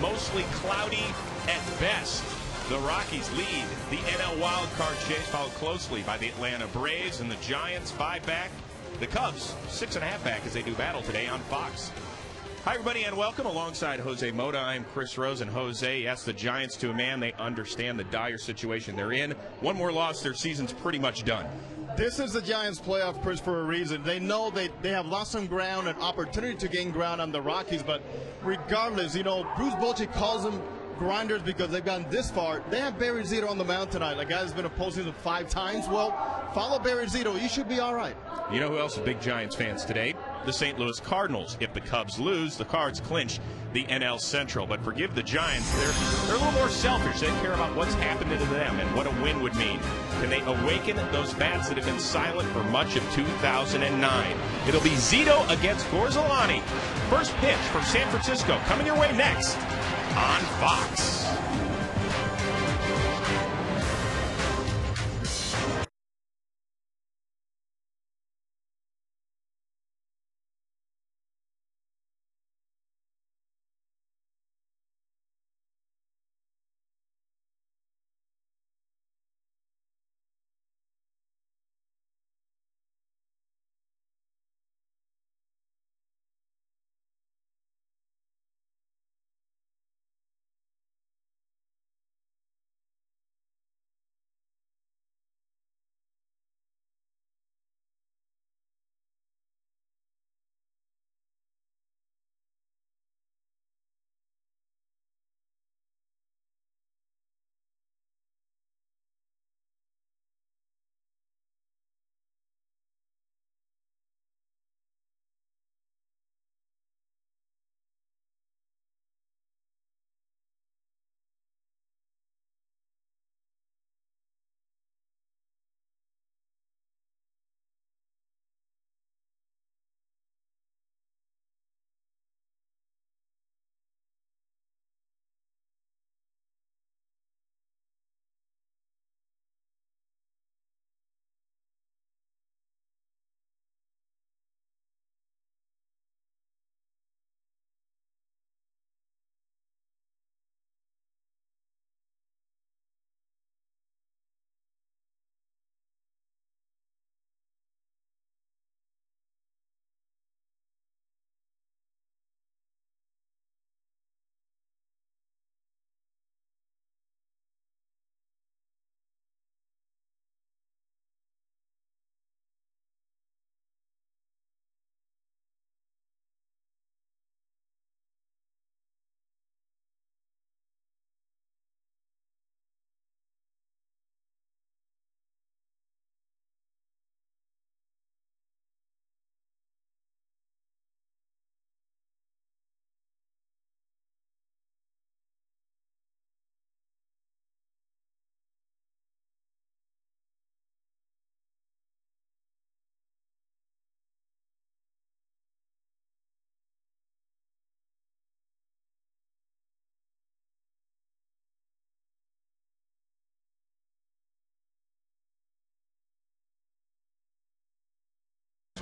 mostly cloudy at best. The Rockies lead the NL wildcard chase, followed closely by the Atlanta Braves and the Giants 5 back. The Cubs 6.5 back as they do battle today on Fox. Hi, everybody, and welcome. Alongside Jose Mota, I'm Chris Rose. And Jose, yes, the Giants to a man, they understand the dire situation they're in. One more loss, their season's pretty much done. This is the Giants' playoff push for a reason. They know they have lost some ground, an opportunity to gain ground on the Rockies, but regardless, Bruce Bochy calls them grinders because they've gotten this far. They have Barry Zito on the mound tonight, a guy that's been a postseason 5 times. Well, follow Barry Zito. You should be all right. You know who else is big Giants fans today? The St. Louis Cardinals. If the Cubs lose, the Cards clinch the NL Central. But forgive the Giants, they're a little more selfish. They care about what's happened to them and what a win would mean. Can they awaken those bats that have been silent for much of 2009? It'll be Zito against Gorzolani. First pitch from San Francisco coming your way next on Fox.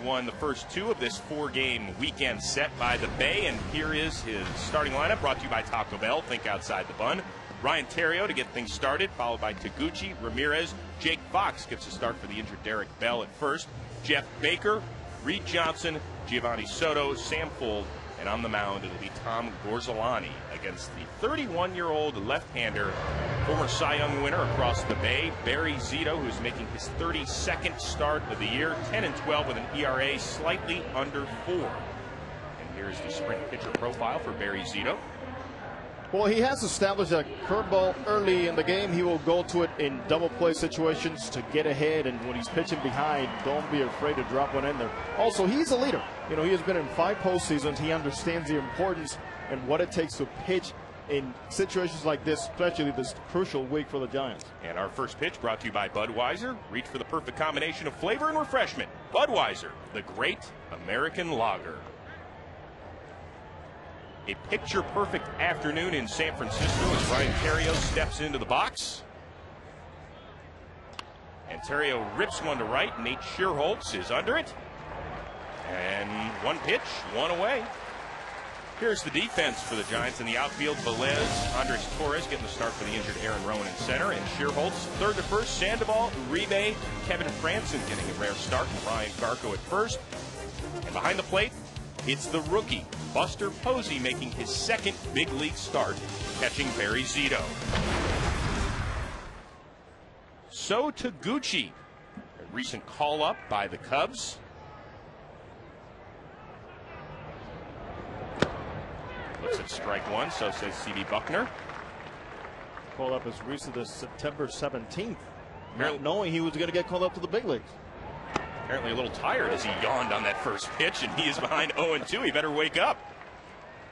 Won the first 2 of this 4-game weekend set by the Bay, and here is his starting lineup, brought to you by Taco Bell. Think outside the bun. Ryan Theriot to get things started, followed by Taguchi, Ramirez. Jake Fox gets a start for the injured Derek Bell at first. Jeff Baker, Reed Johnson, Giovanni Soto, Sam Fuld, and on the mound it'll be Tom Gorzolani against the 31-year-old left-hander, former Cy Young winner across the Bay, Barry Zito, who's making his 32nd start of the year, 10-12 with an ERA slightly under 4. And here's the spring pitcher profile for Barry Zito. Well, he has established a curveball early in the game. He will go to it in double play situations to get ahead, and when he's pitching behind, don't be afraid to drop one in there. Also, he's a leader. He has been in 5 postseasons. He understands the importance and what it takes to pitch in situations like this, especially this crucial week for the Giants. And our first pitch brought to you by Budweiser. Reach for the perfect combination of flavor and refreshment. Budweiser, the great American lager. A picture-perfect afternoon in San Francisco as Ryan Theriot steps into the box. And Theriot rips one to right. Nate Schierholtz is under it. And one pitch, one away. Here's the defense for the Giants in the outfield. Velez, Andres Torres getting the start for the injured Aaron Rowan in center, and Shearholtz third to first. Sandoval, Uribe, Kevin Franson getting a rare start, and Ryan Garco at first. And behind the plate, it's the rookie, Buster Posey, making his second big league start, catching Barry Zito. So Taguchi, a recent call-up by the Cubs. Looks at strike one, so says C.B. Buckner. Called up as recent as September 17th, not knowing he was going to get called up to the big leagues. Apparently a little tired as he yawned on that first pitch, and he is behind 0-2. He better wake up.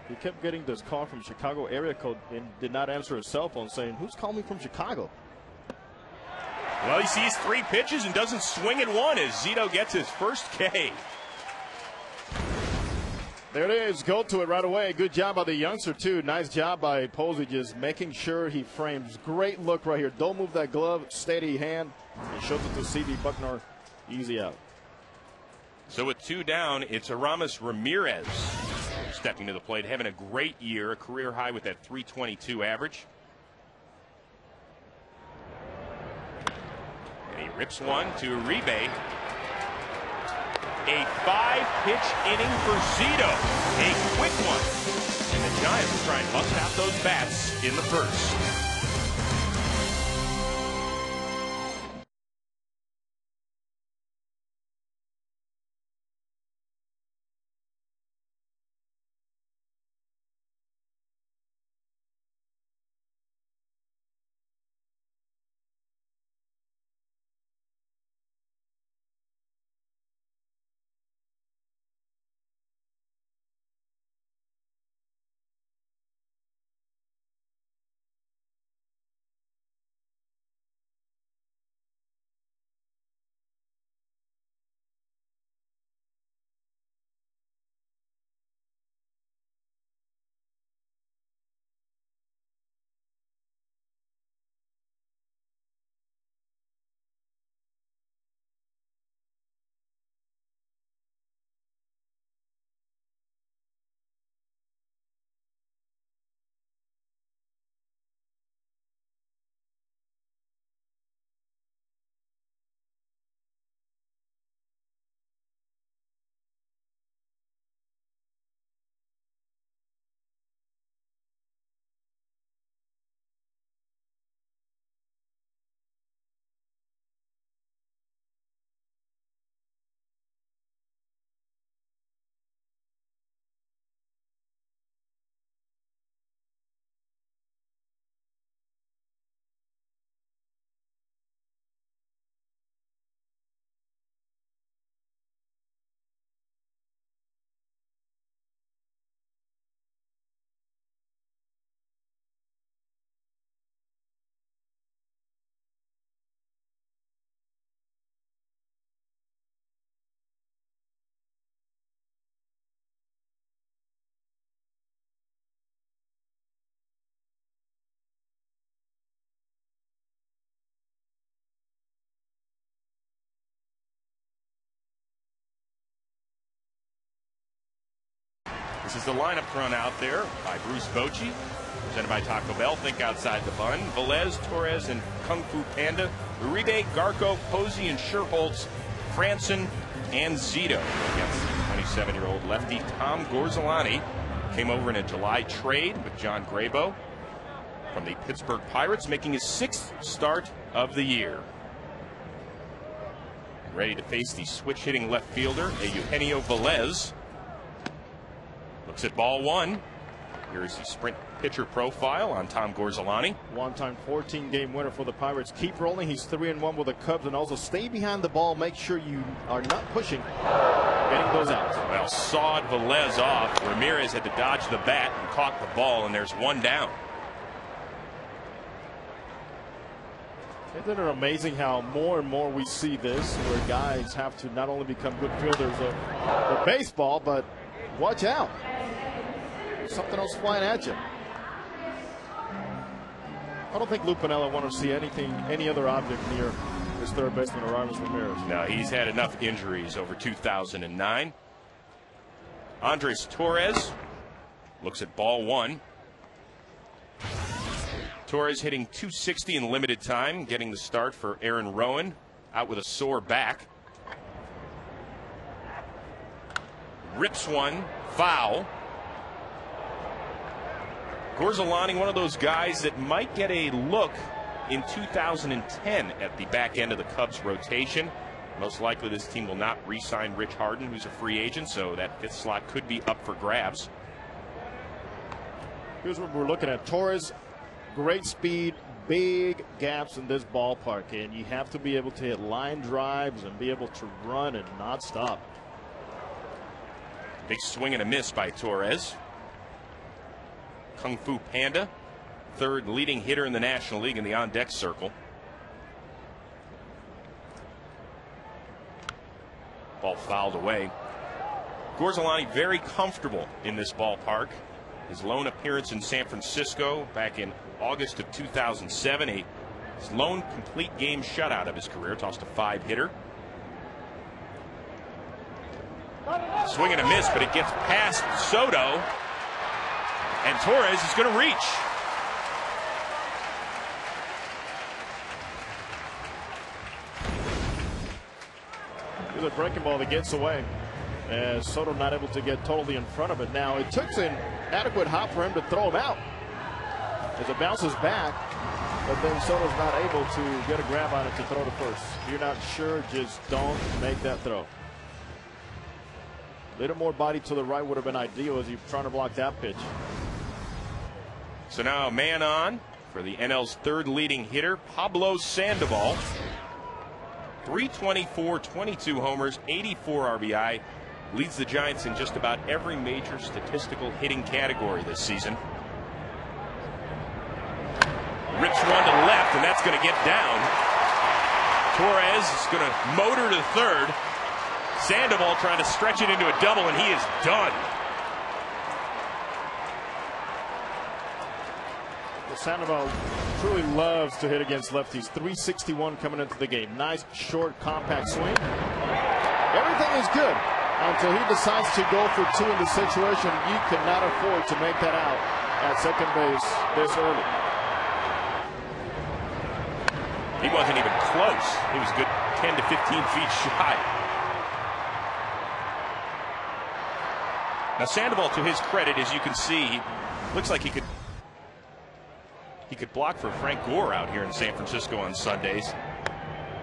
He kept getting this call from Chicago area code and did not answer his cell phone, saying, "Who's calling me from Chicago?" Well, he sees three pitches and doesn't swing at one as Zito gets his first K. There it is. Go to it right away. Good job by the youngster, too. Nice job by Posey, just making sure he frames. Great look right here. Don't move that glove. Steady hand. And shows it to C.B. Buckner. Easy out. So with two down, it's Aramis Ramirez stepping to the plate, having a great year, a career high with that .322 average. And he rips one to Uribe. A 5-pitch inning for Zito. A quick one. And the Giants will try and bust out those bats in the first. This is the lineup thrown out there by Bruce Bochy, presented by Taco Bell. Think outside the bun. Velez, Torres, and Kung Fu Panda. Uribe, Garco, Posey, and Shearholtz, Franson, and Zito against 27-year-old lefty Tom Gorzolani. Came over in a July trade with John Grabo from the Pittsburgh Pirates, making his 6th start of the year. And ready to face the switch-hitting left fielder, Eugenio Velez. Looks at ball one. Here's the sprint pitcher profile on Tom Gorzolani. One-time 14-game winner for the Pirates. Keep rolling. He's 3-1 with the Cubs, and also stay behind the ball. Make sure you are not pushing, getting those outs. Well, sawed Velez off. Ramirez had to dodge the bat and caught the ball, and there's one down. Isn't it amazing how more and more we see this, where guys have to not only become good fielders of baseball, but watch out. Something else flying at you. I don't think Lou Piniella wanted to see any other object near his third baseman, Aramis Ramirez. No, he's had enough injuries over 2009. Andres Torres Looks at ball one. Torres hitting .260 in limited time, getting the start for Aaron Rowan, out with a sore back. Rips one, foul. Gorzolani, one of those guys that might get a look in 2010 at the back end of the Cubs rotation. Most likely this team will not re-sign Rich Harden, who's a free agent, so that fifth slot could be up for grabs. Here's what we're looking at. Torres, great speed, big gaps in this ballpark, and you have to be able to hit line drives and be able to run and not stop. Big swing and a miss by Torres. Kung Fu Panda, third leading hitter in the National League in the on-deck circle. Ball fouled away. Gorzolani very comfortable in this ballpark. His lone appearance in San Francisco back in August of 2007, his lone complete game shutout of his career, tossed a 5-hitter. Swing and a miss, but it gets past Soto, and Torres is going to reach. Here's a breaking ball that gets away, as Soto not able to get totally in front of it. Now it took an adequate hop for him to throw him out as it bounces back, but then Soto's not able to get a grab on it to throw to first. If you're not sure, just don't make that throw. A little more body to the right would have been ideal as he's trying to block that pitch. So now a man on for the NL's third leading hitter, Pablo Sandoval. 324, 22 homers, 84 RBI. Leads the Giants in just about every major statistical hitting category this season. Rips one to left, and that's going to get down. Torres is going to motor to third. Sandoval trying to stretch it into a double, and he is done. Sandoval truly loves to hit against lefties. 361 coming into the game. Nice, short, compact swing. Everything is good until he decides to go for two in the situation. You cannot afford to make that out at second base this early. He wasn't even close. He was good 10 to 15 feet shy. Now Sandoval, to his credit, as you can see, he looks like he could block for Frank Gore out here in San Francisco on Sundays.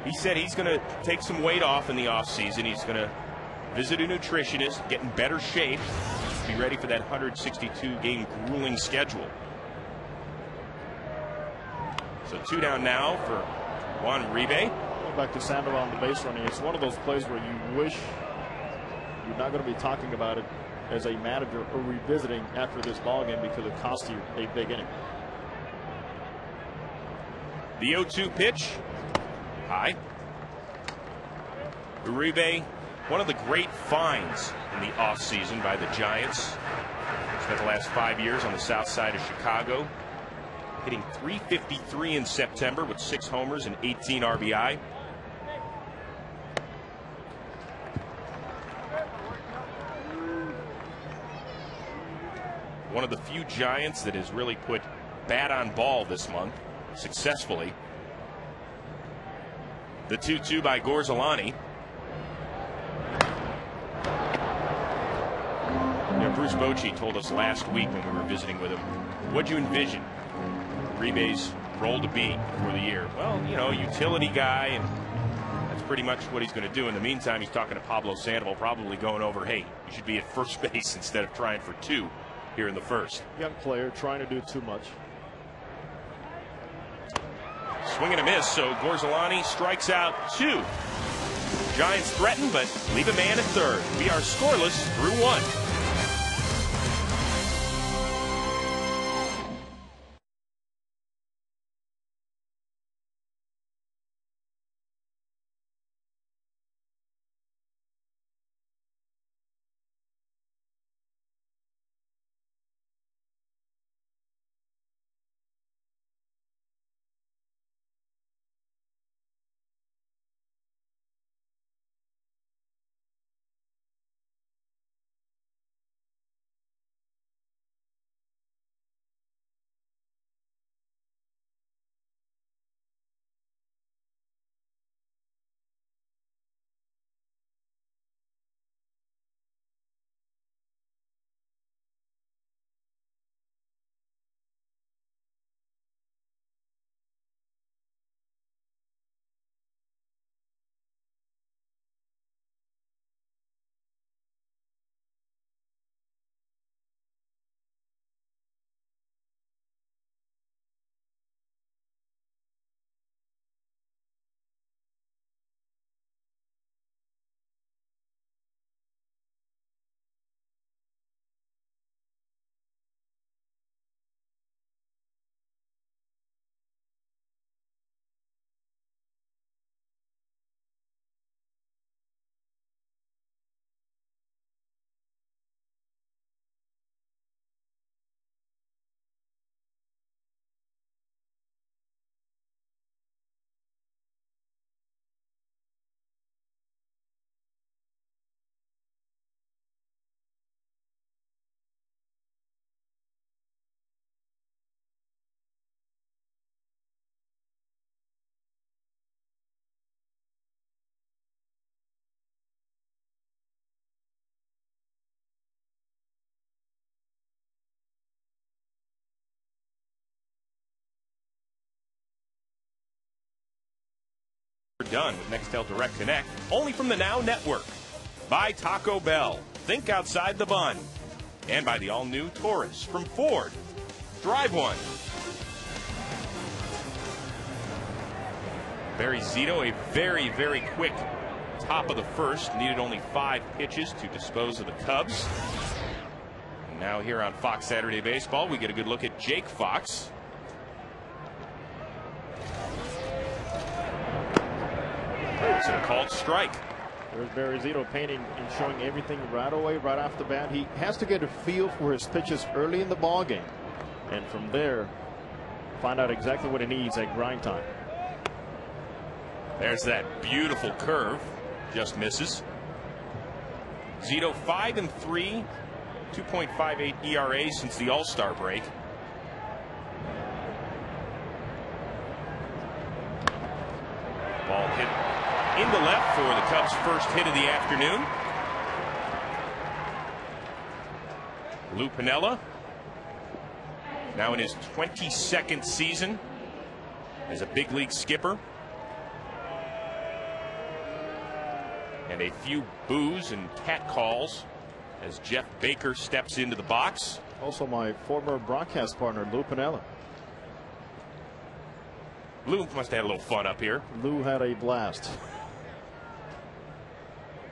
He said he's going to take some weight off in the offseason. He's going to visit a nutritionist, get in better shape, be ready for that 162-game grueling schedule. So two down now for Juan Uribe. Going back to Sandoval on the base running, it's one of those plays where you wish you're not going to be talking about it as a manager or revisiting after this ballgame because it cost you a big inning. The 0-2 pitch, high. Uribe, one of the great finds in the offseason by the Giants. Spent the last 5 years on the south side of Chicago, hitting .353 in September with 6 homers and 18 RBI. One of the few Giants that has really put bat on ball this month successfully. The 2-2 by Gorzolani. Bruce Bochy told us last week when we were visiting with him, what'd you envision Uribe's role to be for the year? Well, you know, utility guy, and that's pretty much what he's going to do. In the meantime, he's talking to Pablo Sandoval, probably going over, hey, you should be at first base instead of trying for 2 here in the first. Young player trying to do too much. Swing and a miss, so Gorzolani strikes out 2. Giants threaten, but leave a man at third. We are scoreless through 1. done with Nextel Direct Connect, only from the Now Network. By Taco Bell, think outside the bun. And by the all-new Taurus from Ford. Drive one. Barry Zito, a very, very quick top of the first. Needed only 5 pitches to dispose of the Cubs. And now here on Fox Saturday Baseball, we get a good look at Jake Fox. It's a called strike. There's Barry Zito painting and showing everything right away, right off the bat. He has to get a feel for his pitches early in the ball game, and from there, find out exactly what he needs at grind time. There's that beautiful curve, just misses. Zito 5-3, 2.58 ERA since the All-Star break. Ball hit into left for the Cubs' first hit of the afternoon. Lou Piniella, now in his 22nd season as a big league skipper. And a few boos and cat calls as Jeff Baker steps into the box. Also my former broadcast partner, Lou Piniella. Lou must have had a little fun up here. Lou had a blast.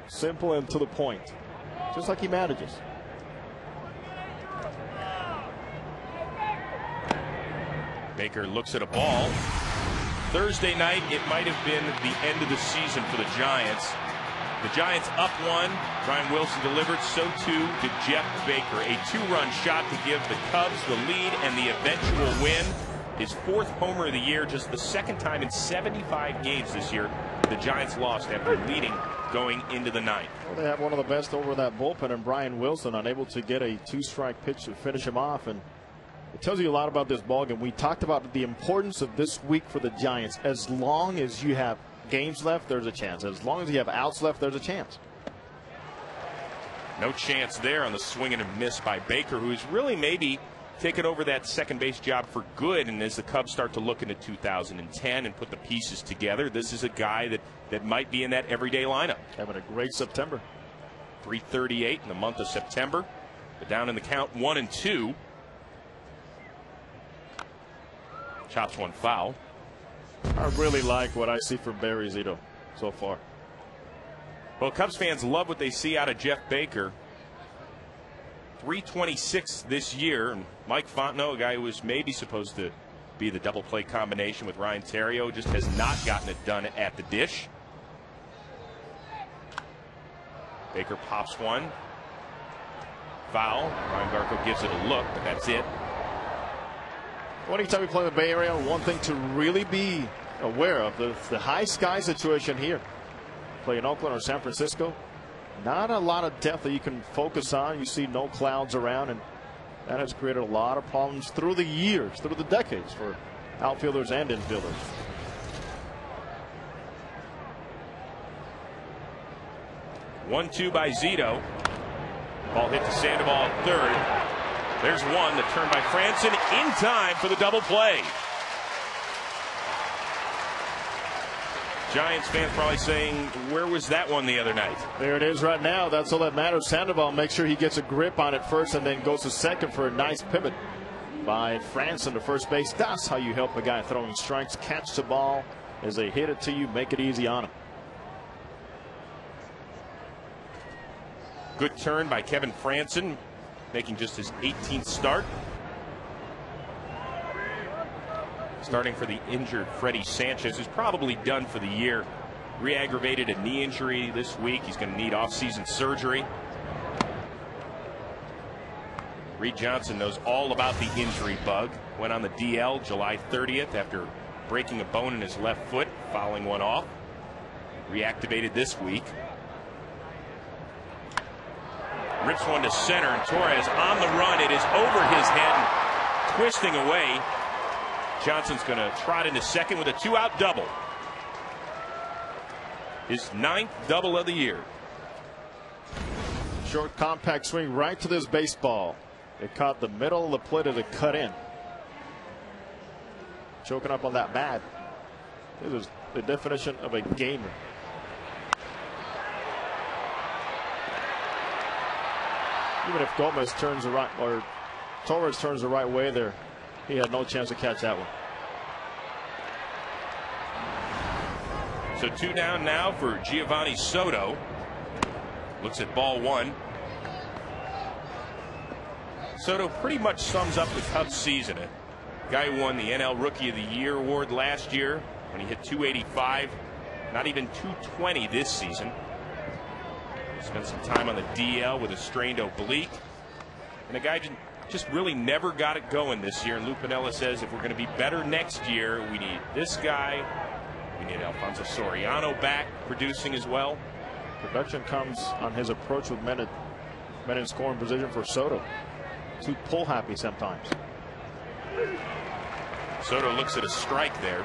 Simple and to the point, just like he manages. Baker looks at a ball. Thursday night, it might have been the end of the season for the Giants. The Giants up 1. Brian Wilson delivered. So too did Jeff Baker. A 2-run shot to give the Cubs the lead and the eventual win. His 4th homer of the year, just the 2nd time in 75 games this year the Giants lost after leading going into the 9th. Well, they have one of the best over that bullpen, and Brian Wilson unable to get a 2-strike pitch to finish him off. And it tells you a lot about this ballgame. We talked about the importance of this week for the Giants. As long as you have games left, there's a chance. As long as you have outs left, there's a chance. No chance there on the swing and a miss by Baker, who's really maybe taken over that second base job for good. And as the Cubs start to look into 2010 and put the pieces together, this is a guy that might be in that everyday lineup. Having a great September. 338 in the month of September. But down in the count 1-2. Chops one foul. I really like what I see from Barry Zito so far. Well, Cubs fans love what they see out of Jeff Baker. 326 this year. And Mike Fontenot, a guy who was maybe supposed to be the double play combination with Ryan Theriot, just has not gotten it done at the dish. Baker pops one. Foul. Ryan Garco gives it a look, but that's it. Well, anytime you play in the Bay Area, one thing to really be aware of, the high sky situation here. Play in Oakland or San Francisco, not a lot of depth that you can focus on. You see no clouds around, and that has created a lot of problems through the years, through the decades, for outfielders and infielders. One-two by Zito. Ball hit to Sandoval at third. There's one that turned by Franson in time for the double play. Giants fans probably saying, where was that one the other night? There it is right now. That's all that matters. Sandoval makes sure he gets a grip on it first and then goes to second for a nice pivot by Franson to first base. That's how you help a guy throwing strikes. Catch the ball as they hit it to you. Make it easy on him. Good turn by Kevin Franson, making just his 18th start. Starting for the injured Freddie Sanchez, who's probably done for the year. Re-aggravated a knee injury this week. He's going to need off-season surgery. Reed Johnson knows all about the injury bug. Went on the DL July 30th after breaking a bone in his left foot, fouling one off. Reactivated this week. Rips one to center, and Torres on the run. It is over his head, twisting away. Johnson's going to trot into second with a 2-out double. His 9th double of the year. Short, compact swing right to this baseball. It caught the middle of the plate as it cut in. Choking up on that bat. This is the definition of a gamer. Even if Gomez turns the right, or Torres turns the right way there, he had no chance to catch that one. So 2 down now for Giovanni Soto. Looks at ball 1. Soto pretty much sums up the Cubs season. A guy who won the NL Rookie of the Year award last year when he hit 285. Not even 220 this season. Spent some time on the DL with a strained oblique. And the guy just really never got it going this year. And Lou Piniella says if we're going to be better next year, we need this guy. We need Alfonso Soriano back producing as well. Production comes on his approach with men in scoring position for Soto. Too pull happy sometimes. Soto looks at a strike there.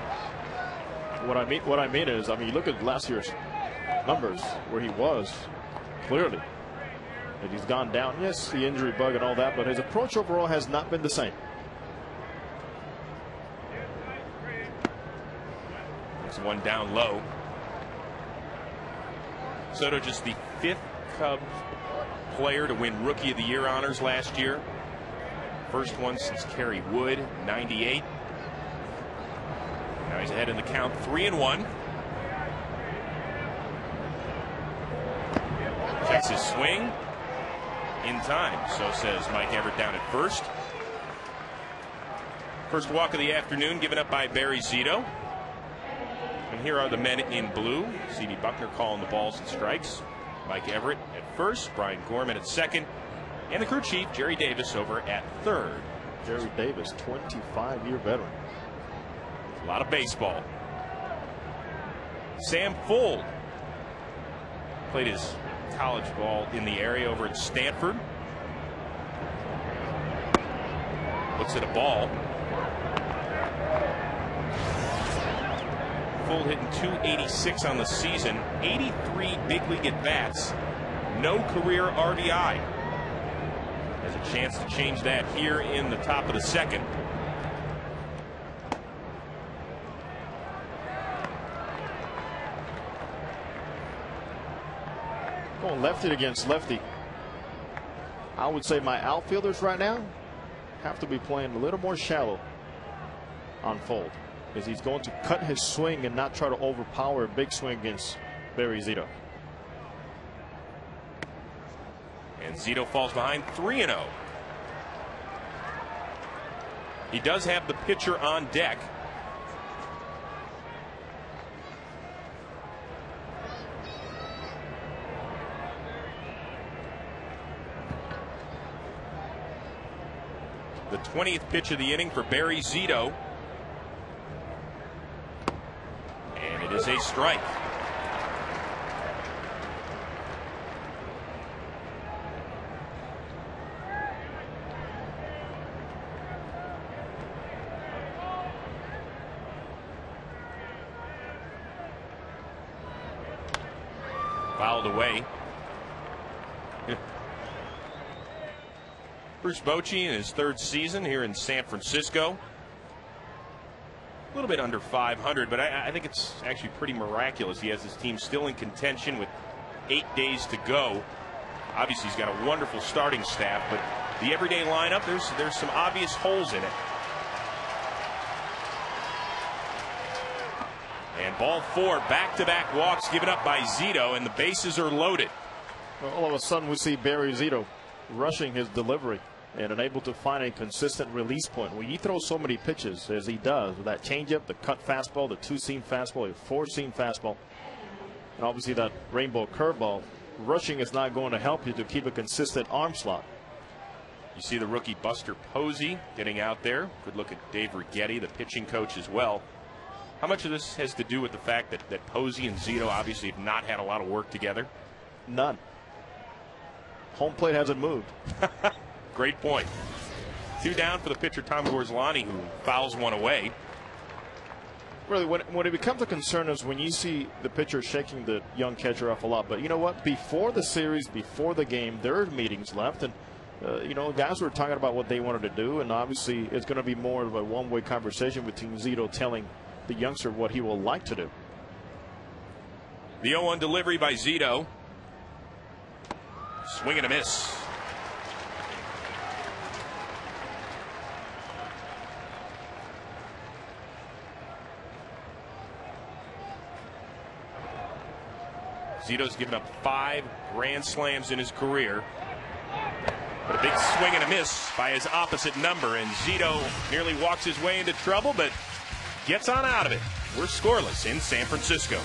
What I mean is, you look at last year's numbers where he was, clearly. And he's gone down. Yes, the injury bug and all that, but his approach overall has not been the same. There's one down low. Soto just the 5th Cubs player to win Rookie of the Year honors last year. First one since Kerry Wood, 98. Now he's ahead in the count, 3-1. Checks his swing in time, so says Mike Everett down at first. First walk of the afternoon given up by Barry Zito. And here are the men in blue. C.D. Buckner calling the balls and strikes. Mike Everett at first, Brian Gorman at second, and the crew chief, Jerry Davis, over at third. Jerry Davis, 25-year veteran. A lot of baseball. Sam Fuld played his college ball in the area over at Stanford. Looks at a ball. Fuld hitting .286 on the season, 83 big league at bats, no career RBI. Has a chance to change that here in the top of the second. Going lefty against lefty. I would say my outfielders right now have to be playing a little more shallow on Fuld, because he's going to cut his swing and not try to overpower a big swing against Barry Zito. And Zito falls behind 3-0. He does have the pitcher on deck. The 20th pitch of the inning for Barry Zito. And it is a strike. Fouled away. Bruce Bochy in his 3rd season here in San Francisco. A little bit under 500, but I think it's actually pretty miraculous. He has his team still in contention with 8 days to go. Obviously, he's got a wonderful starting staff, but the everyday lineup, there's some obvious holes in it. And ball 4, back-to-back walks given up by Zito, and the bases are loaded. Well, all of a sudden, we see Barry Zito rushing his delivery and unable to find a consistent release point. When you throw so many pitches as he does, with that changeup, the cut fastball, the 2-seam fastball, a 4-seam fastball, and obviously that rainbow curveball, rushing is not going to help you to keep a consistent arm slot. You see the rookie Buster Posey getting out there. Good look at Dave Righetti, the pitching coach, as well. How much of this has to do with the fact that Posey and Zito obviously have not had a lot of work together? None. Home plate hasn't moved. Great point. 2 down for the pitcher Tom Gorslani, who fouls one away. Really, when it becomes a concern is when you see the pitcher shaking the young catcher off a lot. But you know what? Before the series, before the game, there are meetings left, and guys were talking about what they wanted to do, and obviously it's going to be more of a one-way conversation between Zito telling the youngster what he will like to do. The 0-1 delivery by Zito. Swing and a miss. Zito's given up 5 grand slams in his career. But a big swing and a miss by his opposite number, and Zito nearly walks his way into trouble, but gets on out of it. We're scoreless in San Francisco.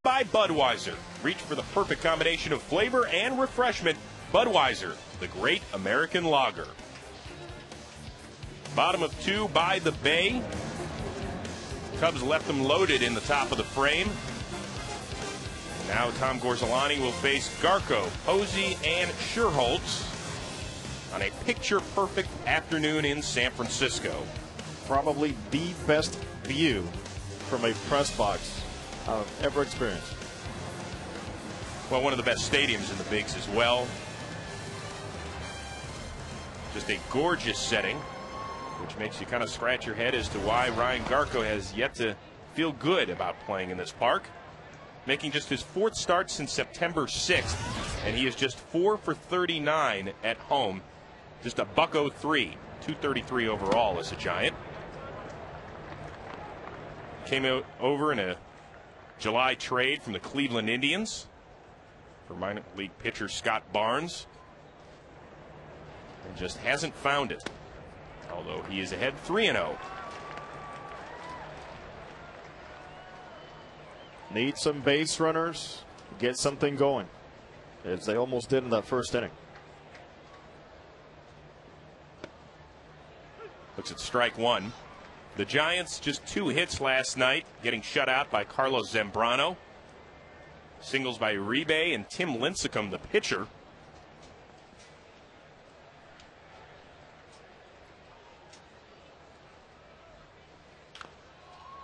By Budweiser. Reach for the perfect combination of flavor and refreshment. Budweiser, the great American lager. Bottom of 2 by the Bay. Cubs left them loaded in the top of the frame. Now Tom Gorzelani will face Garco, Posey, and Scherholtz on a picture-perfect afternoon in San Francisco. Probably the best view from a press box I've ever experienced. Well, one of the best stadiums in the Bigs as well. Just a gorgeous setting, which makes you kind of scratch your head as to why Ryan Garco has yet to feel good about playing in this park. Making just his 4th start since September 6th, and he is just 4 for 39 at home. Just a $103, 233 overall as a Giant. Came out over in a July trade from the Cleveland Indians for minor league pitcher Scott Barnes, and just hasn't found it, although he is ahead 3-0. Need some base runners, get something going, as they almost did in that first inning. Looks at strike 1. The Giants just 2 hits last night, getting shut out by Carlos Zambrano. Singles by Uribe and Tim Lincecum, the pitcher.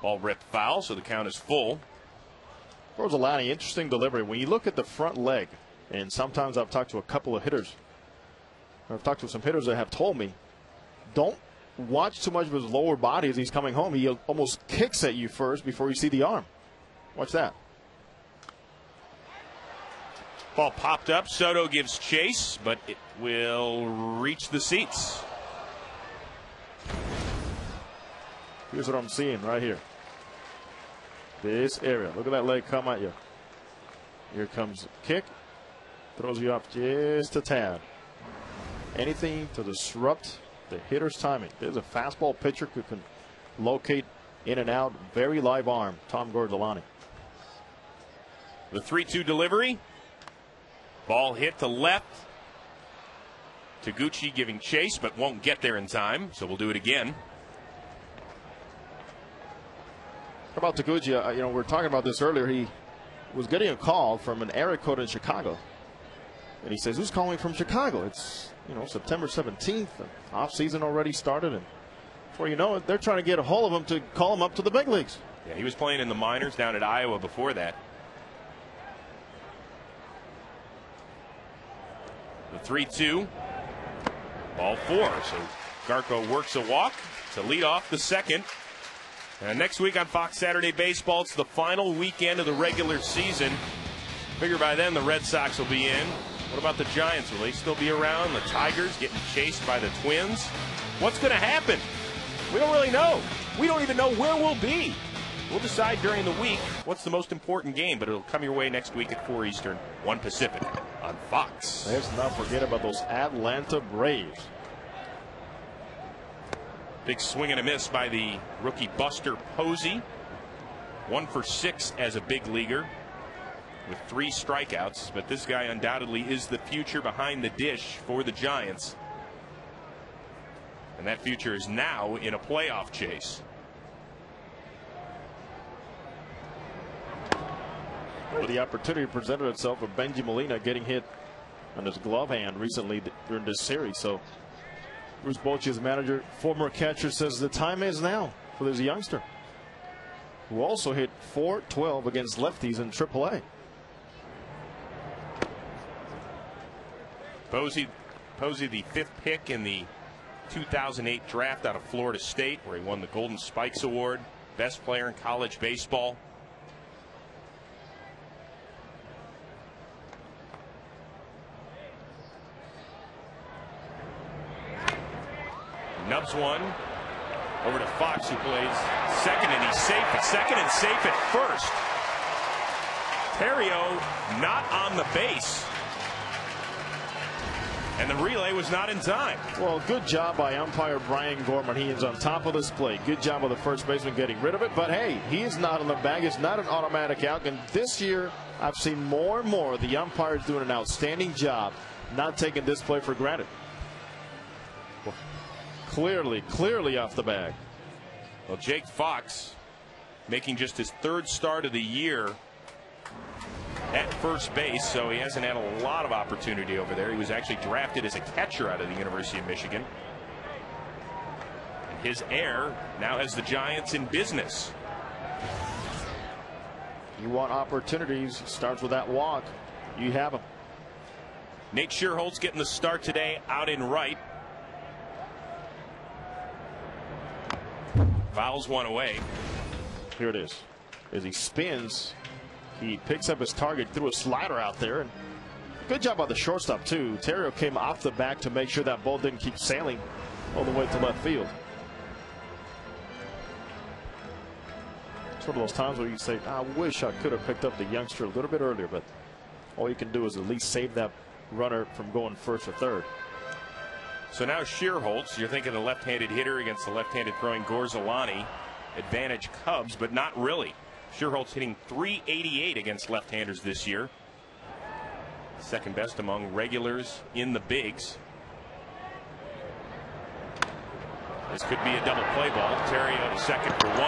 Ball ripped foul, so the count is full. Gorzelani, interesting delivery. When you look at the front leg, and sometimes I've talked to a couple of hitters, I've talked to some hitters that have told me, don't watch too much of his lower body as he's coming home. He almost kicks at you first before you see the arm. Watch that. Ball popped up. Soto gives chase, but it will reach the seats. Here's what I'm seeing right here. This area. Look at that leg come at you. Here comes kick. Throws you off just a tad. Anything to disrupt the hitter's timing. There's a fastball pitcher who can locate in and out. Very live arm, Tom Gordelani. The 3-2 delivery. Ball hit to left. Taguchi giving chase, but won't get there in time, so we'll do it again. How about Taguchi? We were talking about this earlier. He was getting a call from an area code in Chicago. And he says, who's calling from Chicago? It's, September 17th. Off season already started. And before you know it, they're trying to get a hold of him to call him up to the big leagues. Yeah, he was playing in the minors down at Iowa before that. The 3-2. Ball 4. So Garco works a walk to lead off the second. And next week on Fox Saturday Baseball, it's the final weekend of the regular season. Figure by then the Red Sox will be in. What about the Giants? Will they still be around? The Tigers getting chased by the Twins? What's going to happen? We don't really know. We don't even know where we'll be. We'll decide during the week what's the most important game, but it'll come your way next week at 4 Eastern, 1 Pacific on Fox. Let's not forget about those Atlanta Braves. Big swing and a miss by the rookie Buster Posey. 1 for 6 as a big leaguer with 3 strikeouts. But this guy undoubtedly is the future behind the dish for the Giants. And that future is now in a playoff chase. Well, the opportunity presented itself with Benji Molina getting hit on his glove hand recently during this series. So Bruce Bochy's manager, former catcher, says the time is now for this youngster, who also hit .412 against lefties in AAA. Posey, the 5th pick in the 2008 draft out of Florida State, where he won the Golden Spikes Award, best player in college baseball. Nubs one over to Fox, who plays second, and he's safe at second and safe at first. Terrio not on the base, and the relay was not in time. Well, good job by umpire Brian Gorman. He is on top of this play. Good job of the first baseman getting rid of it. But hey, he is not on the bag. It's not an automatic out. And this year, I've seen more and more the umpires doing an outstanding job, not taking this play for granted. Well, clearly off the bag. Well, Jake Fox making just his 3rd start of the year at first base, so he hasn't had a lot of opportunity over there. He was actually drafted as a catcher out of the University of Michigan. And his heir now has the Giants in business. You want opportunities, starts with that walk. You have them. Nate Schierholtz getting the start today out in right. Fouls one away. Here it is. As he spins, he picks up his target, threw a slider out there. And good job by the shortstop, too. Terrio came off the back to make sure that ball didn't keep sailing all the way to left field. It's one of those times where you say, I wish I could have picked up the youngster a little bit earlier, but all you can do is at least save that runner from going first or third. So now Schierholtz, you're thinking the left-handed hitter against the left-handed throwing Gorzelani. Advantage Cubs, but not really. Schierholtz hitting .388 against left-handers this year. Second best among regulars in the bigs. This could be a double play ball. Terrio to second for 1.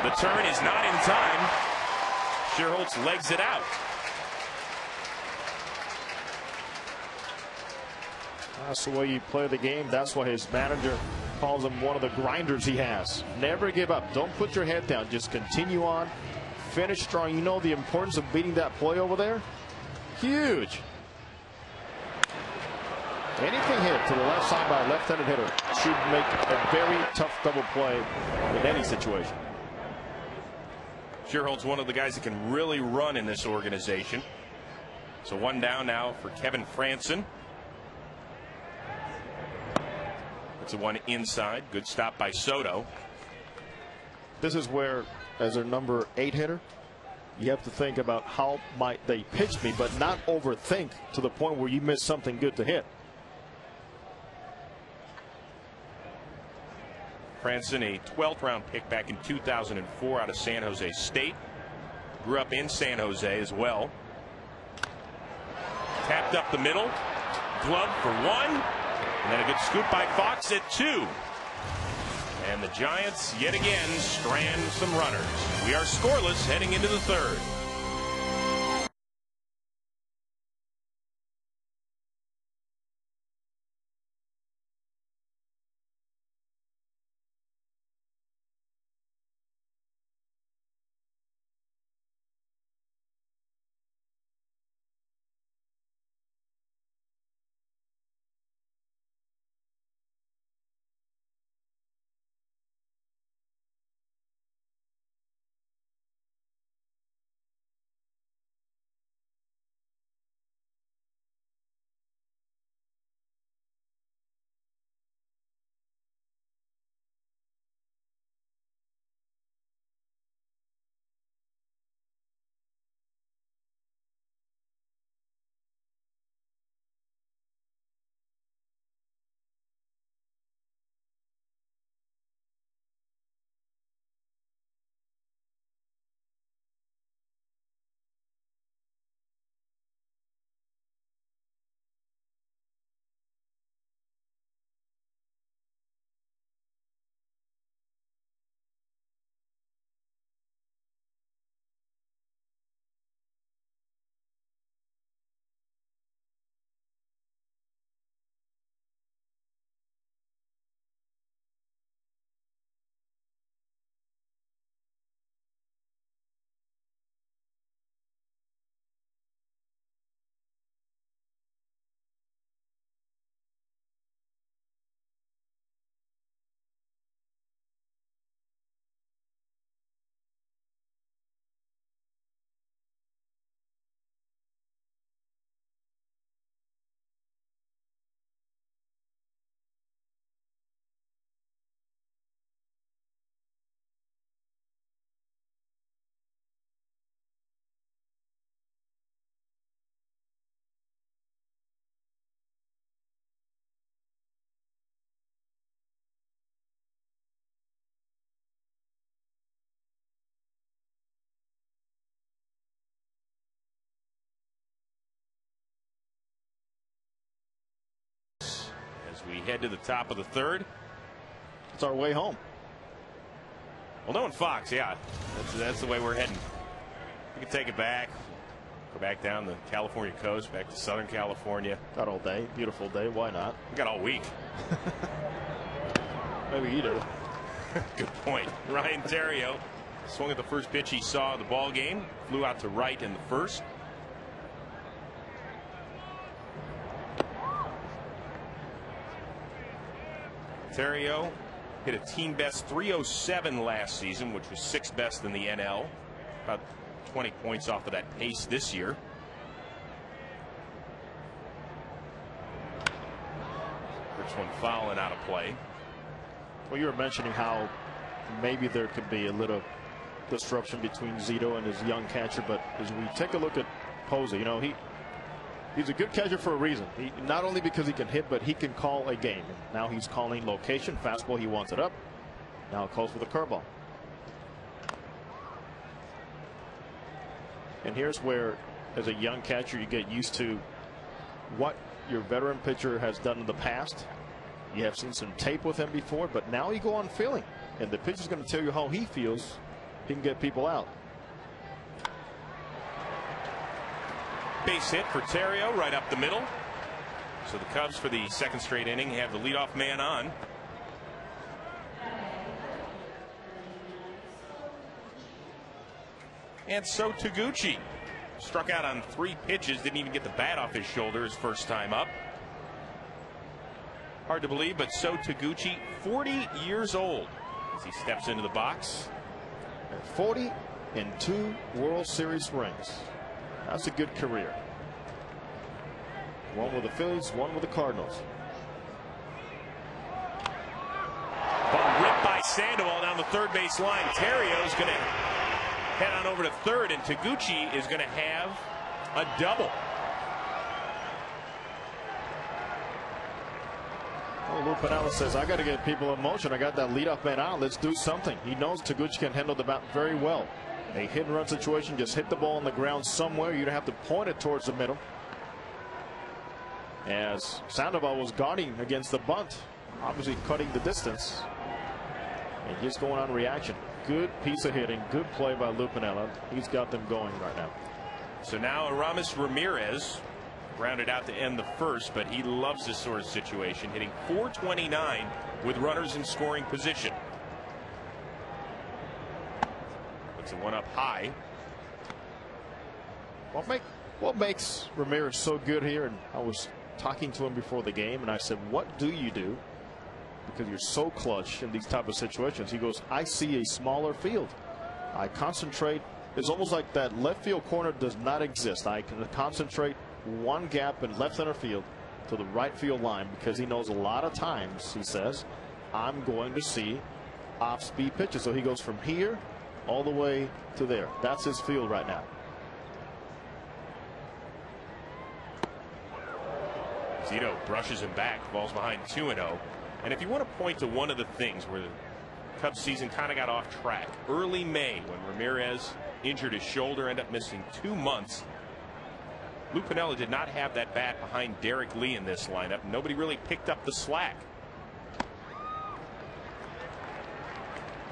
The turn is not in time. Schierholtz legs it out. That's the way you play the game. That's why his manager calls him one of the grinders he has. Never give up. Don't put your head down. Just continue on. Finish strong. You know the importance of beating that play over there? Huge. Anything hit to the left side by a left-handed hitter should make a very tough double play in any situation. Schierholtz, one of the guys that can really run in this organization. So 1 down now for Kevin Frandsen. It's a 1 inside. Good stop by Soto. This is where, as their number 8 hitter, you have to think about how might they pitch me, but not overthink to the point where you miss something good to hit. Pranson, a 12th round pick back in 2004 out of San Jose State. Grew up in San Jose as well. Tapped up the middle. Glove for one. And then a good scoop by Fox at 2. And the Giants yet again strand some runners. We are scoreless heading into the third. We head to the top of the third. It's our way home. Well, knowing Fox, yeah, that's the way we're heading. We can take it back, go back down the California coast, back to Southern California. Got all day, beautiful day. Why not? We got all week. Maybe you do. Good point. Ryan Theriot swung at the first pitch he saw of the ball game, flew out to right in the first. Theriot hit a team best 307 last season, which was 6th best in the NL. About 20 points off of that pace this year. First one fouling out of play. Well, you were mentioning how maybe there could be a little disruption between Zito and his young catcher, but as we take a look at Posey, you know, he's a good catcher for a reason. Not only because he can hit, but he can call a game. Now he's calling location. Fastball, he wants it up. Now it calls for the curveball. And here's where, as a young catcher, you get used to what your veteran pitcher has done in the past. You have seen some tape with him before, but now you go on feeling. And the pitcher's going to tell you how he feels. He can get people out. Base hit for Theriot right up the middle. So the Cubs, for the second straight inning, have the leadoff man on. And so Taguchi struck out on 3 pitches, didn't even get the bat off his shoulder his first time up. Hard to believe, but so Taguchi, 40 years old as he steps into the box. 40 and 2 World Series rings. That's a good career. One with the Phillies, one with the Cardinals. Ball ripped by Sandoval down the third base line. Theriot's going to head on over to third, and Taguchi is going to have a double. Well, Lou Piniella says, I got to get people in motion. I got that leadoff man out. Let's do something. He knows Taguchi can handle the bat very well. A hit and run situation, just hit the ball on the ground somewhere. You don't have to point it towards the middle. As Sandoval was guarding against the bunt, obviously cutting the distance. And just going on reaction. Good piece of hitting. Good play by Lou Piniella. He's got them going right now. So now Aramis Ramirez grounded out to end the first, but he loves this sort of situation, hitting .429 with runners in scoring position. Puts the one up high. What makes Ramirez so good here? And I was talking to him before the game, and I said, what do you do? Because you're so clutch in these type of situations. He goes, I see a smaller field. I concentrate. It's almost like that left field corner does not exist. I can concentrate one gap in left center field to the right field line, because he knows a lot of times, he says, I'm going to see off speed pitches. So he goes from here all the way to there. That's his field right now. Zito brushes him back, falls behind 2-0. And if you want to point to one of the things where the Cubs season kind of got off track, early May when Ramirez injured his shoulder, ended up missing 2 months. Lou Piniella did not have that bat behind Derek Lee in this lineup. Nobody really picked up the slack.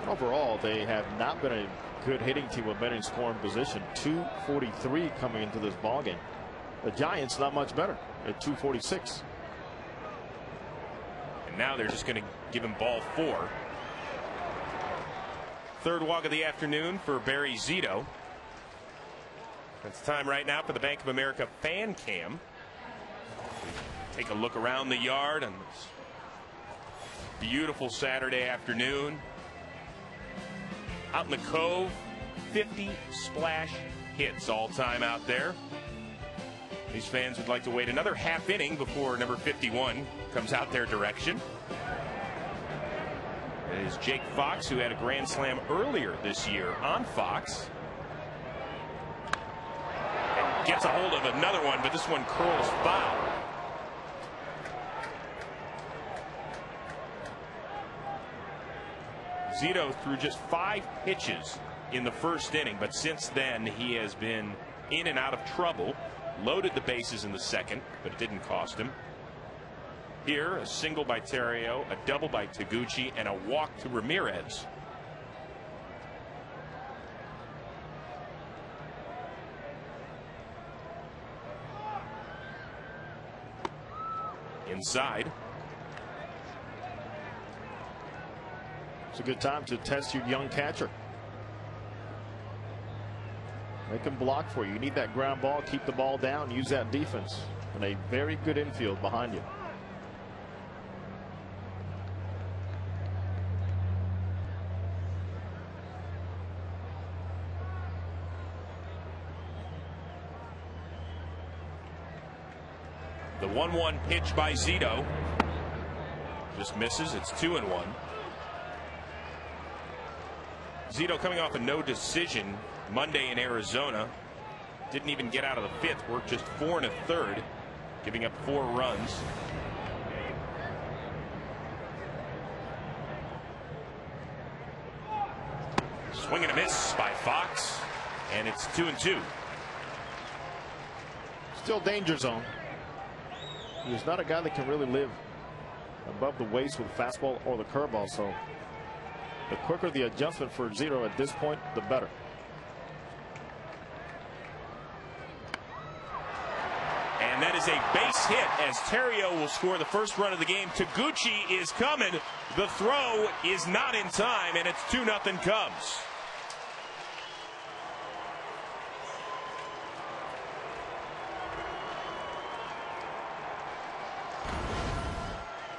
Overall, they have not been a good hitting team with men in scoring position. 243 coming into this ballgame. The Giants not much better at 246. And now they're just going to give him ball 4. Third walk of the afternoon for Barry Zito. It's time right now for the Bank of America fan cam. Take a look around the yard on this beautiful Saturday afternoon. Out in the Cove, 50 splash hits all time out there. These fans would like to wait another half inning before number 51 comes out their direction. It is Jake Fox, who had a grand slam earlier this year on Fox. And gets a hold of another one, but this one curls foul. Zito threw just 5 pitches in the first inning, but since then he has been in and out of trouble. Loaded the bases in the second, but it didn't cost him. Here, a single by Terrio, a double by Taguchi, and a walk to Ramirez. Inside. It's a good time to test your young catcher. They can block for you. You need that ground ball, keep the ball down, use that defense, and a very good infield behind you. The 1-1 pitch by Zito just misses. It's 2-1. Zito coming off a no decision Monday in Arizona. Didn't even get out of the 5th. Worked just 4 1/3, giving up 4 runs. Swing and a miss by Fox, and it's 2-2. Still danger zone. He's not a guy that can really live above the waist with fastball or the curveball, so the quicker the adjustment for Zito at this point, the better. And that is a base hit as Terrio will score the first run of the game. Taguchi is coming. The throw is not in time, and it's 2-0 Cubs.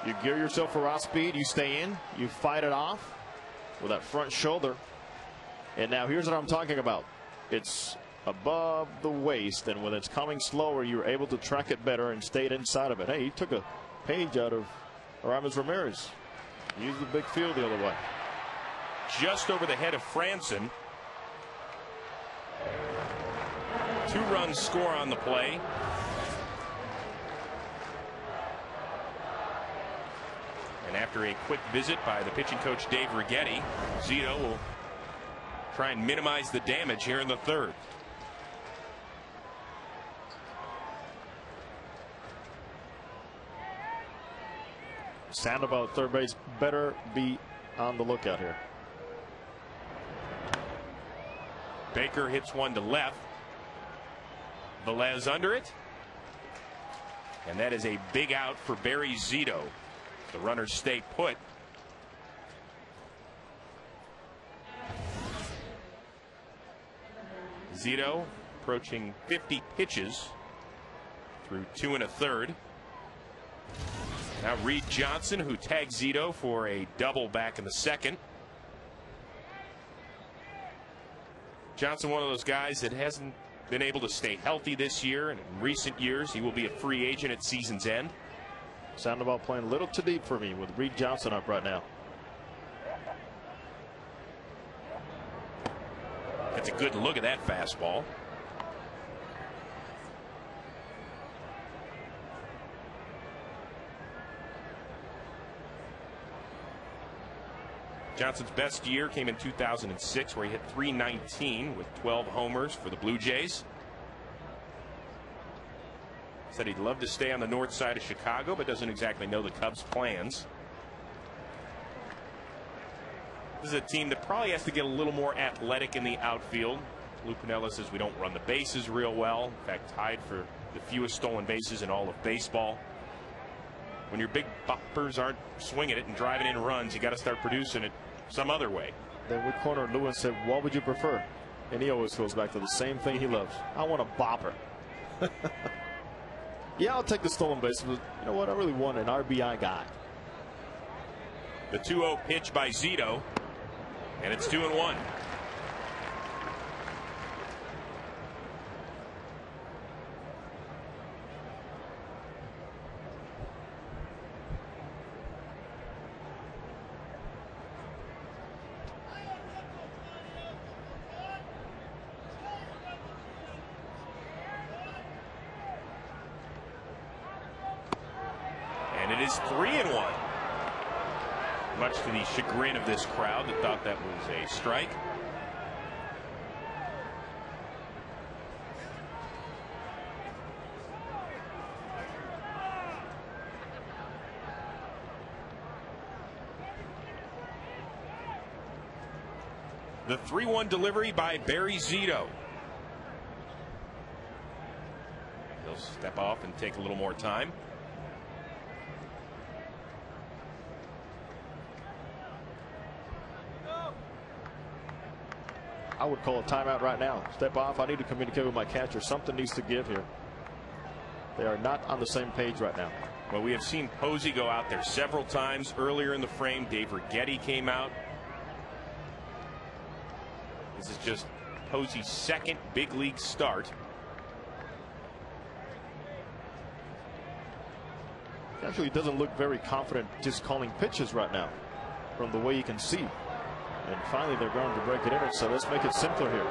You gear yourself for off speed, you stay in, you fight it off with that front shoulder. And now here's what I'm talking about. It's above the waist, and when it's coming slower, you're able to track it better and stayed inside of it. Hey, he took a page out of Aramis Ramirez. Used the big field the other way. Just over the head of Franson. 2-run score on the play. after a quick visit by the pitching coach Dave Righetti. Zito will try and minimize the damage here in the third. Sandoval at third base better be on the lookout here. Baker hits one to left. Velez under it. And that is a big out for Barry Zito. The runners stay put. Zito approaching 50 pitches through 2 1/3. Now Reed Johnson, who tagged Zito for a double back in the second. Johnson, one of those guys that hasn't been able to stay healthy this year, and in recent years he will be a free agent at season's end. Sandoval playing a little too deep for me with Reed Johnson up right now. That's a good look at that fastball. Johnson's best year came in 2006, where he hit .319 with 12 homers for the Blue Jays. Said he'd love to stay on the north side of Chicago, but doesn't exactly know the Cubs' plans. This is a team that probably has to get a little more athletic in the outfield. Lou Piniella says we don't run the bases real well. In fact, tied for the fewest stolen bases in all of baseball. When your big boppers aren't swinging it and driving in runs, you got to start producing it some other way. Then we cornered Lou and said, what would you prefer? And he always goes back to the same thing he loves. I want a bopper. Yeah, I'll take the stolen base, but you know what? I really want an RBI guy. The 2-0 pitch by Zito, and it's 2-1. And it is 3-1. Much to the chagrin of this crowd that thought that was a strike. The 3-1 delivery by Barry Zito. He'll step off and take a little more time. I would call a timeout right now. Step off. I need to communicate with my catcher. Something needs to give here. They are not on the same page right now. Well, we have seen Posey go out there several times earlier in the frame. Dave Righetti came out. This is just Posey's second big league start. He actually doesn't look very confident just calling pitches right now from the way you can see. And finally they're going to break it in, so let's make it simpler here.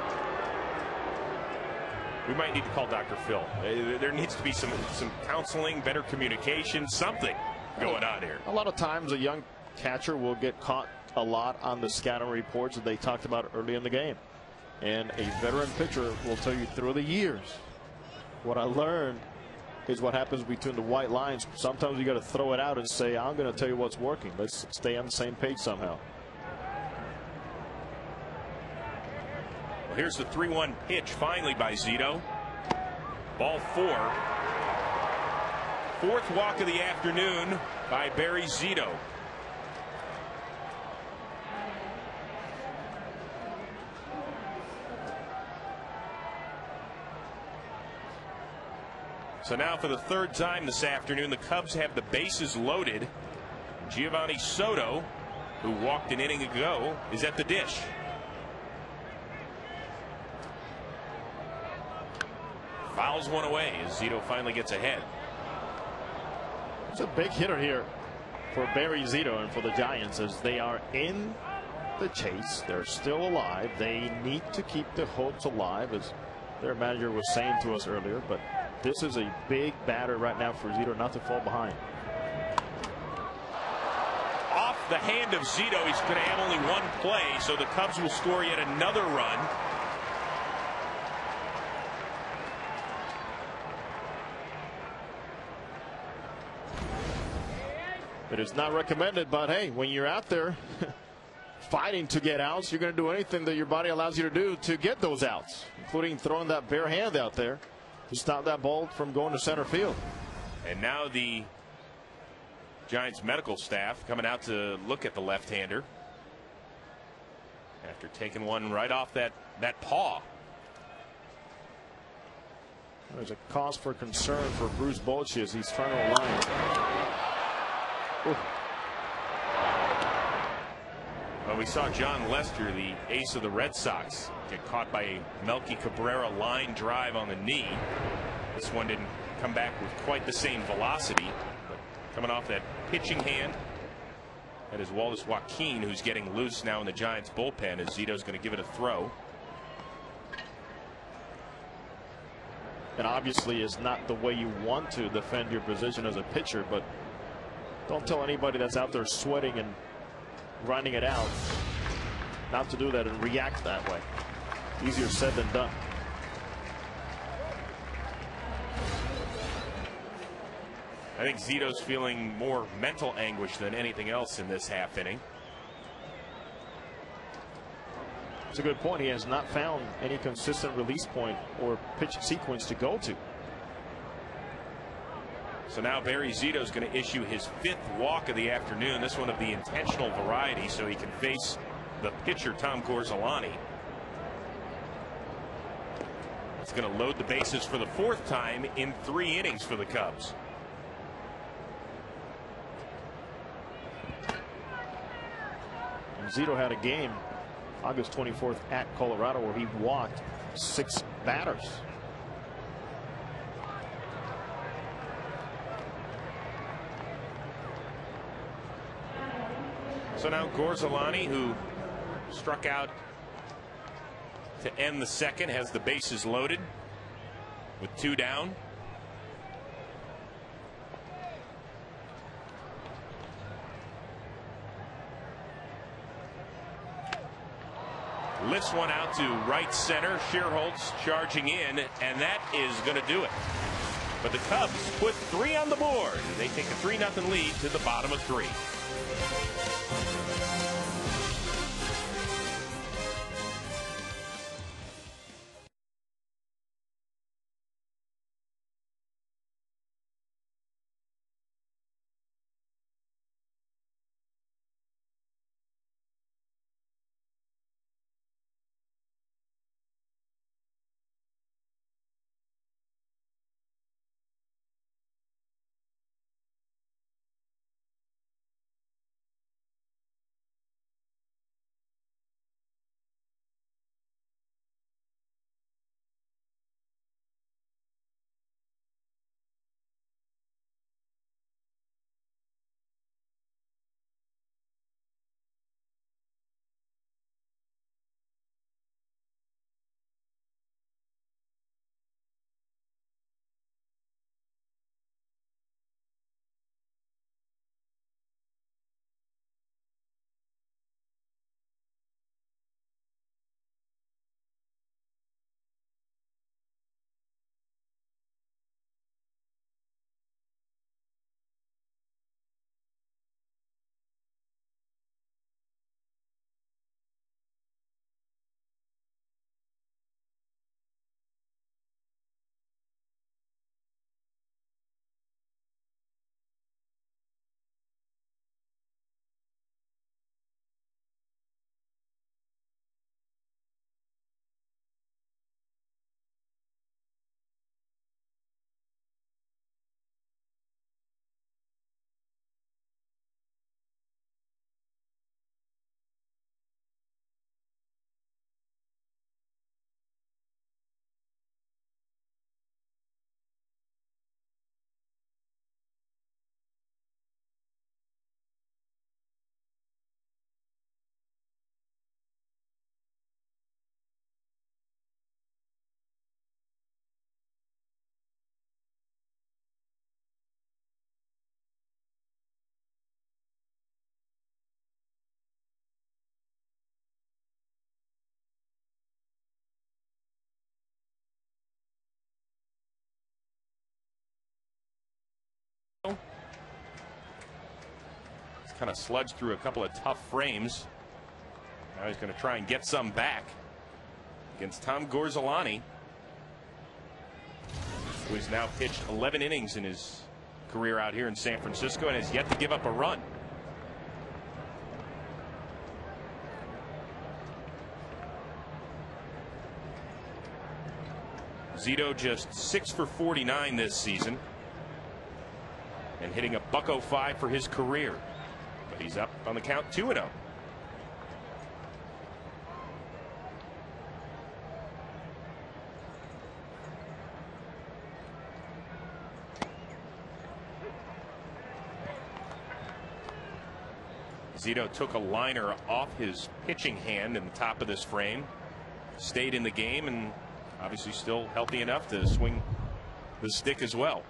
We might need to call Dr. Phil. There needs to be some counseling, better communication, something going on here. A lot of times a young catcher will get caught a lot on the scouting reports that they talked about early in the game. And a veteran pitcher will tell you through the years, what I learned is what happens between the white lines. Sometimes you got to throw it out and say, I'm going to tell you what's working. Let's stay on the same page somehow. Here's the 3-1 pitch finally by Zito. Ball 4. Fourth walk of the afternoon by Barry Zito. So now for the third time this afternoon, the Cubs have the bases loaded. Giovanni Soto, who walked an inning ago, is at the dish. Fouls one away as Zito finally gets ahead. It's a big hitter here for Barry Zito and for the Giants as they are in the chase. They're still alive. They need to keep the hopes alive, as their manager was saying to us earlier. But this is a big batter right now for Zito not to fall behind. the hand of Zito, he's going to have only one play, so the Cubs will score yet another run. It is not recommended, but hey, when you're out there fighting to get outs, you're going to do anything that your body allows you to do to get those outs, including throwing that bare hand out there to stop that ball from going to center field. And now the Giants medical staff coming out to look at the left-hander after taking one right off that paw. There's a cause for concern for Bruce Bochy as he's trying to align. Well, we saw John Lester, the ace of the Red Sox, get caught by a Melky Cabrera line drive on the knee. This one didn't come back with quite the same velocity, but coming off that pitching hand. That is Waldis Joaquin, who's getting loose now in the Giants bullpen as Zito's going to give it a throw. And obviously is not the way you want to defend your position as a pitcher, but don't tell anybody that's out there sweating and grinding it out not to do that and react that way. Easier said than done. I think Zito's feeling more mental anguish than anything else in this half inning. It's a good point. He has not found any consistent release point or pitch sequence to go to. So now Barry Zito's going to issue his 5th walk of the afternoon, this one of the intentional variety, so he can face the pitcher Tom Gorzelani. It's going to load the bases for the 4th time in 3 innings for the Cubs. And Zito had a game August 24th at Colorado where he walked 6 batters. So now Gorzelani, who struck out to end the 2nd, has the bases loaded with 2 down. Lifts one out to right center. Shearholtz charging in, and that is going to do it. But the Cubs put 3 on the board. They take a 3-0 lead to the bottom of 3. kind of sludged through a couple of tough frames. Now he's going to try and get some back against Tom Gorzolani, who has now pitched 11 innings in his career out here in San Francisco and has yet to give up a run. Zito just 6 for 49 this season and hitting a .05 for his career, but he's up on the count 2-0. Zito took a liner off his pitching hand in the top of this frame, stayed in the game, and obviously still healthy enough to swing the stick as well.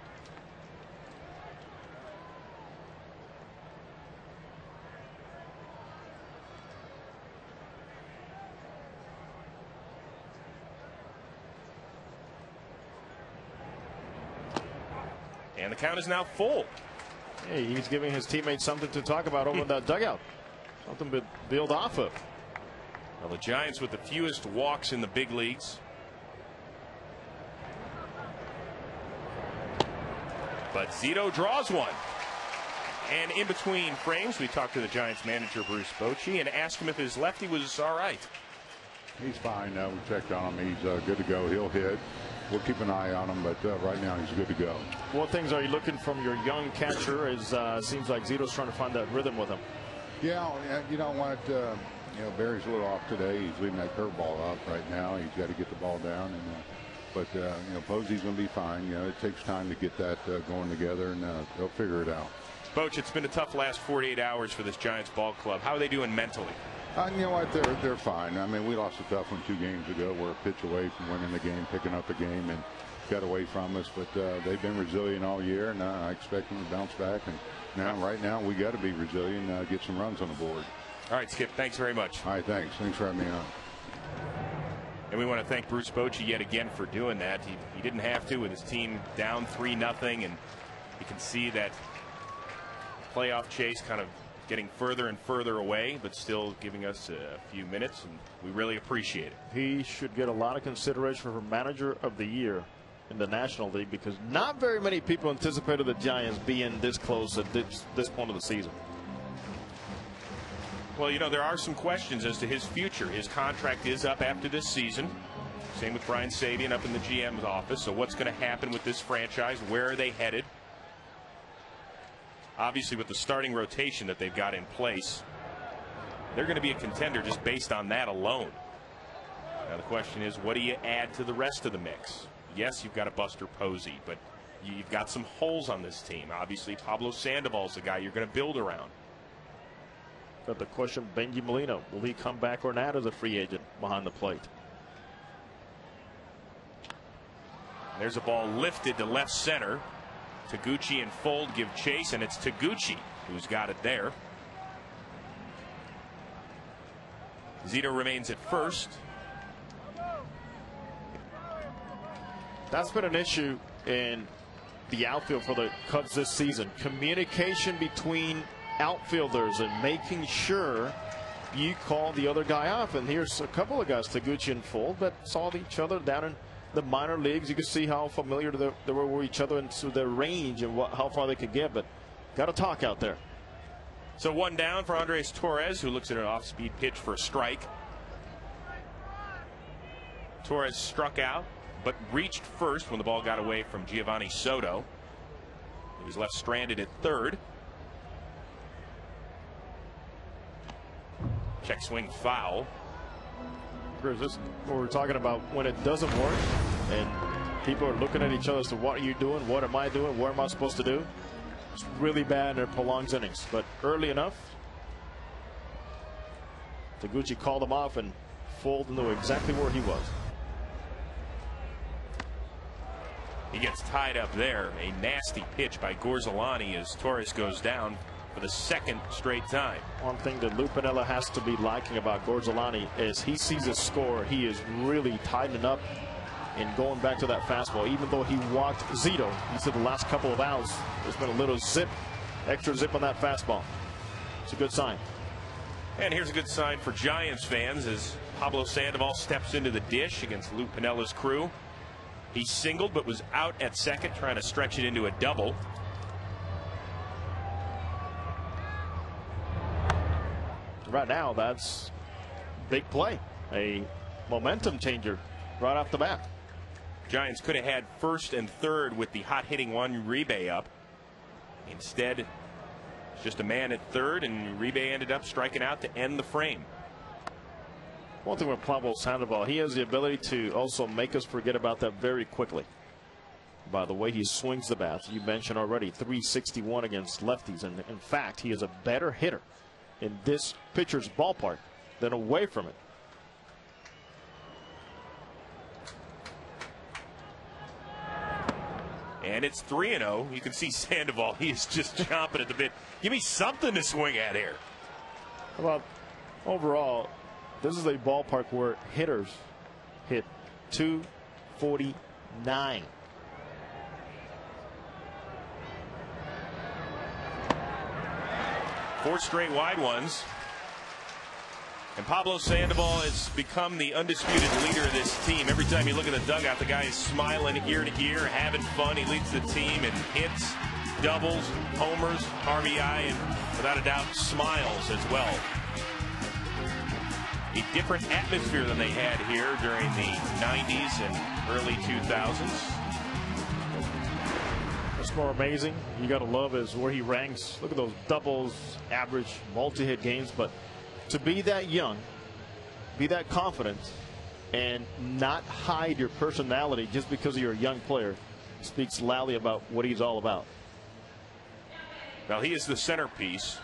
And the count is now full. Hey, he's giving his teammates something to talk about over in that dugout. Something to build off of. Well, the Giants with the fewest walks in the big leagues. But Zito draws one. And in between frames, we talked to the Giants manager, Bruce Bochy, and asked him if his lefty was all right. He's fine now. We checked on him. He's good to go. He'll hit. We'll keep an eye on him, but right now he's good to go. What things are you looking from your young catcher? As seems like Zito's trying to find that rhythm with him. Yeah, you know what? Barry's a little off today. He's leaving that curveball up right now. He's got to get the ball down, and but Posey's going to be fine. It takes time to get that going together, and they'll figure it out. Boch, it's been a tough last 48 hours for this Giants ball club. How are they doing mentally? You know what? They're fine. I mean, we lost a tough one 2 games ago. We're a pitch away from winning the game, picking up the game, and got away from us. But they've been resilient all year, and I expect them to bounce back. And right now, we got to be resilient, get some runs on the board. All right, Skip. Thanks very much. All right, thanks. Thanks for having me on. And we want to thank Bruce Bochy yet again for doing that. He didn't have to with his team down 3-0, and you can see that playoff chase kind of getting further and further away, but still giving us a few minutes, and we really appreciate it. He should get a lot of consideration for Manager of the Year in the National League, because not very many people anticipated the Giants being this close at this point of the season. Well, there are some questions as to his future. His contract is up after this season. Same with Brian Sabian up in the GM's office. So what's going to happen with this franchise? Where are they headed? Obviously, with the starting rotation that they've got in place, they're going to be a contender just based on that alone. Now the question is, what do you add to the rest of the mix? Yes, you've got a Buster Posey, but you've got some holes on this team. Obviously, Pablo Sandoval's the guy you're going to build around. But the question, Benji Molina, will he come back or not as a free agent behind the plate? There's a ball lifted to left center. Taguchi and Fold give chase, and it's Taguchi who's got it there. Zito remains at first. That's been an issue in the outfield for the Cubs this season. Communication between outfielders and making sure you call the other guy off. And here's a couple of guys, Taguchi and Fold, that saw each other down in the minor leagues. You can see how familiar they were with each other and so their range and how far they could get, but got to talk out there. So one down for Andres Torres, who looks at an off-speed pitch for a strike. Torres struck out, but reached first when the ball got away from Giovanni Soto. He was left stranded at third. Check swing foul. Is this what we're talking about when it doesn't work and people are looking at each other as to what are you doing, what am I doing, what am I supposed to do? It's really bad in prolonged innings, but early enough, Taguchi called him off and Fold knew exactly where he was. He gets tied up there. A nasty pitch by Gorzolani as Torres goes down for the second straight time. One thing that Lou Piniella has to be liking about Gorzolani is he sees a score. He is really tightening up and going back to that fastball. Even though he walked Zito, he said the last couple of outs, there's been a little zip, extra zip on that fastball. It's a good sign. And here's a good sign for Giants fans as Pablo Sandoval steps into the dish against Lou Pinella's crew. He singled but was out at second, trying to stretch it into a double. Right now, that's big play. A momentum changer right off the bat. Giants could have had first and third with the hot-hitting Juan Uribe up. Instead, just a man at third, and Uribe ended up striking out to end the frame. One thing with Pablo Sandoval, he has the ability to also make us forget about that very quickly. By the way he swings the bat, you mentioned already 361 against lefties, and in fact, he is a better hitter in this pitcher's ballpark than away from it. And it's 3-0. You can see Sandoval. He is just chomping at the bit. Give me something to swing at here. Well, overall, this is a ballpark where hitters hit .249. Four straight wide ones. And Pablo Sandoval has become the undisputed leader of this team. Every time you look at the dugout, the guy is smiling ear to ear, having fun. He leads the team in hits, doubles, homers, RBI, and without a doubt, smiles as well. A different atmosphere than they had here during the 90s and early 2000s. What's more amazing, you got to love, is where he ranks. Look at those doubles, average, multi-hit games, but to be that young, be that confident, and not hide your personality just because you're a young player speaks loudly about what he's all about. Well, he is the centerpiece.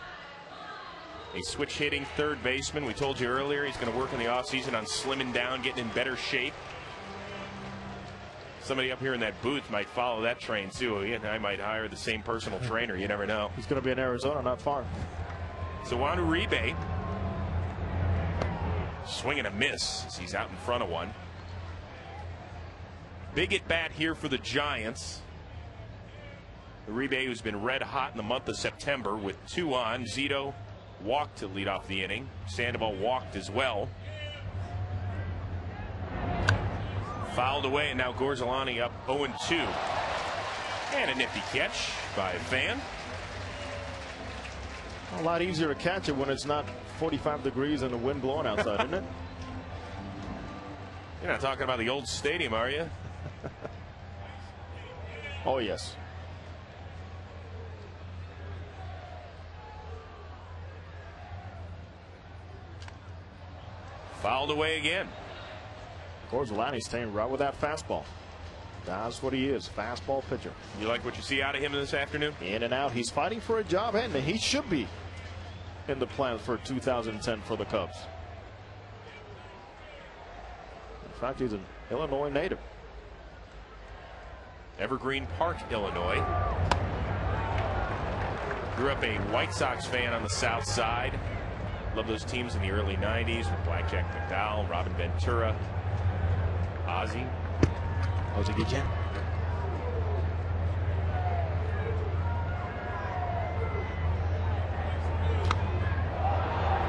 A switch hitting third baseman. We told you earlier he's going to work in the offseason on slimming down, getting in better shape. Somebody up here in that booth might follow that train too. I might hire the same personal trainer. You never know. He's going to be in Arizona, not far. So Juan Uribe, swing and a miss as he's out in front of one. Big at bat here for the Giants. Uribe, who's been red hot in the month of September with 2 on. Zito walked to lead off the inning. Sandoval walked as well. Fouled away, and now Gorzolani up 0-2. And a nifty catch by Van. A lot easier to catch it when it's not 45 degrees and the wind blowing outside, isn't it? You're not talking about the old stadium, are you? Oh, yes. Fouled away again. Gorzolani staying right with that fastball. That's what he is, fastball pitcher. You like what you see out of him this afternoon? In and out. He's fighting for a job, and he should be in the plans for 2010 for the Cubs. In fact, he's an Illinois native. Evergreen Park, Illinois. Grew up a White Sox fan on the south side. Loved those teams in the early 90s with Blackjack McDowell, Robin Ventura, Ozzie. Ozzie Guillen.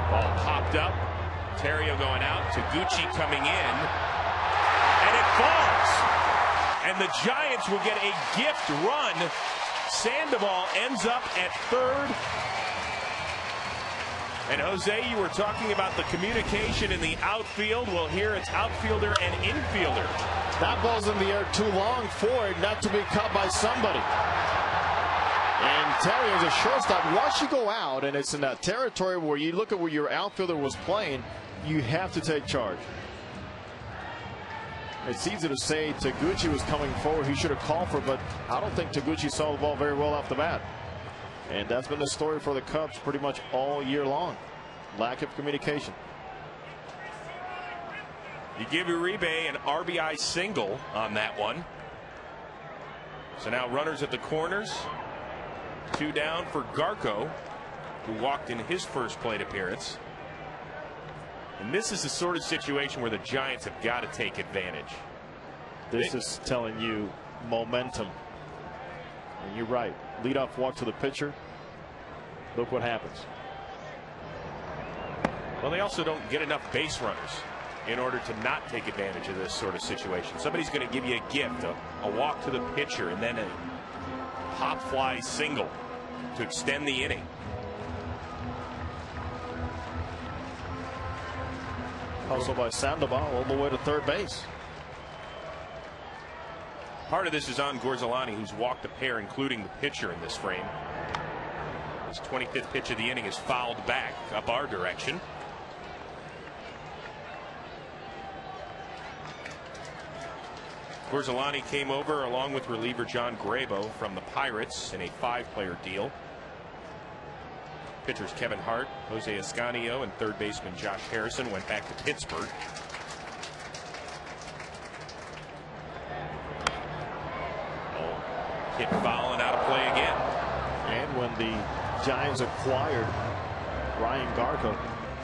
Ball popped up. Terrio going out. Taguchi coming in. And it falls. And the Giants will get a gift run. Sandoval ends up at third. And Jose, you were talking about the communication in the outfield. Well, here it's outfielder and infielder. That ball's in the air too long for it not to be caught by somebody. And Terrio's a shortstop. Once you go out and it's in that territory where you look at where your outfielder was playing, you have to take charge. It's easy to say Taguchi was coming forward. He should have called for it, but I don't think Taguchi saw the ball very well off the bat. And that's been the story for the Cubs pretty much all year long. Lack of communication. You give Uribe an RBI single on that one. So now runners at the corners. 2 down for Garco, who walked in his first plate appearance. And this is the sort of situation where the Giants have got to take advantage. This is telling you momentum. And you're right. Leadoff walk to the pitcher. Look what happens. Well, they also don't get enough base runners in order to not take advantage of this sort of situation. Somebody's going to give you a gift, a walk to the pitcher, and then a pop fly single to extend the inning. Also by Sandoval all the way to third base. Part of this is on Gorzolani, who's walked a pair, including the pitcher in this frame. His 25th pitch of the inning is fouled back up our direction. Gorzolani came over along with reliever John Grabo from the Pirates in a 5-player deal. Pitchers Kevin Hart, Jose Escanio, and third baseman Josh Harrison went back to Pittsburgh. Hit foul and out of play again. And when the Giants acquired Ryan Garco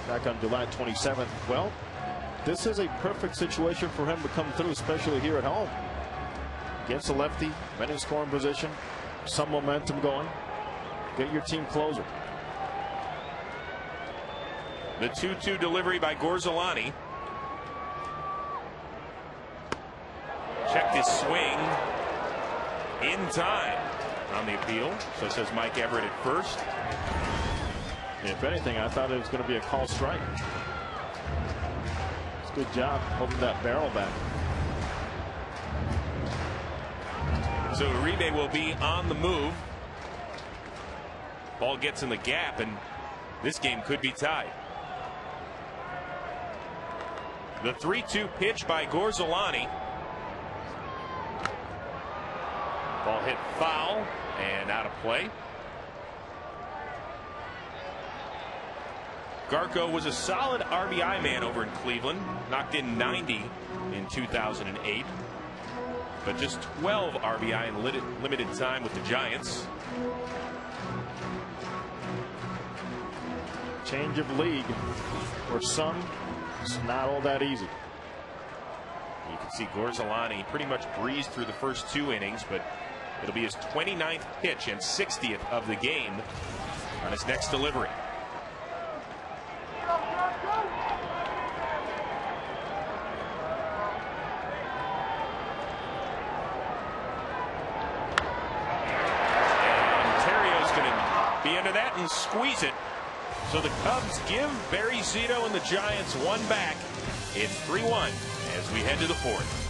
back on July 27th, well, this is a perfect situation for him to come through, especially here at home. Against a lefty, men in scoring position, some momentum going. Get your team closer. The 2-2 delivery by Gorzolani. Checked his swing in time on the appeal. So says Mike Everett at first. If anything, I thought it was going to be a call strike. It's a good job holding that barrel back. So Uribe will be on the move. Ball gets in the gap, and this game could be tied. The 3-2 pitch by Gorzolani. Ball hit foul and out of play. Garco was a solid RBI man over in Cleveland. Knocked in 90 in 2008. But just 12 RBI in limited time with the Giants. Change of league. For some, it's not all that easy. You can see Gorzolani pretty much breezed through the first 2 innings, but it'll be his 29th pitch and 60th of the game on his next delivery. Be into that and squeeze it. So the Cubs give Barry Zito and the Giants one back. It's 3-1 as we head to the 4th.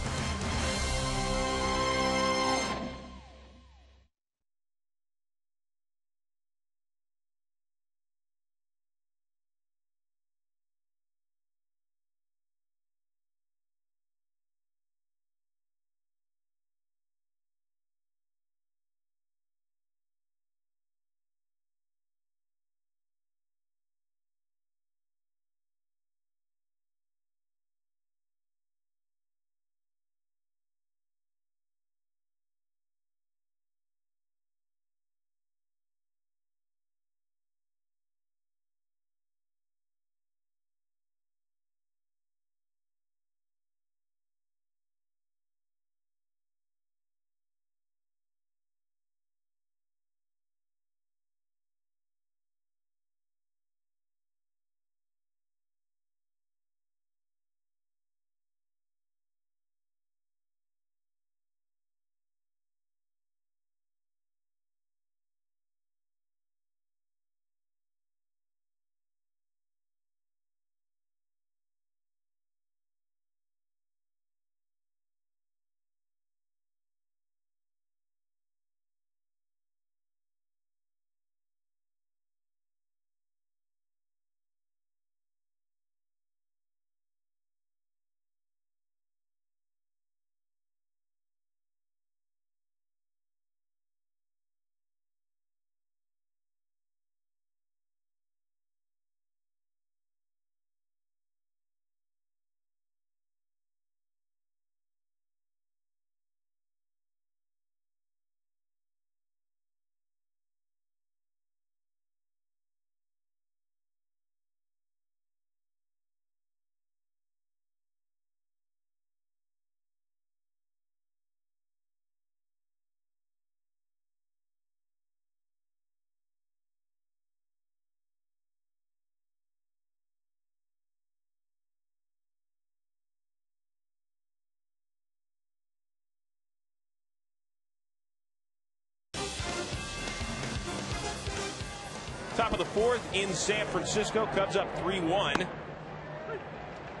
Top of the fourth in San Francisco. Cubs up 3-1.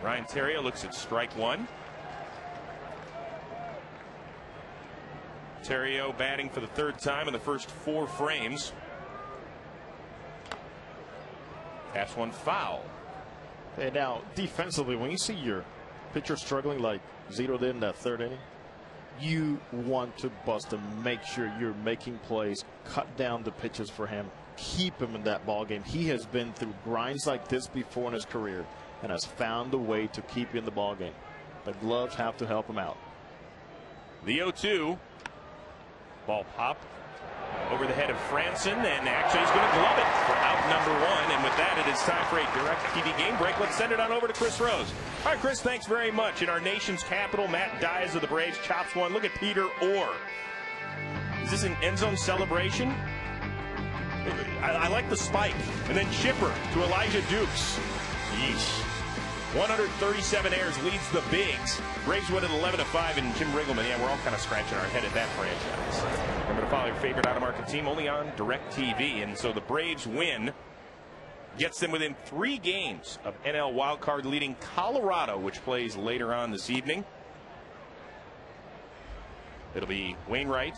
Ryan Theriot looks at strike one. Theriot batting for the third time in the first 4 frames. Pass one foul. And now defensively, when you see your pitcher struggling like Zito did in that third inning, you want to bust him, make sure you're making plays, cut down the pitches for him, keep him in that ball game. He has been through grinds like this before in his career and has found a way to keep you in the ball game. The gloves have to help him out. The 0-2. Ball pop over the head of Franson, and actually he's going to glove it for out number 1. And with that, it is time for a direct TV game break. Let's send it on over to Chris Rose. All right, Chris, thanks very much. In our nation's capital, Matt Dias of the Braves chops one. Look at Peter Orr. Is this an end zone celebration? I like the spike. And then Chipper to Elijah Dukes. Yeesh. 137 errors leads the Bigs. Braves win at 11-5, and Jim Riggleman, yeah, we're all kind of scratching our head at that franchise. Remember to follow your favorite out-of-market team only on DirecTV. And so the Braves win gets them within 3 games of NL wildcard leading Colorado, which plays later on this evening. It'll be Wainwright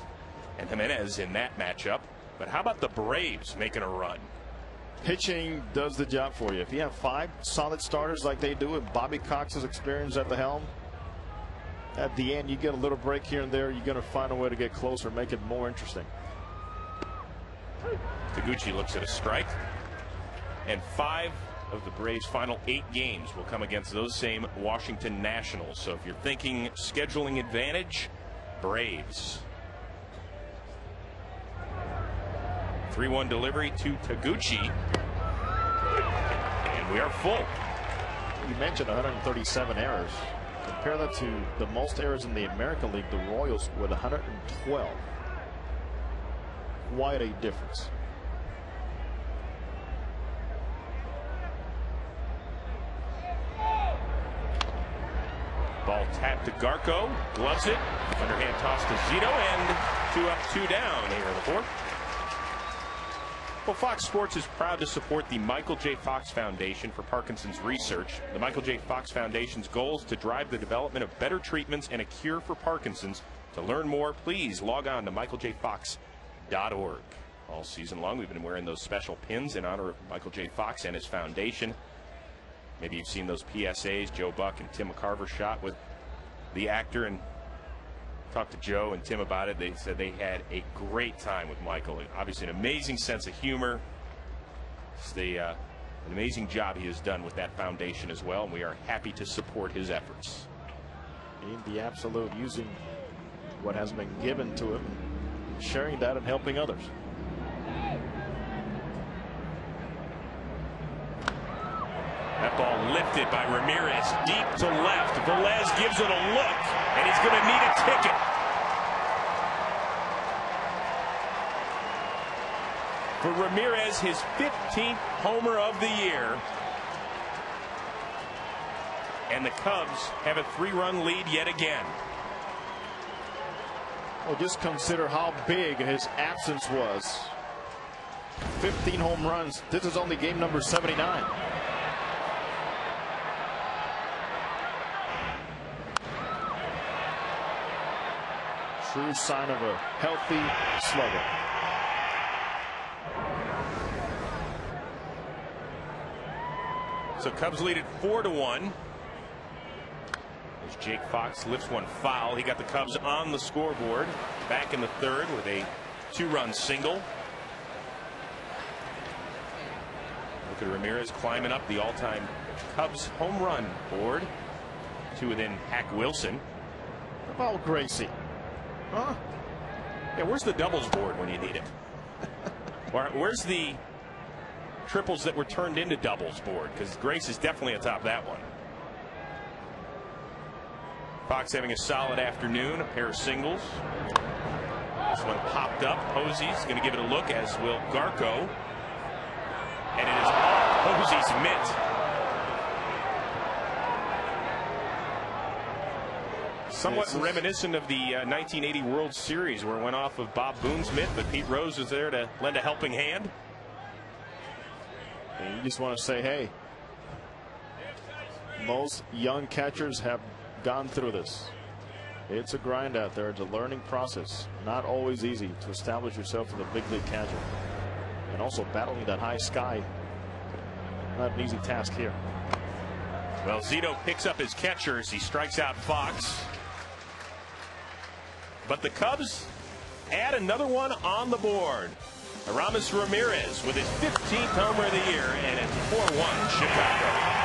and Jimenez in that matchup. But how about the Braves making a run? Pitching does the job for you. If you have 5 solid starters like they do with Bobby Cox's experience at the helm, at the end you get a little break here and there. You're going to find a way to get closer, make it more interesting. Taguchi looks at a strike. And 5 of the Braves' final 8 games will come against those same Washington Nationals. So if you're thinking scheduling advantage, Braves. 3-1 delivery to Taguchi. And we are full. You mentioned 137 errors. Compare that to the most errors in the American League, the Royals, with 112. Quite a difference. Ball tapped to Garco. Gloves it. Underhand toss to Zito. And 2 up, 2 down here in the fourth. Well, Fox Sports is proud to support the Michael J. Fox Foundation for Parkinson's research. The Michael J. Fox Foundation's goal is to drive the development of better treatments and a cure for Parkinson's. To learn more, please log on to michaeljfox.org. All season long, we've been wearing those special pins in honor of Michael J. Fox and his foundation. Maybe you've seen those PSAs Joe Buck and Tim McCarver shot with the actor, and talked to Joe and Tim about it. They said they had a great time with Michael. Obviously an amazing sense of humor. It's an amazing job he has done with that foundation as well, and we are happy to support his efforts. In the absolute, using what has been given to him, sharing that and helping others. That ball lifted by Ramirez deep to left. Velez gives it a look, and he's going to need a ticket. For Ramirez, his 15th homer of the year. And the Cubs have a 3-run lead yet again. Well, just consider how big his absence was. 15 home runs. This is only game number 79. True sign of a healthy slugger. So Cubs lead it 4-1. As Jake Fox lifts one foul, he got the Cubs on the scoreboard back in the third with a 2-run single. Look at Ramirez climbing up the all-time Cubs home run board. 2 within Hack Wilson. How about Gracie? Huh? Yeah, where's the doubles board when you need it? Where's the triples that were turned into doubles board? Because Grace is definitely atop that one. Fox having a solid afternoon, a pair of singles. This one popped up. Posey's going to give it a look, as will Garco. And it is off Posey's mitt. Somewhat reminiscent of the 1980 World Series, where it went off of Bob Boone's mitt, but Pete Rose was there to lend a helping hand. And you just want to say, hey, most young catchers have gone through this. It's a grind out there. It's a learning process. Not always easy to establish yourself as a big league catcher. And also battling that high sky. Not an easy task here. Well, Zito picks up his catchers. He strikes out Fox. But the Cubs add another one on the board. Aramis Ramirez with his 15th homer of the year, and it's 4-1 Chicago.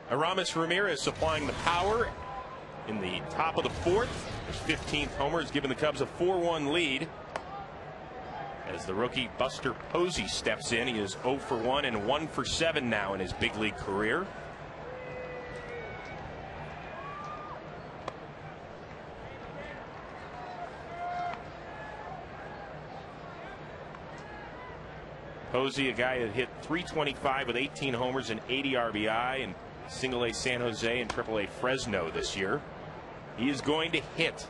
Aramis Ramirez supplying the power in the top of the fourth. His 15th homer has given the Cubs a 4-1 lead. As the rookie Buster Posey steps in, he is 0 for 1 and 1 for 7 now in his big league career. Posey, a guy that hit .325 with 18 homers and 80 RBI in Single A San Jose and Triple A Fresno this year. He is going to hit.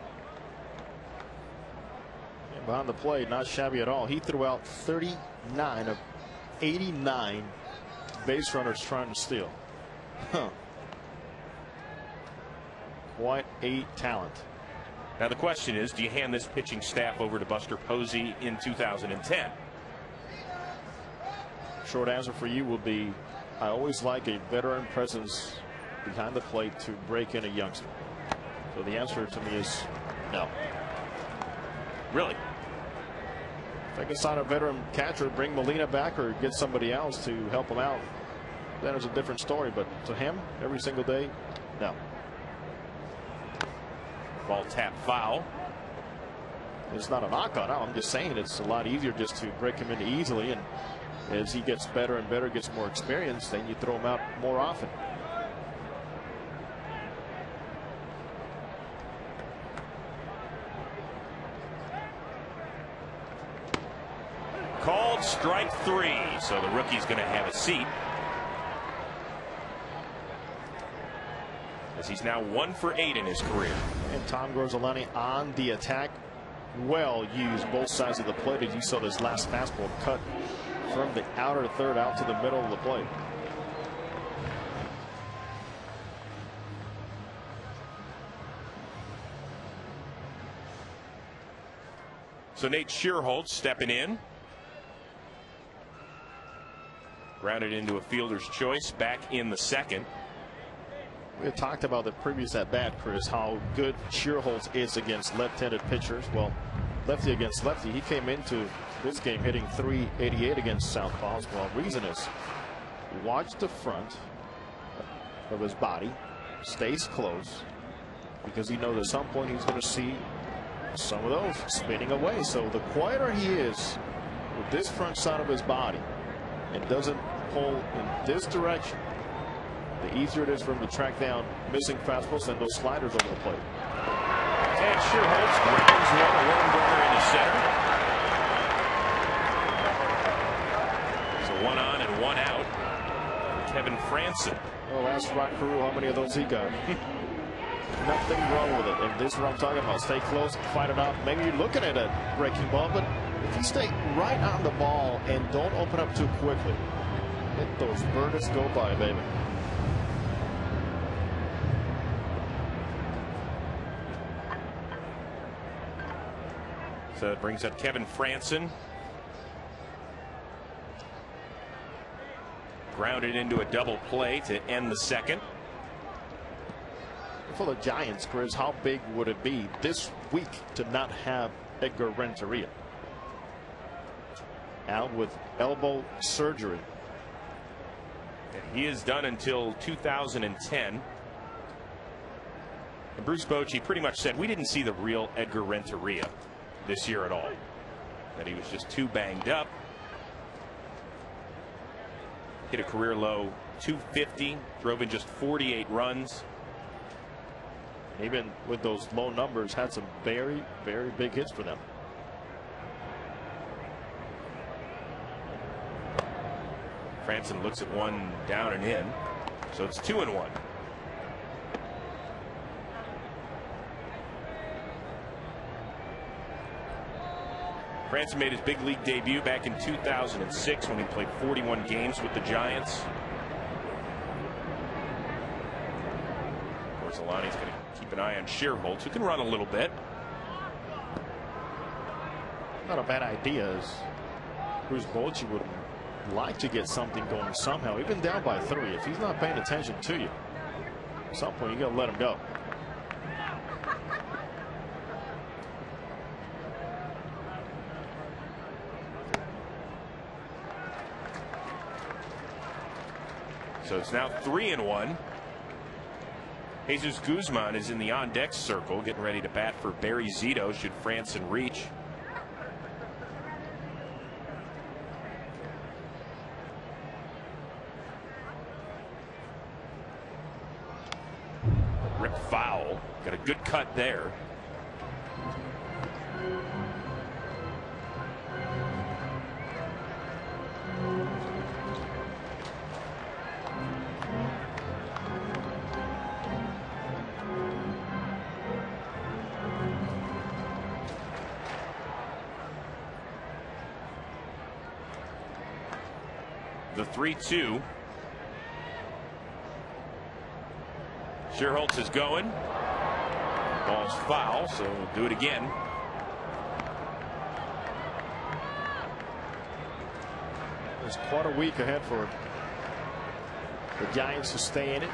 And behind the plate, not shabby at all. He threw out 39 of 89 base runners trying to steal. Quite a talent. Now the question is, do you hand this pitching staff over to Buster Posey in 2010? Short answer for you will be, I always like a veteran presence behind the plate to break in a youngster. So the answer to me is no. Really? If I can sign a veteran catcher, bring Molina back, or get somebody else to help him out, that is a different story. But to him, every single day, no. Ball tap foul. It's not a knock on him. I'm just saying it's a lot easier just to break him in easily, and as he gets better and better, gets more experience, then you throw him out more often. Called strike 3, so the rookie's going to have a seat. As he's now 1 for 8 in his career. And Tom Gorzelani on the attack. Well used both sides of the plate, as you saw this last fastball cut from the outer third out to the middle of the plate. So Nate Shearholtz stepping in. Grounded into a fielder's choice back in the second. We had talked about the previous at bat, Chris, how good Shearholtz is against left-handed pitchers. Well, lefty against lefty. He came into this game hitting .388 against southpaws. Well, reason is watch the front of his body, stays close, because he knows at some point he's going to see some of those spinning away. So the quieter he is with this front side of his body and doesn't pull in this direction, the easier it is for him to track down missing fastballs and those sliders over the plate. And Shearholtz grounds one, a lone runner into center. So 1 on and 1 out for Kevin Franson. Oh, ask Rock Carew how many of those he got. Nothing wrong with it. And this is what I'm talking about. Stay close, fight it out. Maybe you're looking at a breaking ball, but if you stay right on the ball and don't open up too quickly, let those burners go by, baby. So it brings up Kevin Franson. Grounded into a double play to end the second. For the Giants, Chris, how big would it be this week to not have Edgar Renteria out with elbow surgery? He is done until 2010. And Bruce Bochy pretty much said we didn't see the real Edgar Renteria this year at all. That he was just too banged up. Hit a career low .250, drove in just 48 runs. Even with those low numbers, had some very, very big hits for them. Franson looks at one down and in, so it's 2-1. Franson made his big league debut back in 2006 when he played 41 games with the Giants. Of course, Alani's going to keep an eye on Shearholtz, who can run a little bit. Not a bad idea. As Bruce Bochy would like to get something going somehow, even down by 3. If he's not paying attention to you, at some point you got to let him go. So it's now 3-1. Jesus Guzman is in the on-deck circle, getting ready to bat for Barry Zito should Franson reach. Rip foul. Got a good cut there. The 3-2. Shearholtz is going. Ball's foul, so we'll do it again. There's quite a week ahead for the Giants to stay in it.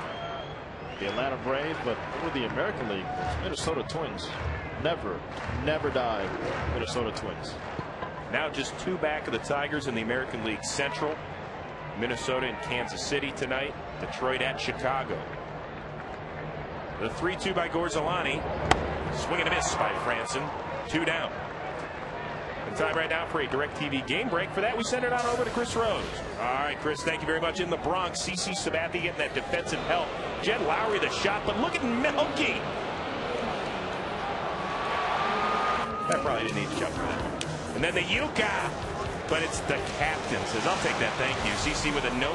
The Atlanta Braves, but over the American League, Minnesota Twins. Never die, Minnesota Twins. Now just 2 back of the Tigers in the American League Central. Minnesota and Kansas City tonight. Detroit at Chicago. The 3-2 by Gorzolani. Swing and a miss by Franson. 2 down. And time right now for a DirecTV game break. For that, we send it on over to Chris Rose. All right, Chris, thank you very much. In the Bronx, CC Sabathia getting that defensive help. Jed Lowry the shot, but look at Melky. That probably didn't need to jump for that. And then the Yuka. But it's the captain says, I'll take that, thank you. CC with a no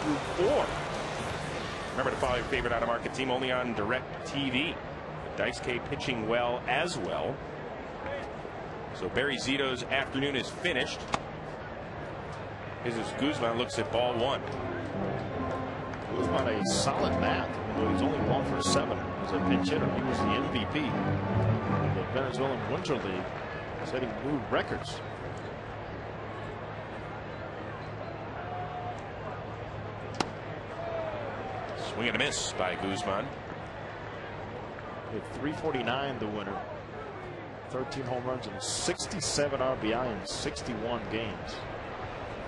through 4. Remember to follow your favorite out-of-market team only on DirecTV. Dice K pitching well as well. So Barry Zito's afternoon is finished. Jesus Guzman looks at ball 1. Guzman a solid bat, though he's only 1 for 7 as a pinch hitter. He was the MVP of the Venezuelan Winter League Setting new records. Swing and a miss by Guzman. Hit 349, the winner. 13 home runs and 67 RBI in 61 games.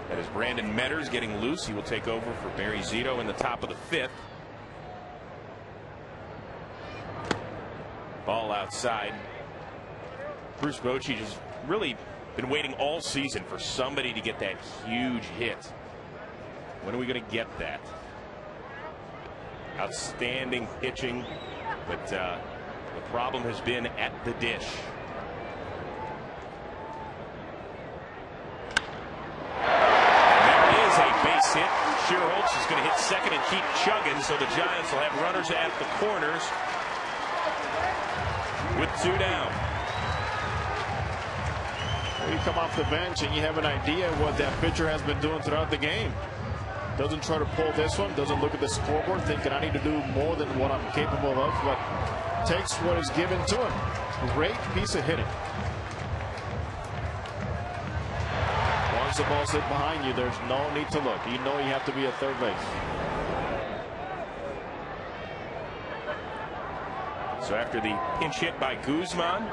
That is Brandon Metters getting loose. He will take over for Barry Zito in the top of the 5th. Ball outside. Bruce Bochy has really been waiting all season for somebody to get that huge hit. When are we going to get that? Outstanding pitching, but the problem has been at the dish. And there is a base hit. Schierholtz is going to hit second and keep chugging, so the Giants will have runners at the corners with 2 down. Well, you come off the bench and you have an idea what that pitcher has been doing throughout the game. Doesn't try to pull this one, doesn't look at the scoreboard thinking I need to do more than what I'm capable of, but takes what is given to him. Great piece of hitting. Once the ball's hit behind you, there's no need to look. You know you have to be at third base. So after the pinch hit by Guzman,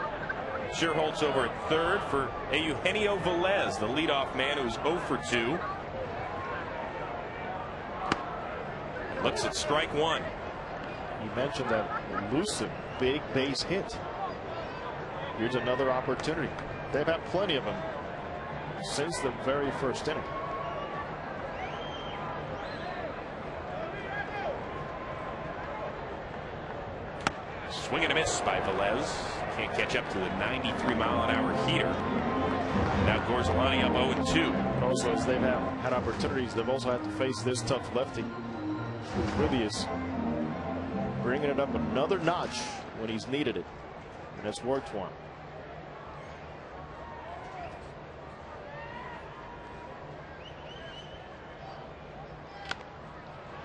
Schierholtz over at third for Eugenio Velez, the leadoff man who's 0 for 2. Looks at strike 1. You mentioned that elusive big base hit. Here's another opportunity. They've had plenty of them since the very first inning. Swing and a miss by Velez. Can't catch up to the 93-mile-an-hour heater. Now Gorzolani up 0-2. Also, as they've had opportunities, they've also had to face this tough lefty, who really is bringing it up another notch when he's needed it, and it's worked for him.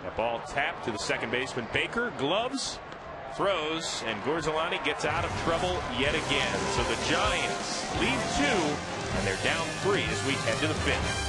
That ball tapped to the second baseman Baker. Gloves, throws, and Gorzolani gets out of trouble yet again. So the Giants lead 2, and they're down 3 as we head to the 5th.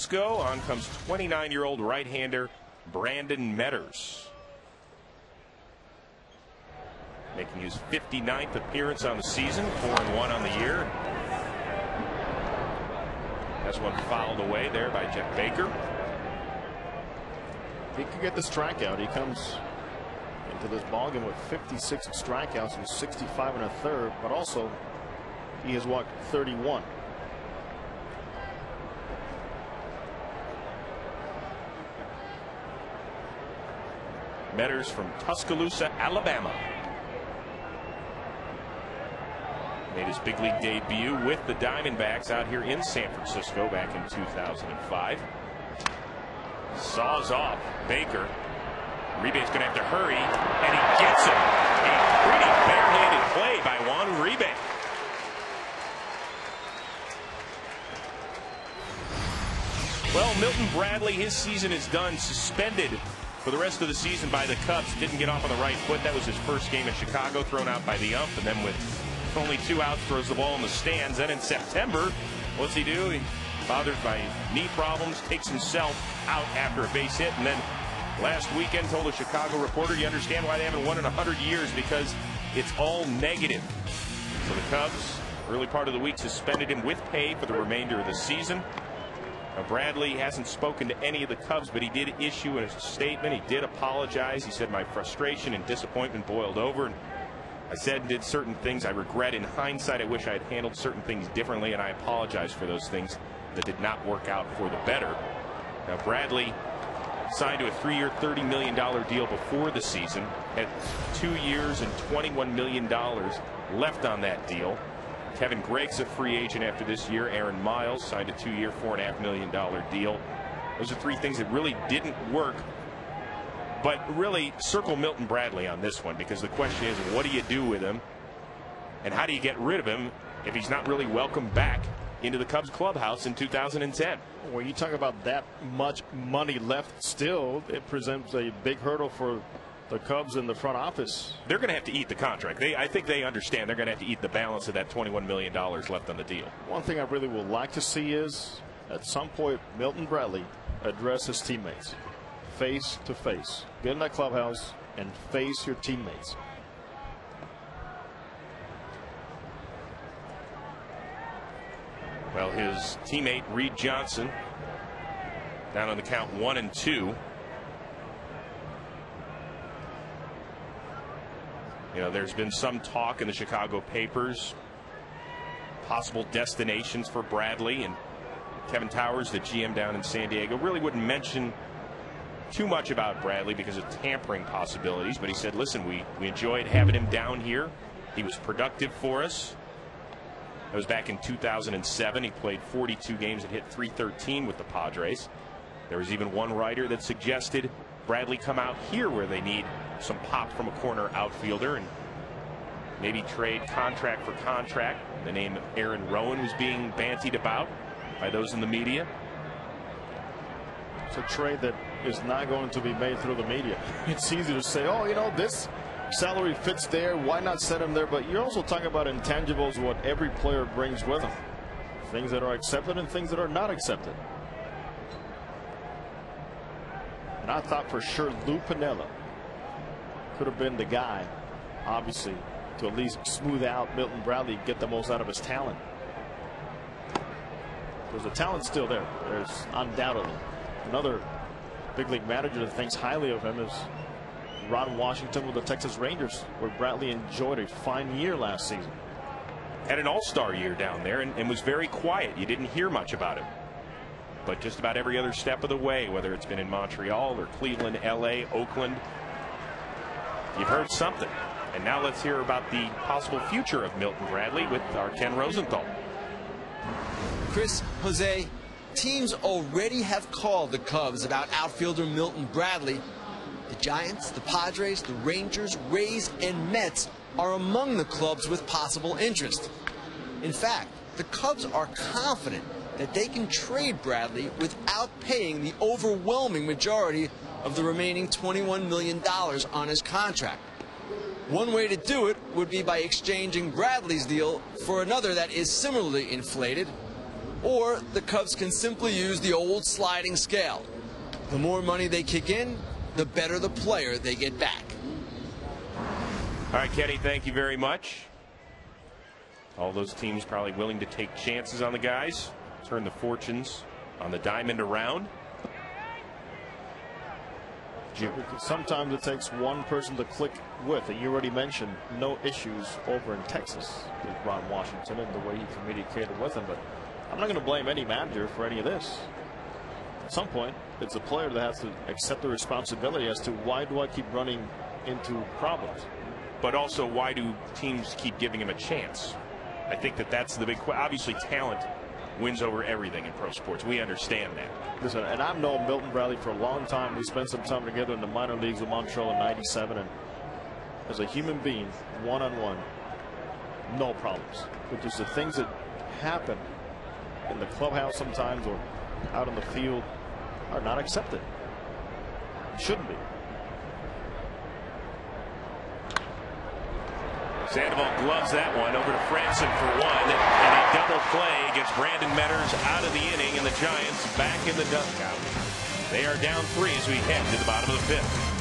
Go. On comes 29-year-old right-hander Brandon Metters, making his 59th appearance on the season, 4-1 on the year. That's one fouled away there by Jeff Baker. If he could get the strikeout, he comes into this ballgame with 56 strikeouts and 65 and a third, but also he has walked 31. Metters from Tuscaloosa, Alabama. Made his big league debut with the Diamondbacks out here in San Francisco back in 2005. Saws off Baker. Uribe's going to have to hurry, and he gets it. A pretty barehanded play by Juan Uribe. Well, Milton Bradley, his season is done, suspended for the rest of the season by the Cubs. Didn't get off on the right foot. That was his first game in Chicago, thrown out by the ump, and then with only 2 outs, throws the ball in the stands. Then in September, what's he do? He, bothered by knee problems, takes himself out after a base hit, and then last weekend told a Chicago reporter, you understand why they haven't won in 100 years, because it's all negative. So the Cubs, early part of the week, suspended him with pay for the remainder of the season. Now, Bradley hasn't spoken to any of the Cubs, but he did issue a statement. He did apologize. He said, my frustration and disappointment boiled over, and I said and did certain things I regret. In hindsight, I wish I had handled certain things differently, and I apologize for those things that did not work out for the better. Now, Bradley signed to a 3-year, $30 million deal before the season, had 2 years and $21 million left on that deal. Kevin Gregg's a free agent after this year. Aaron Miles signed a 2-year, $4.5 million deal. Those are 3 things that really didn't work. But really, circle Milton Bradley on this one, because the question is, what do you do with him, and how do you get rid of him if he's not really welcome back into the Cubs clubhouse in 2010? When you talk about that much money left still, it presents a big hurdle for the Cubs in the front office. They're going to have to eat the contract. I think they understand they're going to have to eat the balance of that $21 million left on the deal. One thing I really would like to see is, at some point, Milton Bradley address his teammates face to face. Get in that clubhouse and face your teammates. Well, his teammate Reed Johnson down on the count 1-2. You know, there's been some talk in the Chicago papers, possible destinations for Bradley, and Kevin Towers, the GM down in San Diego, really wouldn't mention too much about Bradley because of tampering possibilities, but he said, listen, we enjoyed having him down here. He was productive for us. That was back in 2007. He played 42 games and hit .313 with the Padres. There was even one writer that suggested Bradley come out here where they need some pop from a corner outfielder and maybe trade contract for contract. The name of Aaron Rowan was being bantied about by those in the media. It's a trade that is not going to be made through the media. It's easy to say, oh, you know, this salary fits there, why not send him there? But you're also talking about intangibles, what every player brings with him. Things that are accepted and things that are not accepted. And I thought for sure Lou Piniella could have been the guy, obviously, to at least smooth out Milton Bradley, get the most out of his talent. Because the talent's still there. There's undoubtedly. Another big league manager that thinks highly of him is Ron Washington with the Texas Rangers, where Bradley enjoyed a fine year last season. Had an all-star year down there and was very quiet. You didn't hear much about him. But just about every other step of the way, whether it's been in Montreal or Cleveland, LA, Oakland, you've heard something. And now let's hear about the possible future of Milton Bradley with our Ken Rosenthal. Chris, Jose, teams already have called the Cubs about outfielder Milton Bradley. The Giants, the Padres, the Rangers, Rays, and Mets are among the clubs with possible interest. In fact, the Cubs are confident that they can trade Bradley without paying the overwhelming majority of the remaining $21 million on his contract. One way to do it would be by exchanging Bradley's deal for another that is similarly inflated, or the Cubs can simply use the old sliding scale. The more money they kick in, the better the player they get back. All right, Kenny, thank you very much. All those teams probably willing to take chances on the guys, turn the fortunes on the diamond around. Sometimes it takes one person to click with, and you already mentioned no issues over in Texas with Ron Washington and the way he communicated with him. But I'm not going to blame any manager for any of this. At some point, it's a player that has to accept the responsibility as to why do I keep running into problems. But also, why do teams keep giving him a chance? I think that's the big question. Obviously, talent wins over everything in pro sports. We understand that. Listen, and I've known Milton Bradley for a long time. We spent some time together in the minor leagues with Montreal in '97, and as a human being, one-on-one, no problems. But just the things that happen in the clubhouse sometimes or out on the field are not accepted. Shouldn't be. Sandoval gloves that one over to Franson for one, and a double play gets Brandon Metters out of the inning, and the Giants back in the dugout. They are down 3 as we head to the bottom of the 5th.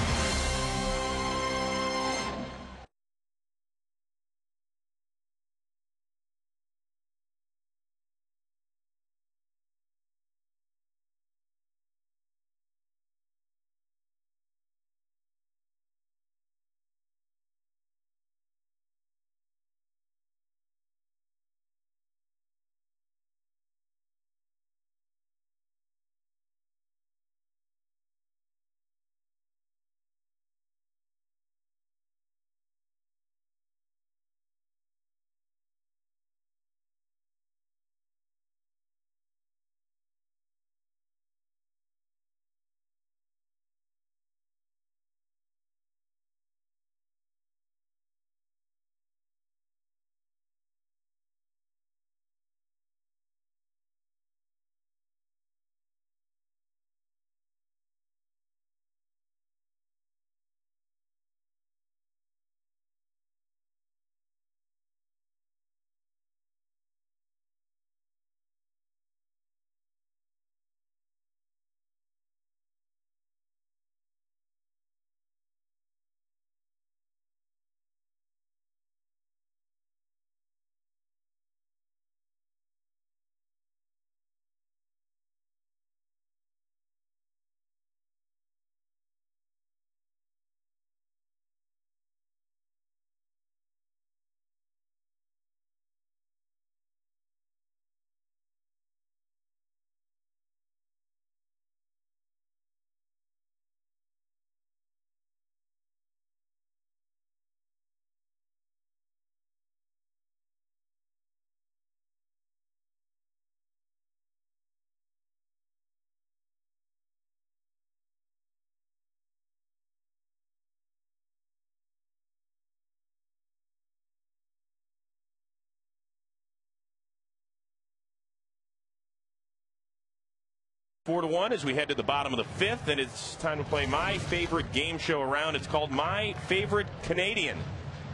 Four to 1 as we head to the bottom of the 5th, and it's time to play my favorite game show around. It's called My Favorite Canadian.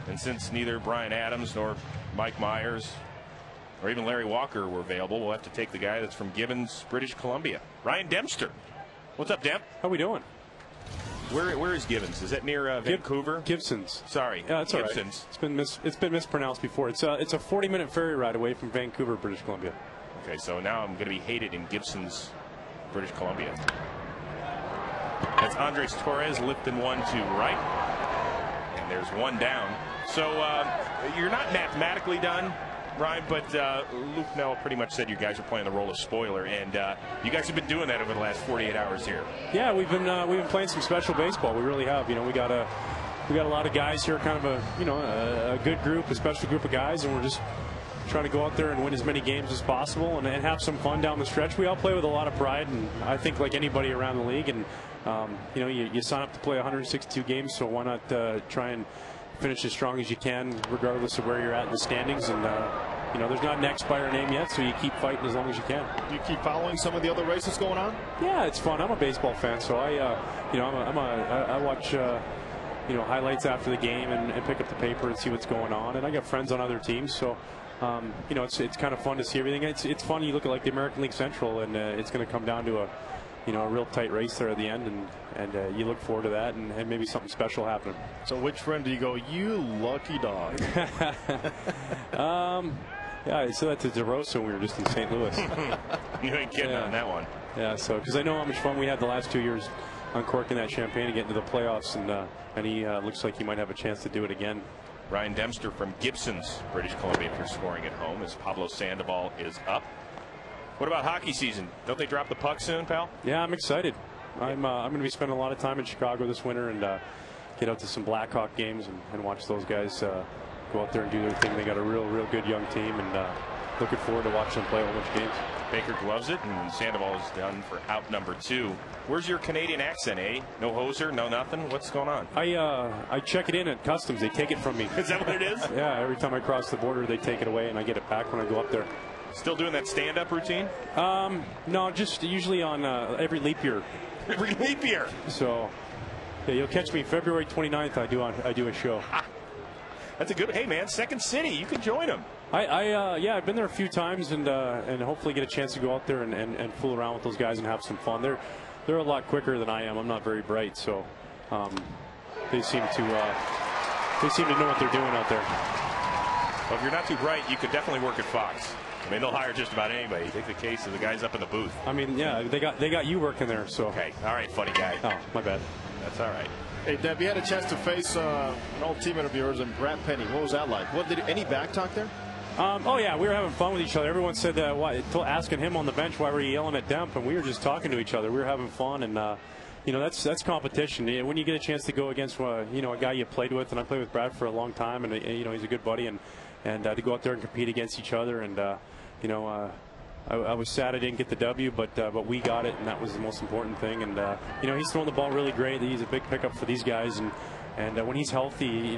And since neither Brian Adams nor Mike Myers or even Larry Walker were available, we'll have to take the guy that's from Gibbons, British Columbia. Ryan Dempster. What's up, Demp? How we doing? Where is Gibbons? Is that near Vancouver? Gibsons. Sorry, it's Gibsons. All right. It's been mispronounced before. It's a 40-minute ferry ride away from Vancouver, British Columbia. Okay, so now I'm going to be hated in Gibsons, British Columbia. That's Andres Torres lifting one to right, and there's one down. So you're not mathematically done, Ryan, but Luke Nell pretty much said you guys are playing the role of spoiler, and you guys have been doing that over the last 48 hours here. Yeah, we've been playing some special baseball. We really have. You know, we got a lot of guys here, kind of a good group, a special group of guys, and we're just trying to go out there and win as many games as possible and have some fun down the stretch. We all play with a lot of pride, and I think like anybody around the league, and you know, you sign up to play 162 games, so why not try and finish as strong as you can regardless of where you're at in the standings. And you know, there's not an X-Buyer name yet, so you keep fighting as long as you can. You keep following some of the other races going on? Yeah, it's fun. I'm a baseball fan, so I watch you know, highlights after the game and pick up the paper and see what's going on. And I got friends on other teams, so you know, it's kind of fun to see everything. It's fun. You look at like the American League Central, and it's going to come down to a real tight race there at the end, and you look forward to that, and maybe something special happening. So which friend do you go, you lucky dog? Yeah, I said that to DeRosa when we were just in St. Louis. You ain't kidding on that one. Yeah, so because I know how much fun we had the last 2 years uncorking that champagne and getting to the playoffs, and he looks like he might have a chance to do it again. Ryan Dempster from Gibson's, British Columbia, if you're scoring at home, as Pablo Sandoval is up. What about hockey season? Don't they drop the puck soon, pal? Yeah, I'm excited. I'm going to be spending a lot of time in Chicago this winter and get out to some Blackhawk games and watch those guys go out there and do their thing. They got a real good young team, and looking forward to watching them play a whole bunch of games. Baker gloves it, and Sandoval is done for out number 2. Where's your Canadian accent, eh? No hoser, no nothing? What's going on? I check it in at customs. They take it from me. Is that what it is? Yeah, every time I cross the border, they take it away, and I get it back when I go up there. Still doing that stand-up routine? No, just usually on every leap year. Every leap year? So, yeah, you'll catch me February 29th. I do a show. That's a good. Hey, man, Second City. You can join them. Yeah, I've been there a few times, and hopefully get a chance to go out there and fool around with those guys and have some fun. They're a lot quicker than I am. I'm not very bright, so they seem to know what they're doing out there. Well, if you're not too bright, you could definitely work at Fox. I mean, they'll hire just about anybody. Take the case of the guys up in the booth. I mean, yeah, they got you working there, so. Okay, all right, funny guy. Oh, my bad. That's all right. Hey, Deb, you had a chance to face an old team interviewers and Brad Penny. What was that like? Any back talk there? Oh yeah, we were having fun with each other. Everyone said asking him on the bench why were you yelling at Demp, and we were just talking to each other. We were having fun, and that's competition. When you get a chance to go against a guy you played with, and I played with Brad for a long time, and he's a good buddy, and to go out there and compete against each other, and I was sad I didn't get the W, but we got it, and that was the most important thing. And he's throwing the ball really great. He's a big pickup for these guys, and when he's healthy,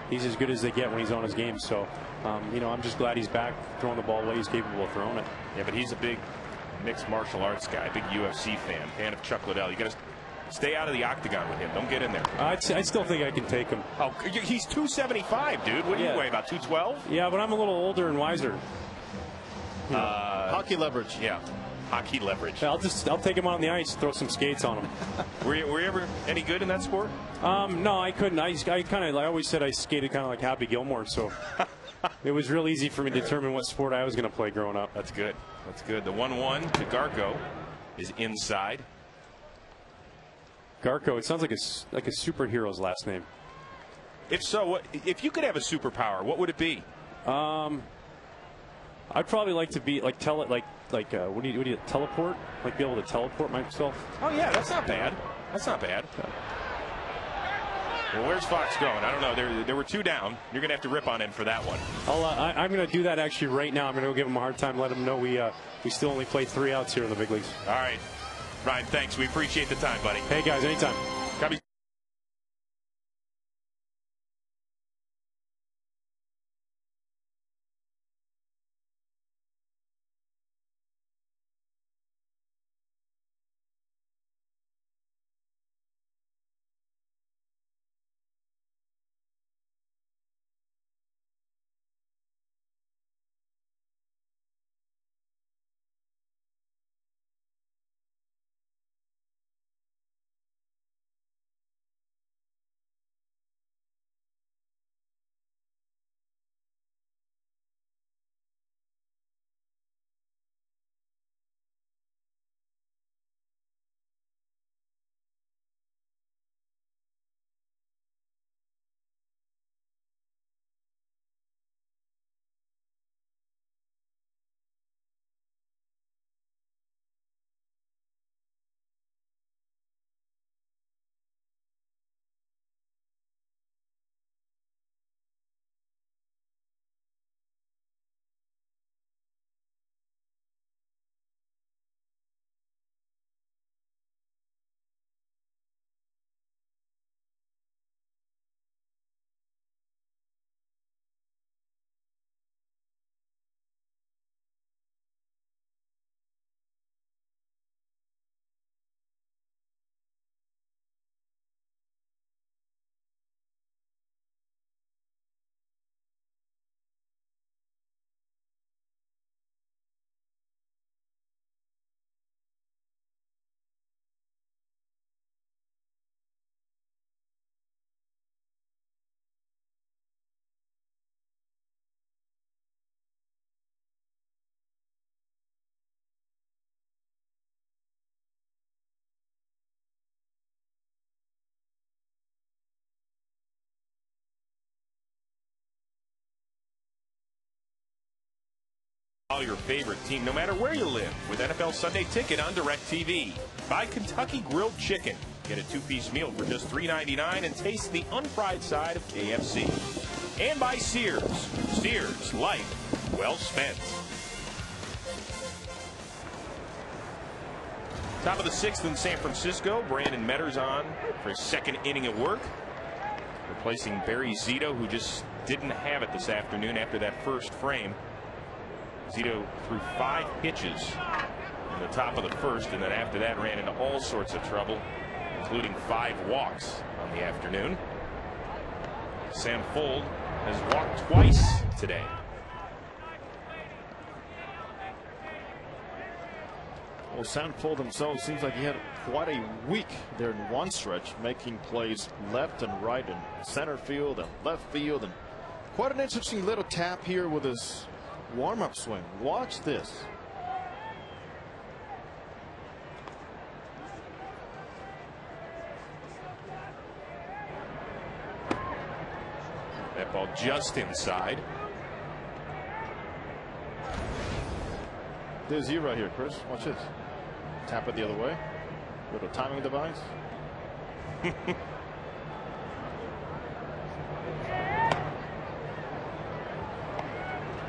he's as good as they get when he's on his game. So, I'm just glad he's back throwing the ball the way he's capable of throwing it. Yeah, but he's a big mixed martial arts guy, big UFC fan of Chuck Liddell. You got to stay out of the octagon with him. Don't get in there. I still think I can take him. Oh, he's 275, dude. What do you weigh? About 212? Yeah, but I'm a little older and wiser. Hockey leverage. Yeah, hockey leverage. Yeah, I'll take him on the ice, throw some skates on him. Were you ever any good in that sport? No, I couldn't. I always said I skated kind of like Happy Gilmore, so it was real easy for me to determine what sport I was going to play growing up. That's good. That's good. The 1-1 to Garko is inside. Garko. It sounds like a superhero's last name. If so, if you could have a superpower, what would it be? I'd probably like to be what do you teleport? Like be able to teleport myself. Oh yeah, that's not bad. That's not bad. Well, where's Fox going? I don't know. There were 2 down. You're gonna have to rip on him for that one. I'm gonna do that actually right now. I'm gonna go give him a hard time. Let him know we still only play 3 outs here in the big leagues. All right, Ryan. Thanks. We appreciate the time, buddy. Hey guys, anytime. Cubbies. follow your favorite team no matter where you live with NFL Sunday Ticket on DirecTV. Buy Kentucky Grilled Chicken. Get a 2-piece meal for just $3.99 and taste the unfried side of KFC. And by Sears. Sears, life well spent. Top of the 6th in San Francisco. Brandon Metters on for his second inning of work, replacing Barry Zito, who just didn't have it this afternoon after that first frame. Zito threw 5 pitches in the top of the first, and then after that ran into all sorts of trouble, including 5 walks on the afternoon. Sam Fuld has walked twice today. Well, Sam Fuld himself seems like he had quite a week there in one stretch, making plays left and right in center field and left field, and quite an interesting little tap here with his warm-up swing. Watch this. That ball just inside. There's you right here, Chris. Watch this. Tap it the other way. Little timing device.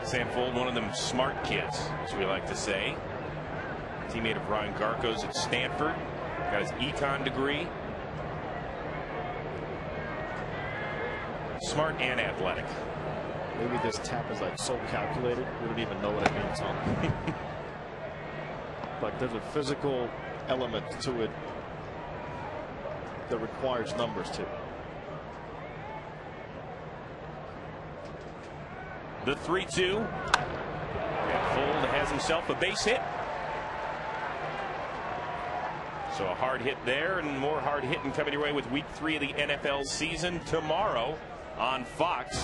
Sam Fuld, one of them smart kids, as we like to say. Teammate of Ryan Garco's at Stanford. Got his econ degree. Smart and athletic. Maybe this tap is like so calculated we don't even know what it means, huh? Like there's a physical element to it that requires numbers too. The 3-2. And Fuld has himself a base hit. So a hard hit there, and more hard hitting coming your way with week 3 of the NFL season tomorrow on Fox.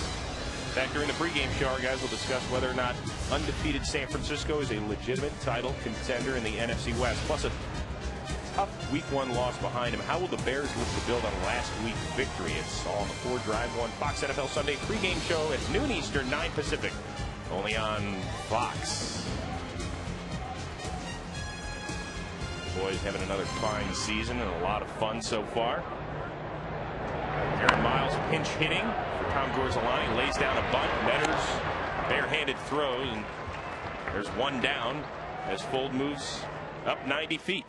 Back during the pregame show, our guys will discuss whether or not undefeated San Francisco is a legitimate title contender in the NFC West. Plus a tough week 1 loss behind him. How will the Bears look to build on last week's victory? It's all on the 4 Drive 1 Fox NFL Sunday pregame show at noon Eastern, 9 Pacific. Only on Fox. The boys having another fine season and a lot of fun so far. Aaron Miles pinch hitting for Tom Gorzelani. Lays down a bunt. Metters barehanded throws, and there's one down as Fuld moves up 90 feet.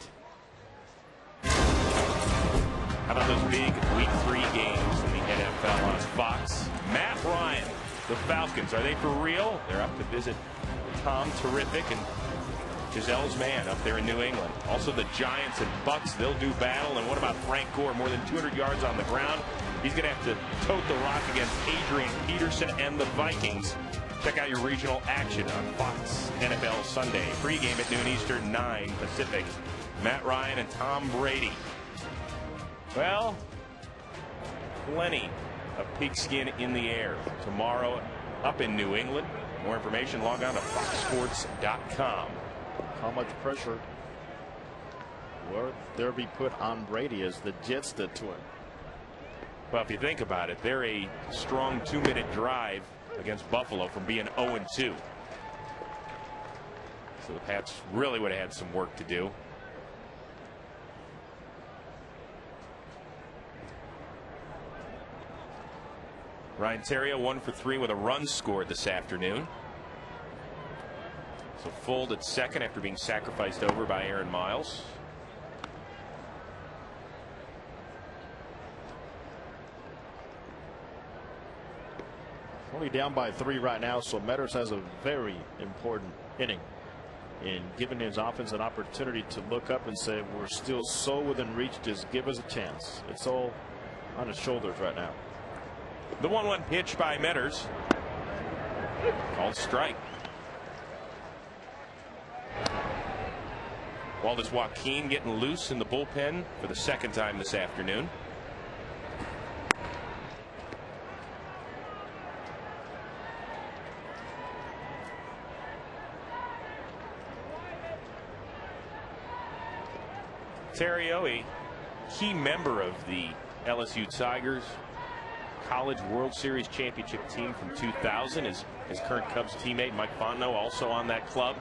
How about those big week 3 games in the NFL on Fox? Matt Ryan, the Falcons, are they for real? They're up to visit Tom Terrific and Giselle's man up there in New England. Also the Giants and Bucks, they'll do battle. And what about Frank Gore? More than 200 yards on the ground. He's going to have to tote the rock against Adrian Peterson and the Vikings. Check out your regional action on Fox NFL Sunday. Pregame at noon Eastern, 9 Pacific. Matt Ryan and Tom Brady. Well, plenty of pigskin in the air tomorrow up in New England. More information, log on to foxsports.com. How much pressure will there be put on Brady as the Jets did to him? Well, if you think about it, they're a strong 2-minute drive against Buffalo from being 0-2. So the Pats really would have had some work to do. Ryan Theriot 1 for 3 with a run scored this afternoon. So Fuld at second after being sacrificed over by Aaron Miles. Only down by 3 right now, so Metters has a very important inning in giving his offense an opportunity to look up and say, we're still so within reach, just give us a chance. It's all on his shoulders right now. The 1-1 pitch by Metters. Called strike. Waldis Joaquin getting loose in the bullpen for the second time this afternoon. Theriot, a key member of the LSU Tigers, College World Series championship team from 2000. His current Cubs teammate Mike Fontenot also on that club.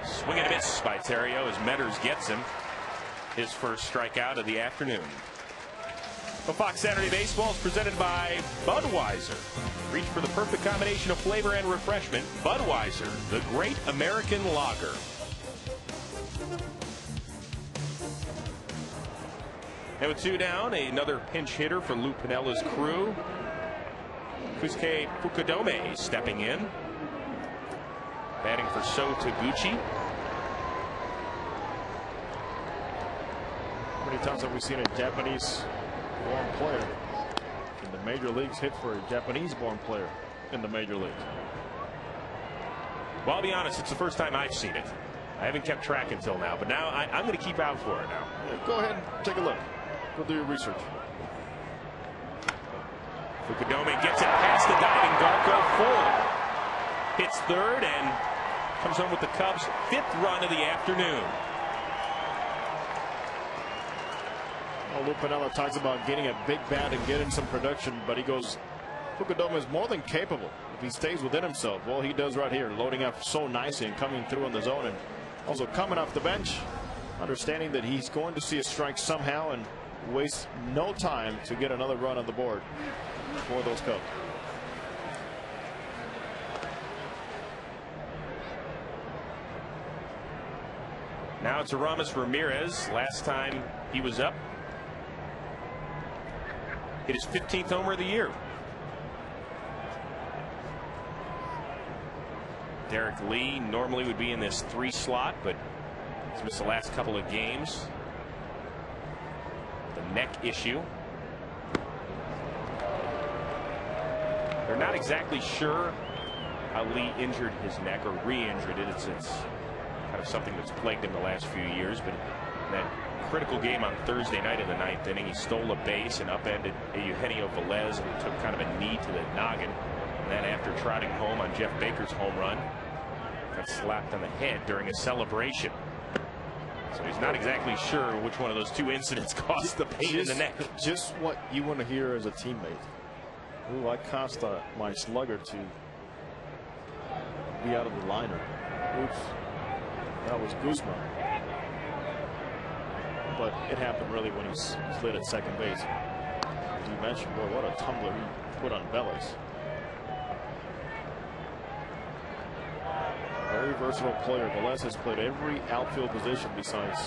Swing and a miss by Theriot as Metters gets him his first strikeout of the afternoon. Well, Fox Saturday Baseball is presented by Budweiser. Reach for the perfect combination of flavor and refreshment. Budweiser, the great American lager. And with 2 down, another pinch hitter for Lou Pinella's crew. Kosuke Fukudome stepping in. Batting for So Taguchi. How many times have we seen a Japanese-born player in the major leagues hit for a Japanese-born player in the major leagues? Well, I'll be honest, it's the first time I've seen it. I haven't kept track until now, but now I'm going to keep out for it now. Yeah, go ahead and take a look. Go do your research. Fukudome gets it past the diving Garco full. Hits third and comes home with the Cubs' 5th run of the afternoon. Well, Lou Piniella talks about getting a big bat and getting some production, but he goes, Fukudome is more than capable if he stays within himself. Well, he does right here, loading up so nicely and coming through in the zone, and also coming off the bench, understanding that he's going to see a strike somehow and waste no time to get another run on the board for those Cubs. Now it's Aramis Ramirez. Last time he was up, hit his 15th homer of the year. Derek Lee normally would be in this 3 slot, but he's missed the last couple of games. The neck issue. They're not exactly sure how Lee injured his neck or re-injured it. It's kind of something that's plagued him the last few years, but in that critical game on Thursday night in the 9th inning, he stole a base and upended Eugenio Velez and took kind of a knee to the noggin. And then after trotting home on Jeff Baker's home run, got slapped on the head during a celebration. So he's not exactly sure which one of those 2 incidents caused the pain in the neck. Just what you want to hear as a teammate. Ooh, I cost my slugger to be out of the lineup. Oops. That was Guzman. But it happened really when he slid at second base. As you mentioned, boy, what a tumbler he put on Velez. Very versatile player. Velez has played every outfield position besides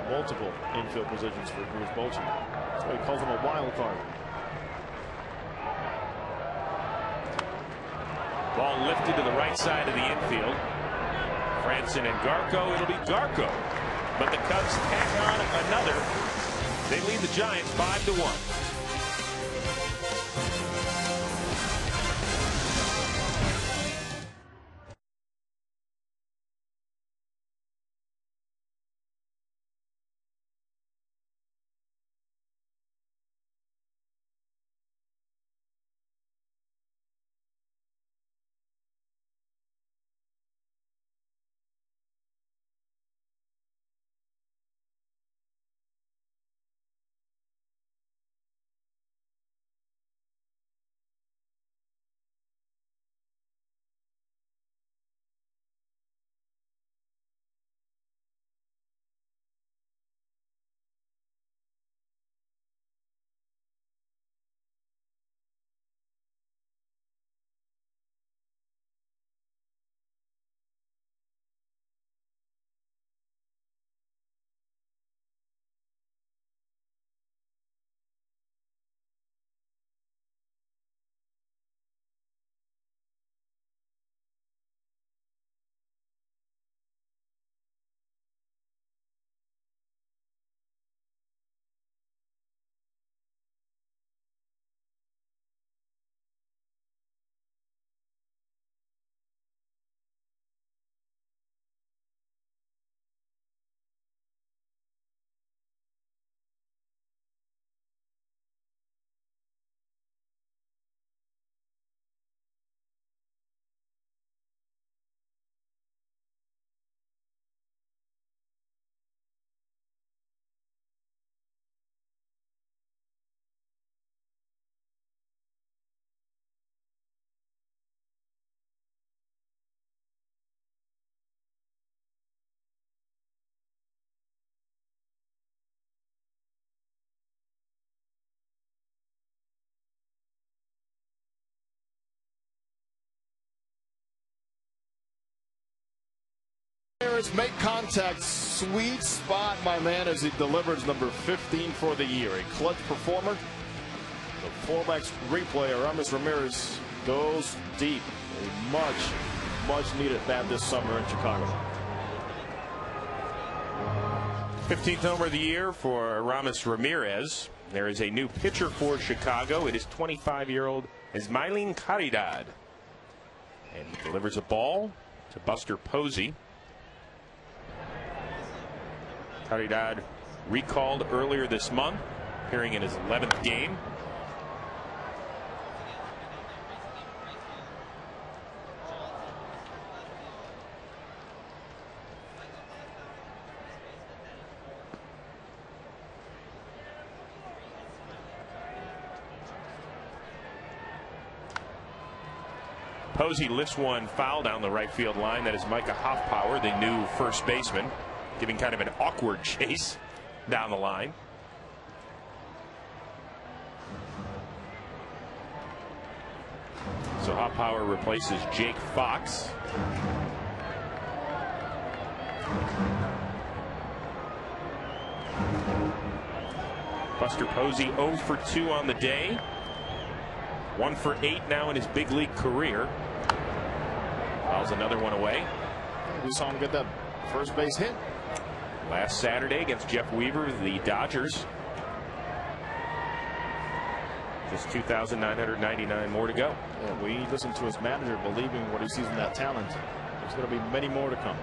multiple infield positions for Bruce Bochy. That's why he calls him a wild card. Ball lifted to the right side of the infield. Franson and Garco. It'll be Garco. But the Cubs tack on another. They lead the Giants 5-1. Ramirez make contact. Sweet spot, my man, as he delivers number 15 for the year. A clutch performer. The fullback replay, Aramis Ramirez goes deep. A much needed bat this summer in Chicago. 15th homer of the year for Aramis Ramirez. There is a new pitcher for Chicago. It is 25-year-old Ismailin Caridad. And he delivers a ball to Buster Posey. Caridad recalled earlier this month, appearing in his 11th game. Posey lifts one foul down the right field line. That is Micah Hoffpower, the new first baseman, giving kind of an awkward chase down the line. So Hoffpower replaces Jake Fox. Buster Posey 0 for 2 on the day. 1 for 8 now in his big league career. Fouls another one away. We saw him get that first base hit last Saturday against Jeff Weaver, the Dodgers. Just 2,999 more to go. Yeah, we listen to his manager believing what he sees in that talent. There's going to be many more to come.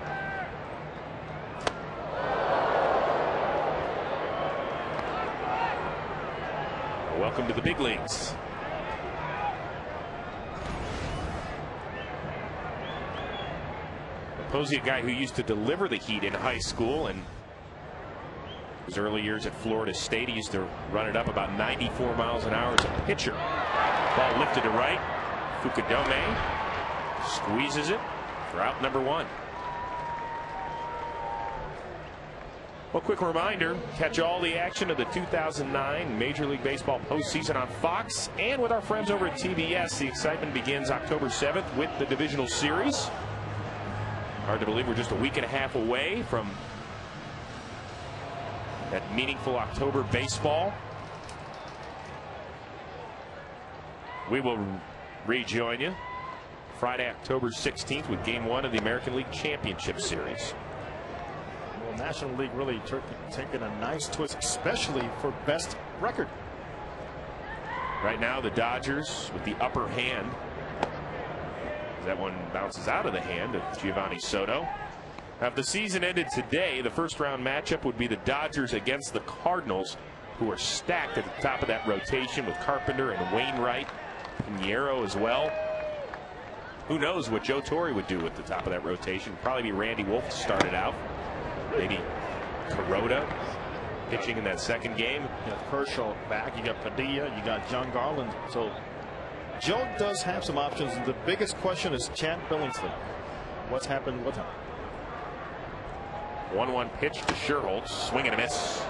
Welcome to the big leagues. Posey, a guy who used to deliver the heat in high school, and his early years at Florida State, he used to run it up about 94 miles an hour as a pitcher. Ball lifted to right. Fukudome squeezes it for out number 1. Well, quick reminder, catch all the action of the 2009 Major League Baseball postseason on Fox and with our friends over at TBS. The excitement begins October 7th with the divisional series. Hard to believe we're just a week and a half away from that meaningful October baseball. We will rejoin you Friday, October 16th with Game 1 of the American League Championship Series. Well, National League really taking a nice twist, especially for best record. Right now, the Dodgers with the upper hand. That one bounces out of the hand of Giovanni Soto. Now, if the season ended today, the first round matchup would be the Dodgers against the Cardinals, who are stacked at the top of that rotation with Carpenter and Wainwright, Pinheiro as well. Who knows what Joe Torre would do at the top of that rotation? Probably be Randy Wolf to start it out. Maybe Kuroda pitching in that second game. You got Kershaw back. You got Padilla. You got John Garland. So Joe does have some options. The biggest question is Chad Billingsley. What's happened with him? 1-1 pitch to Sherholtz. Swing and a miss.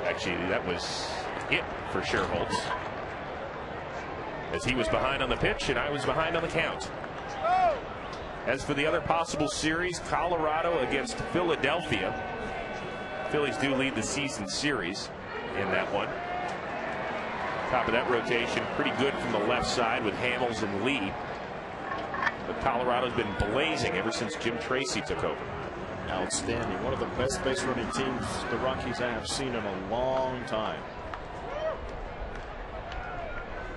Actually, that was it for Sherholtz, as he was behind on the pitch and I was behind on the count. As for the other possible series, Colorado against Philadelphia. Phillies do lead the season series in that one. Top of that rotation pretty good from the left side with Hamels and Lee. But Colorado's been blazing ever since Jim Tracy took over. Outstanding. One of the best base running teams the Rockies have seen in a long time.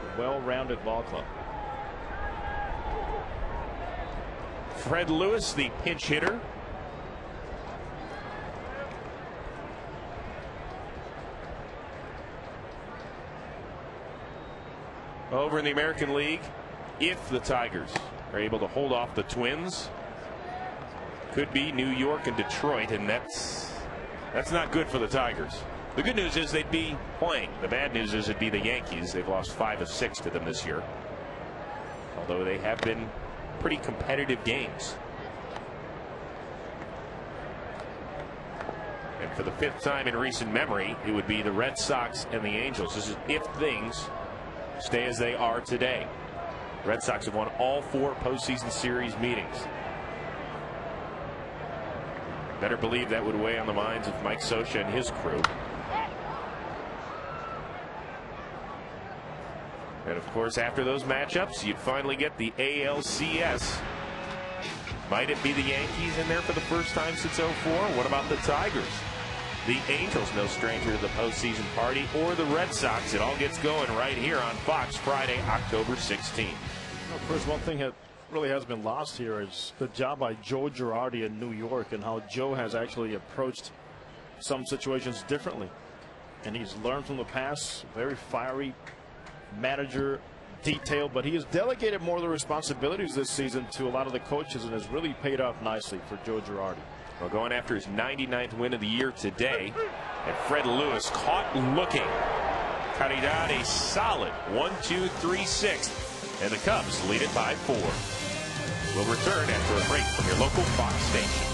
A well-rounded ball club. Fred Lewis, the pinch hitter. Over in the American League, if the Tigers are able to hold off the Twins, could be New York and Detroit, and that's not good for the Tigers. The good news is they'd be playing. The bad news is it'd be the Yankees. They've lost 5 of 6 to them this year, although they have been pretty competitive games. And for the 5th time in recent memory, it would be the Red Sox and the Angels. This is if things stay as they are today. Red Sox have won all 4 postseason series meetings. Better believe that would weigh on the minds of Mike Scioscia and his crew. And of course, after those matchups, you'd finally get the ALCS. Might it be the Yankees in there for the first time since '04? What about the Tigers? The Angels, no stranger to the postseason party, or the Red Sox. It all gets going right here on Fox Friday, October 16th. Well, first, one thing that really has been lost here is the job by Joe Girardi in New York and how Joe has actually approached some situations differently. And he's learned from the past, very fiery manager, detailed, but he has delegated more of the responsibilities this season to a lot of the coaches and has really paid off nicely for Joe Girardi. Well, going after his 99th win of the year today, and Fred Lewis caught looking. Caridad a solid 1-2-3-6, and the Cubs lead it by 4. We'll return after a break from your local Fox station.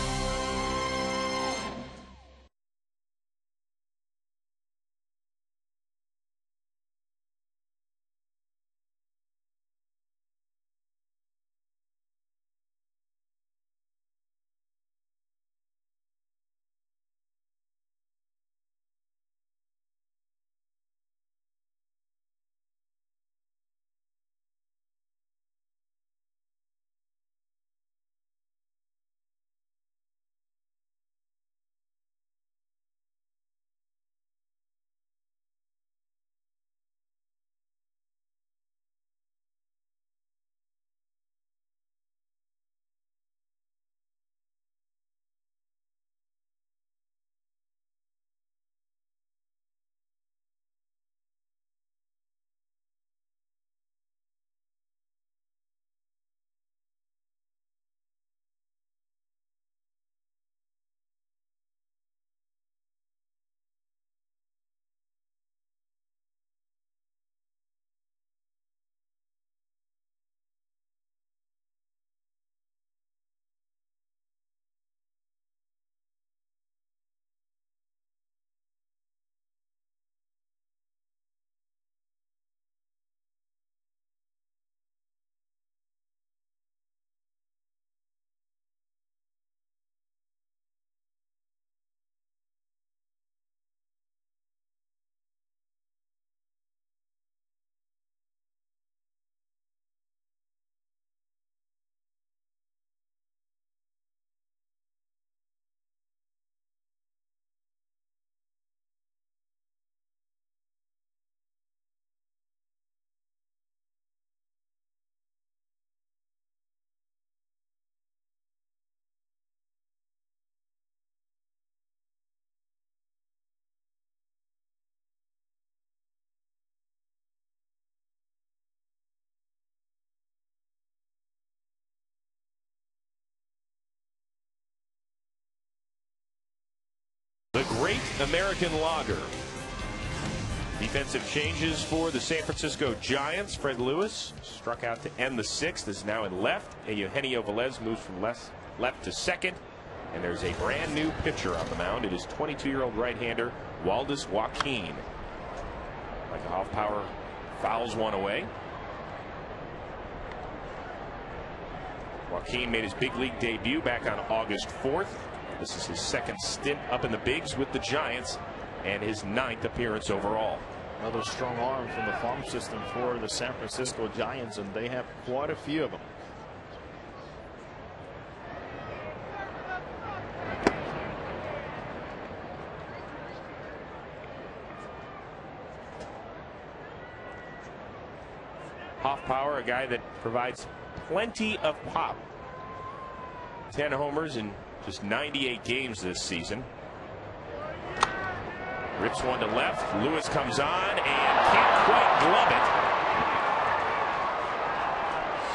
The Great American Lager. Defensive changes for the San Francisco Giants. Fred Lewis struck out to end the 6th. Is now in left. Eugenio Velez moves from left to second. And there's a brand new pitcher on the mound. It is 22-year-old right-hander Waldis Joaquin. Like a Hoffpower fouls one away. Joaquin made his big league debut back on August 4th. This is his second stint up in the bigs with the Giants and his 9th appearance overall. Another strong arm from the farm system for the San Francisco Giants, and they have quite a few of them. Hoffpower, a guy that provides plenty of pop. 10 homers in just 98 games this season. Rips one to left. Lewis comes on and can't quite glove it.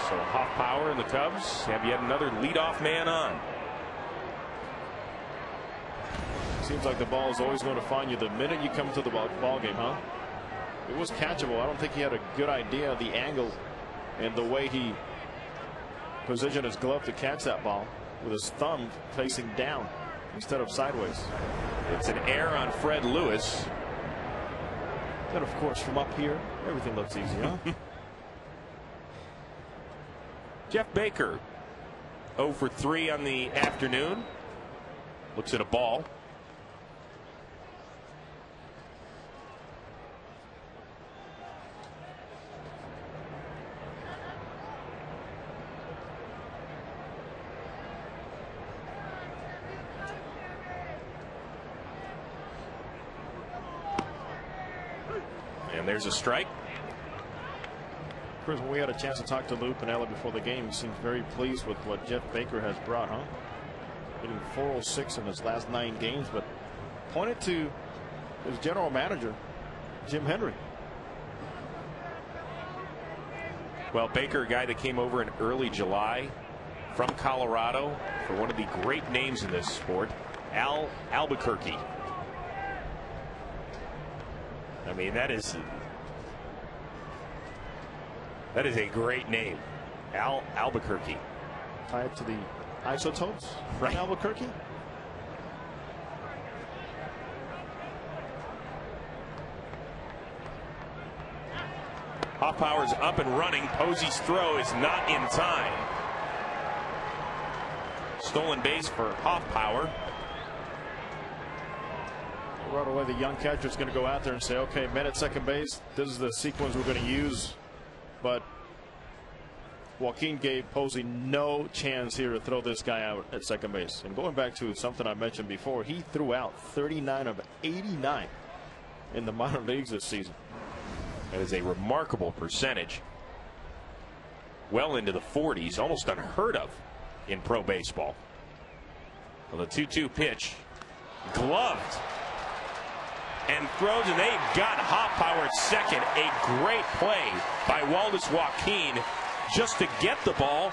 So Hoffpower and the Cubs have yet another leadoff man on. Seems like the ball is always going to find you the minute you come to the ball game, huh? It was catchable. I don't think he had a good idea of the angle and the way he positioned his glove to catch that ball, with his thumb facing down instead of sideways. It's an error on Fred Lewis. Then, of course, from up here, everything looks easy, huh? Jeff Baker, 0 for 3 on the afternoon. Looks at a ball. And there's a strike. Chris, when we had a chance to talk to Lou Piniella before the game, he seems very pleased with what Jeff Baker has brought, huh? Hitting .406 in his last 9 games, but pointed to his general manager, Jim Hendry. Well, Baker, a guy that came over in early July from Colorado for one of the great names in this sport, Al Albuquerque. I mean, that is a great name, Al Albuquerque. Tied to the Isotopes, right? Albuquerque. Hoffpower's up and running. Posey's throw is not in time. Stolen base for Hoffpower. Right away, the young catcher is going to go out there and say, okay, men at second base, this is the sequence we're going to use. But Joaquin gave Posey no chance here to throw this guy out at second base. And going back to something I mentioned before, he threw out 39 of 89 in the minor leagues this season. That is a remarkable percentage. Well into the 40s, almost unheard of in pro baseball. Well, the 2-2 pitch, gloved. And throws, and they've got Hoffpower at second. A great play by Waldis Joaquin just to get the ball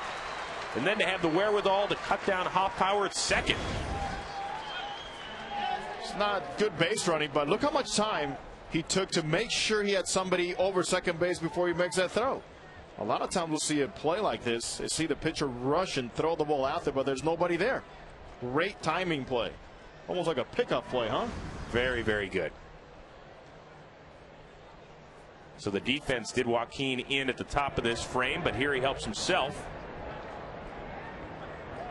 and then to have the wherewithal to cut down Hoffpower at second. It's not good base running, but look how much time he took to make sure he had somebody over second base before he makes that throw. A lot of times we'll see a play like this, you see the pitcher rush and throw the ball out there, but there's nobody there. Great timing play. Almost like a pickup play, huh? Very, very good. So the defense did Joaquin in at the top of this frame, but here he helps himself.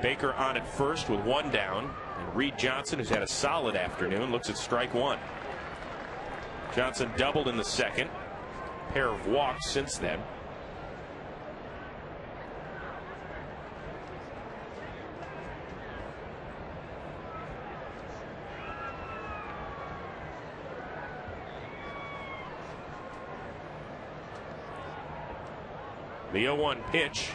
Baker on at first with 1 down. And Reed Johnson, who's had a solid afternoon, looks at strike 1. Johnson doubled in the second. Pair of walks since then. The 0-1 pitch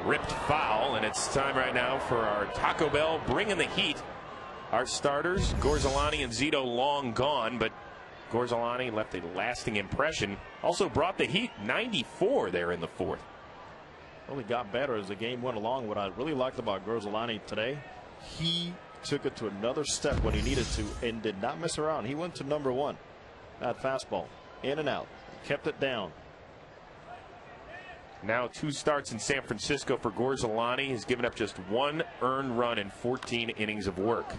ripped foul, and it's time right now for our Taco Bell bringing the heat. Our starters, Gorzolani and Zito, long gone, but Gorzolani left a lasting impression. Also brought the heat, 94 there in the 4th. Really got better as the game went along. What I really liked about Gorzolani today, he took it to another step when he needed to and did not mess around. He went to number 1. That fastball, in and out, kept it down. Now 2 starts in San Francisco for Gorzolani. He's given up just 1 earned run in 14 innings of work.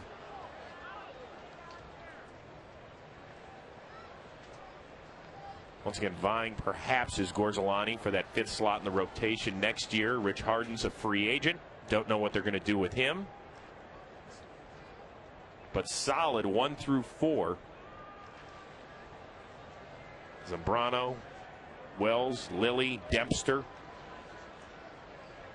Once again, vying perhaps is Gorzolani for that 5th slot in the rotation next year. Rich Harden's a free agent. Don't know what they're going to do with him. But solid 1 through 4. Zambrano, Wells, Lilly, Dempster.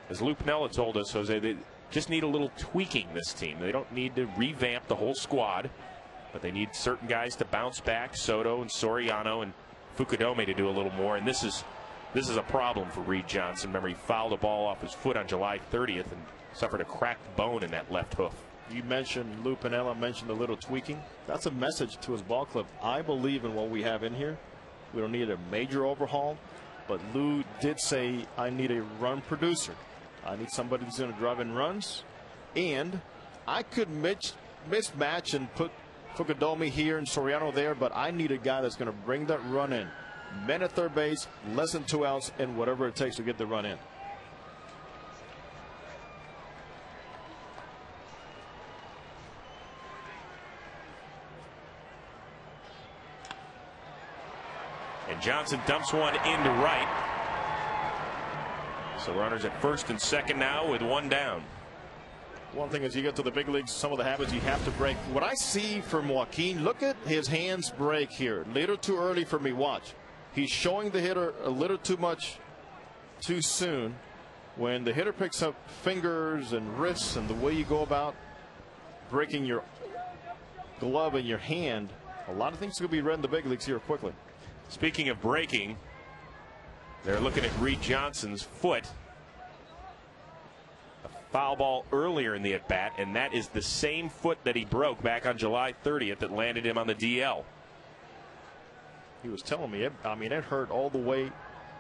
As Lou Piniella told us, Jose, they just need a little tweaking, this team. They don't need to revamp the whole squad, but they need certain guys to bounce back. Soto and Soriano and Fukudome to do a little more, and this is a problem for Reed Johnson. Remember, he fouled a ball off his foot on July 30th and suffered a cracked bone in that left hoof. You mentioned, Lou Piniella mentioned a little tweaking. That's a message to his ball club. I believe in what we have in here. We don't need a major overhaul, but Lou did say, I need a run producer. I need somebody who's going to drive in runs, and I could mismatch and put Fukudome here and Soriano there, but I need a guy that's going to bring that run in. Men at third base, less than 2 outs, and whatever it takes to get the run in. And Johnson dumps one into right. So runners at first and second now with 1 down. One thing is you get to the big leagues, some of the habits you have to break. What I see from Joaquin, look at his hands break here. A little too early for me. Watch. He's showing the hitter a little too much too soon. When the hitter picks up fingers and wrists and the way you go about breaking your glove and your hand, a lot of things are going to be read in the big leagues here quickly. Speaking of breaking, they're looking at Reed Johnson's foot. A foul ball earlier in the at-bat, and that is the same foot that he broke back on July 30th that landed him on the DL. He was telling me, it hurt all the way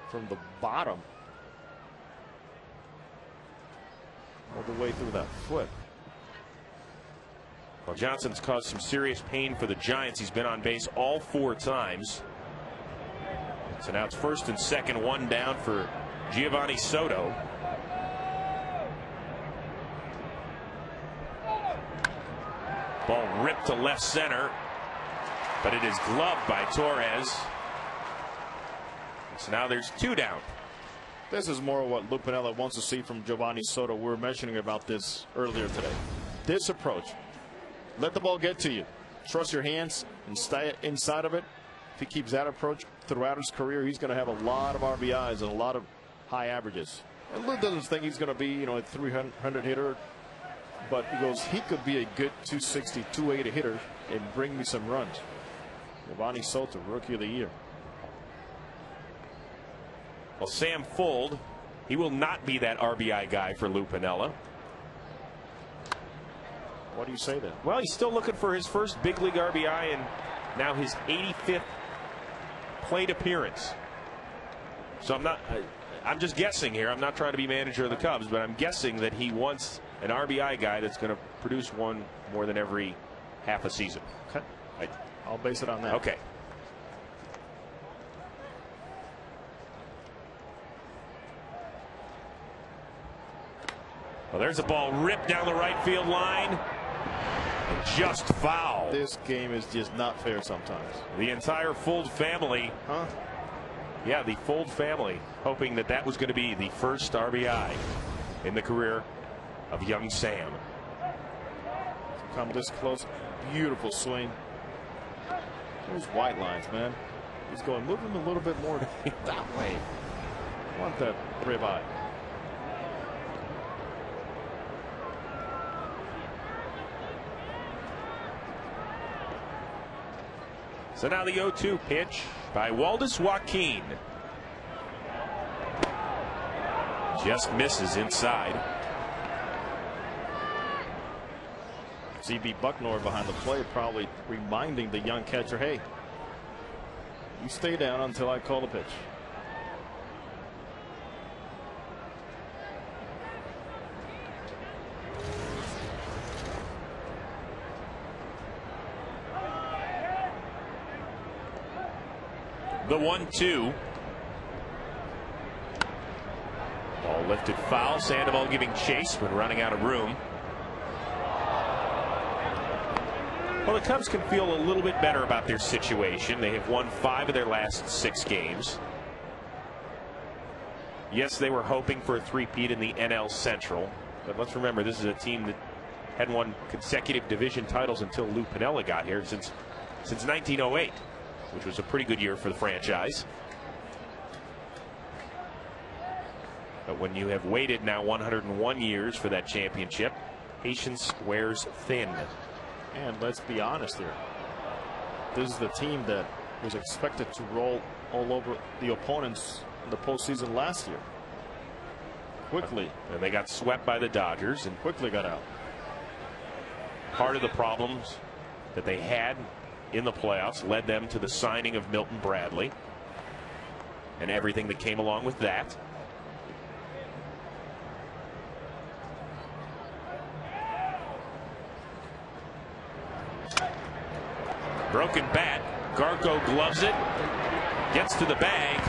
from the bottom all the way through that foot. Well, Johnson's caused some serious pain for the Giants. He's been on base all 4 times. So now it's first and second, one down for Giovanni Soto. Ball ripped to left center, but it is gloved by Torres. So now there's 2 down. This is more what Lou Piniella wants to see from Giovanni Soto. We were mentioning about this earlier today. This approach. Let the ball get to you. Trust your hands and stay inside of it. If he keeps that approach throughout his career, he's going to have a lot of RBIs and a lot of high averages. And Lou doesn't think he's going to be, a 300 hitter, but he goes, he could be a good 260, 280 hitter and bring me some runs. Giovanni Soto, Rookie of the Year. Well, Sam Fuld, he will not be that RBI guy for Lou Piniella. What do you say there? Well, he's still looking for his first big league RBI and now his 85th plate appearance. So I'm just guessing here. I'm not trying to be manager of the Cubs, but I'm guessing that he wants an RBI guy that's going to produce one more than every half a season. Okay. I'll base it on that. Okay. Well, there's a ball ripped down the right field line. Just foul. This game is just not fair sometimes. The entire Fuld family. Huh? Yeah, the Fuld family hoping that that was going to be the first RBI in the career of young Sam. Come this close. Beautiful swing. Those white lines, man. He's going, move him a little bit more that way. I want that ribeye. So now the 0-2 pitch by Waldis Joaquin. Just misses inside. CB Bucknor behind the plate, probably reminding the young catcher, hey, you stay down until I call the pitch. The 1-2. Ball lifted foul. Sandoval giving chase when running out of room. Well, the Cubs can feel a little bit better about their situation. They have won 5 of their last 6 games. Yes, they were hoping for a three-peat in the NL Central. But let's remember, this is a team that hadn't won consecutive division titles until Lou Piniella got here since 1908. Which was a pretty good year for the franchise. But when you have waited now 101 years for that championship, patience wears thin. And let's be honest here. This is the team that was expected to roll all over the opponents in the postseason last year. Quickly. And they got swept by the Dodgers and quickly got out. Part of the problems that they had in the playoffs led them to the signing of Milton Bradley and everything that came along with that. Broken bat. Garco gloves it, gets to the bag,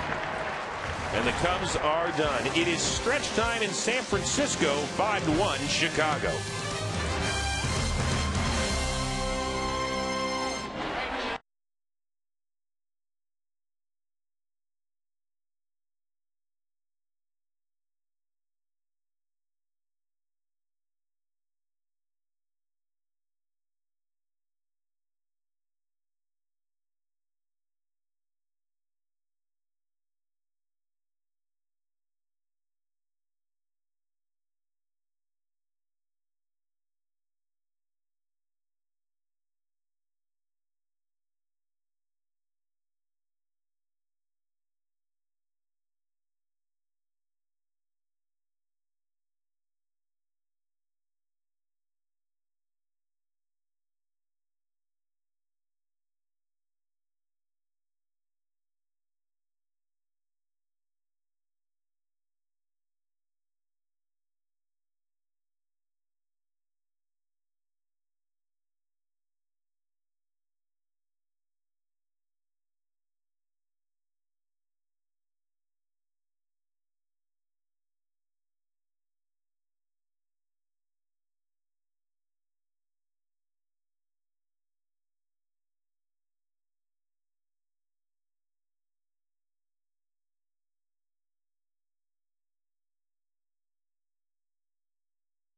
and the Cubs are done. It is stretch time in San Francisco, 5-1 Chicago.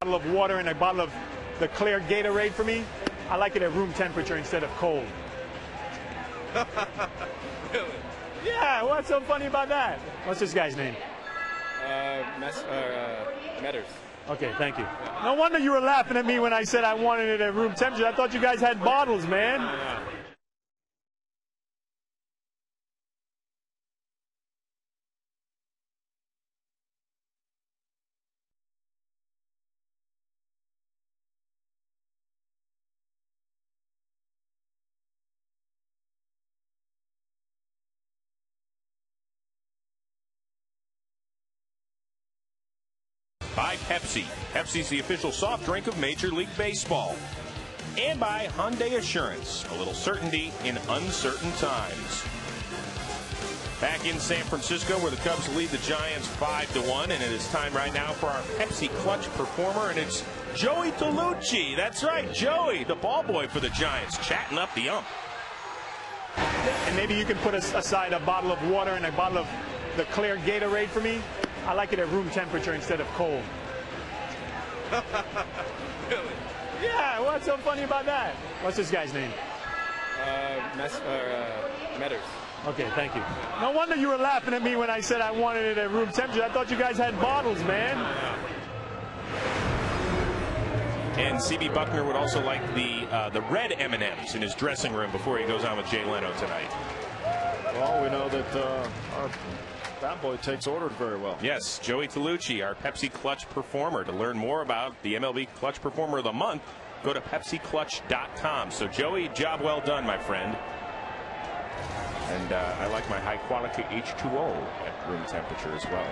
bottle of water and a bottle of the clear Gatorade for me? I like it at room temperature instead of cold. Really? Yeah, what's so funny about that? What's this guy's name? Metters. Okay, thank you. No wonder you were laughing at me when I said I wanted it at room temperature. I thought you guys had bottles, man. Yeah. By Pepsi. Pepsi's the official soft drink of Major League Baseball. And by Hyundai Assurance. A little certainty in uncertain times. Back in San Francisco, where the Cubs lead the Giants 5-1, and it is time right now for our Pepsi Clutch performer, and it's Joey Tolucci. That's right, Joey, the ball boy for the Giants, chatting up the ump. And maybe you can put aside a bottle of water and a bottle of the clear Gatorade for me. I like it at room temperature instead of cold. Really? Yeah, what's so funny about that? What's this guy's name? Metters. Okay, thank you. No wonder you were laughing at me when I said I wanted it at room temperature. I thought you guys had bottles, man. And C.B. Buckner would also like the red M&Ms in his dressing room before he goes on with Jay Leno tonight. Well, we know that our That boy takes orders very well. Yes, Joey Tolucci, our Pepsi Clutch performer. To learn more about the MLB Clutch Performer of the Month, go to PepsiClutch.com. So, Joey, job well done, my friend. And I like my high-quality H2O at room temperature as well.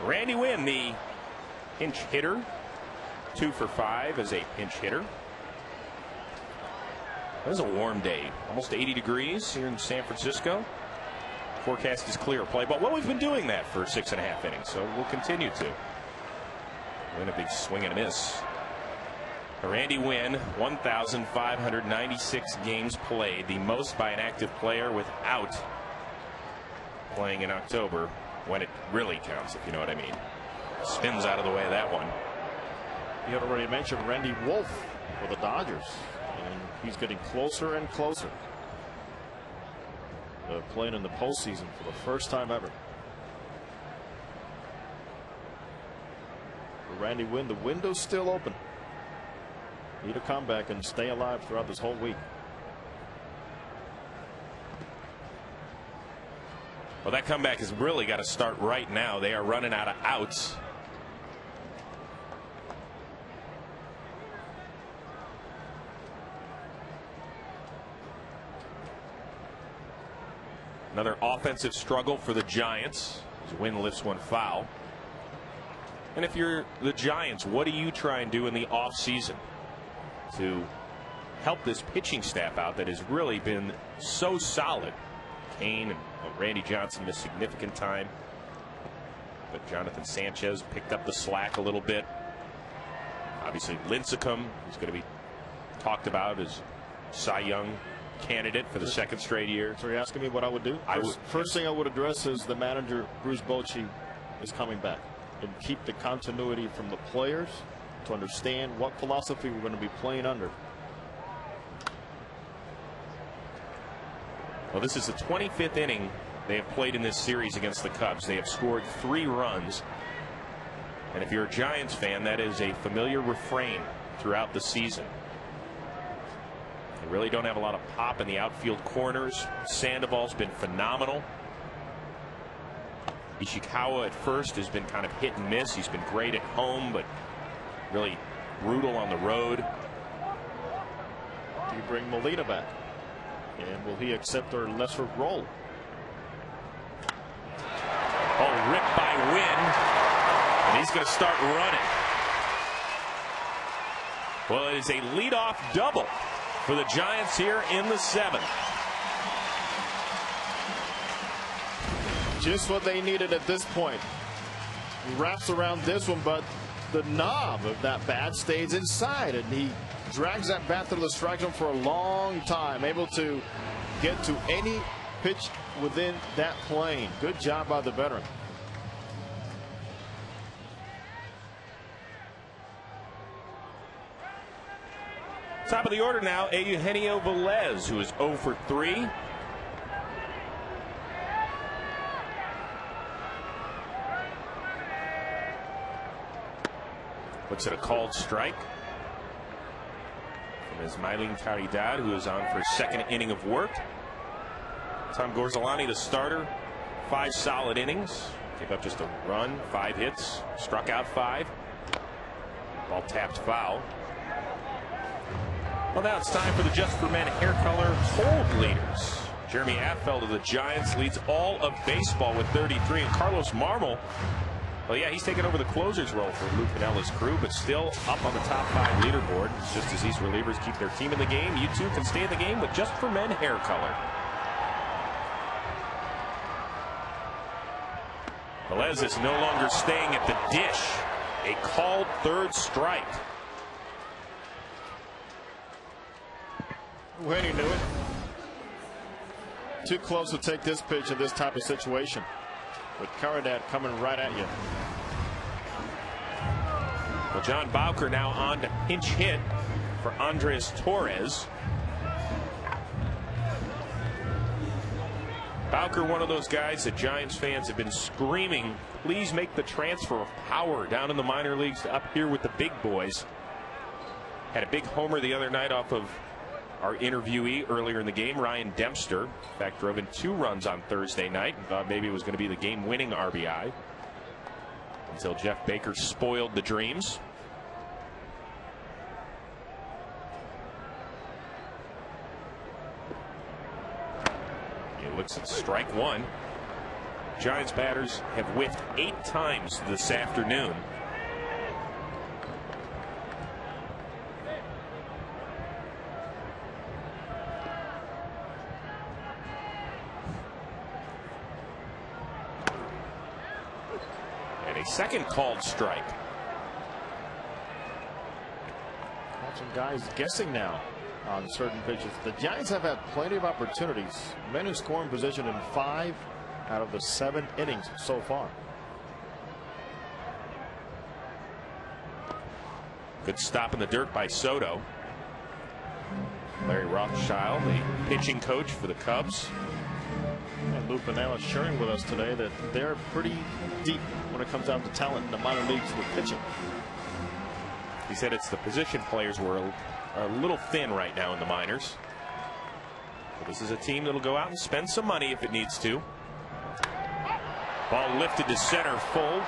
Randy Winn, the pinch hitter. 2 for 5 as a pinch hitter. It was a warm day. Almost 80 degrees here in San Francisco. Forecast is clear play, but well, we've been doing that for 6.5 innings, so we'll continue to. Then a big swing and a miss. Randy Winn, 1,596 games played, the most by an active player without playing in October, when it really counts, if you know what I mean. Spins out of the way of that one. You had already mentioned Randy Wolf for the Dodgers, and he's getting closer and closer. Playing in the postseason for the first time ever. For Randy Winn, the window's still open. Need a comeback and stay alive throughout this whole week. Well, that comeback has really got to start right now. They are running out of outs. Another offensive struggle for the Giants as Winn lifts one foul. And if you're the Giants, what do you try and do in the offseason to help this pitching staff out that has really been so solid? Kane and Randy Johnson missed significant time, but Jonathan Sanchez picked up the slack a little bit. Obviously, Lincecum, who's going to be talked about as Cy Young candidate for the second straight year. So you're asking me what I would do? First thing I would address is the manager, Bruce Bochy, is coming back, and keep the continuity from the players to understand what philosophy we're going to be playing under. Well, this is the 25th inning they have played in this series against the Cubs. They have scored 3 runs. And if you're a Giants fan, that is a familiar refrain throughout the season. They really don't have a lot of pop in the outfield corners. Sandoval's been phenomenal. Ishikawa at first has been kind of hit and miss. He's been great at home, but really brutal on the road. Do you bring Molina back? And will he accept a lesser role? Oh, ripped by Winn. And he's going to start running. Well, it is a leadoff double for the Giants here in the 7th. Just what they needed at this point. He wraps around this one, but the knob of that bat stays inside, and he drags that bat through the strike zone for a long time, able to get to any pitch within that plane. Good job by the veteran. Top of the order now, Eugenio Velez, who is 0 for 3. Looks at a called strike from Ismailin Caridad, who is on for his second inning of work. Tom Gorzolani, the starter, 5 solid innings. Gave up just a run, 5 hits, struck out 5. Ball tapped foul. Well, now it's time for the Just for Men hair color hold leaders. Jeremy Affeldt of the Giants leads all of baseball with 33, and Carlos Marmol, well, yeah, he's taking over the closer's role for Lou Pinella's crew, but still up on the top 5 leaderboard. Just as these relievers keep their team in the game, you too can stay in the game with Just for Men hair color. Velez is no longer staying at the dish. A called third strike. When he knew it. Too close to take this pitch in this type of situation. With Caridad coming right at you. Well, John Bowker now on to pinch hit for Andres Torres. Bowker, one of those guys that Giants fans have been screaming, please make the transfer of power down in the minor leagues to up here with the big boys. Had a big homer the other night off of our interviewee earlier in the game, Ryan Dempster. In fact, drove in 2 runs on Thursday night and thought maybe it was going to be the game-winning RBI until Jeff Baker spoiled the dreams. He looks at strike 1. Giants batters have whiffed 8 times this afternoon. A second called strike. Some guys guessing now on certain pitches. The Giants have had plenty of opportunities. Men in scoring position in 5 out of the 7 innings so far. Good stop in the dirt by Soto. Larry Rothschild, the pitching coach for the Cubs. And Lou Pinella sharing with us today that they're pretty deep when it comes down to talent in the minor leagues with pitching. He said it's the position players who are a little thin right now in the minors. But this is a team that'll go out and spend some money if it needs to. Ball lifted to center full.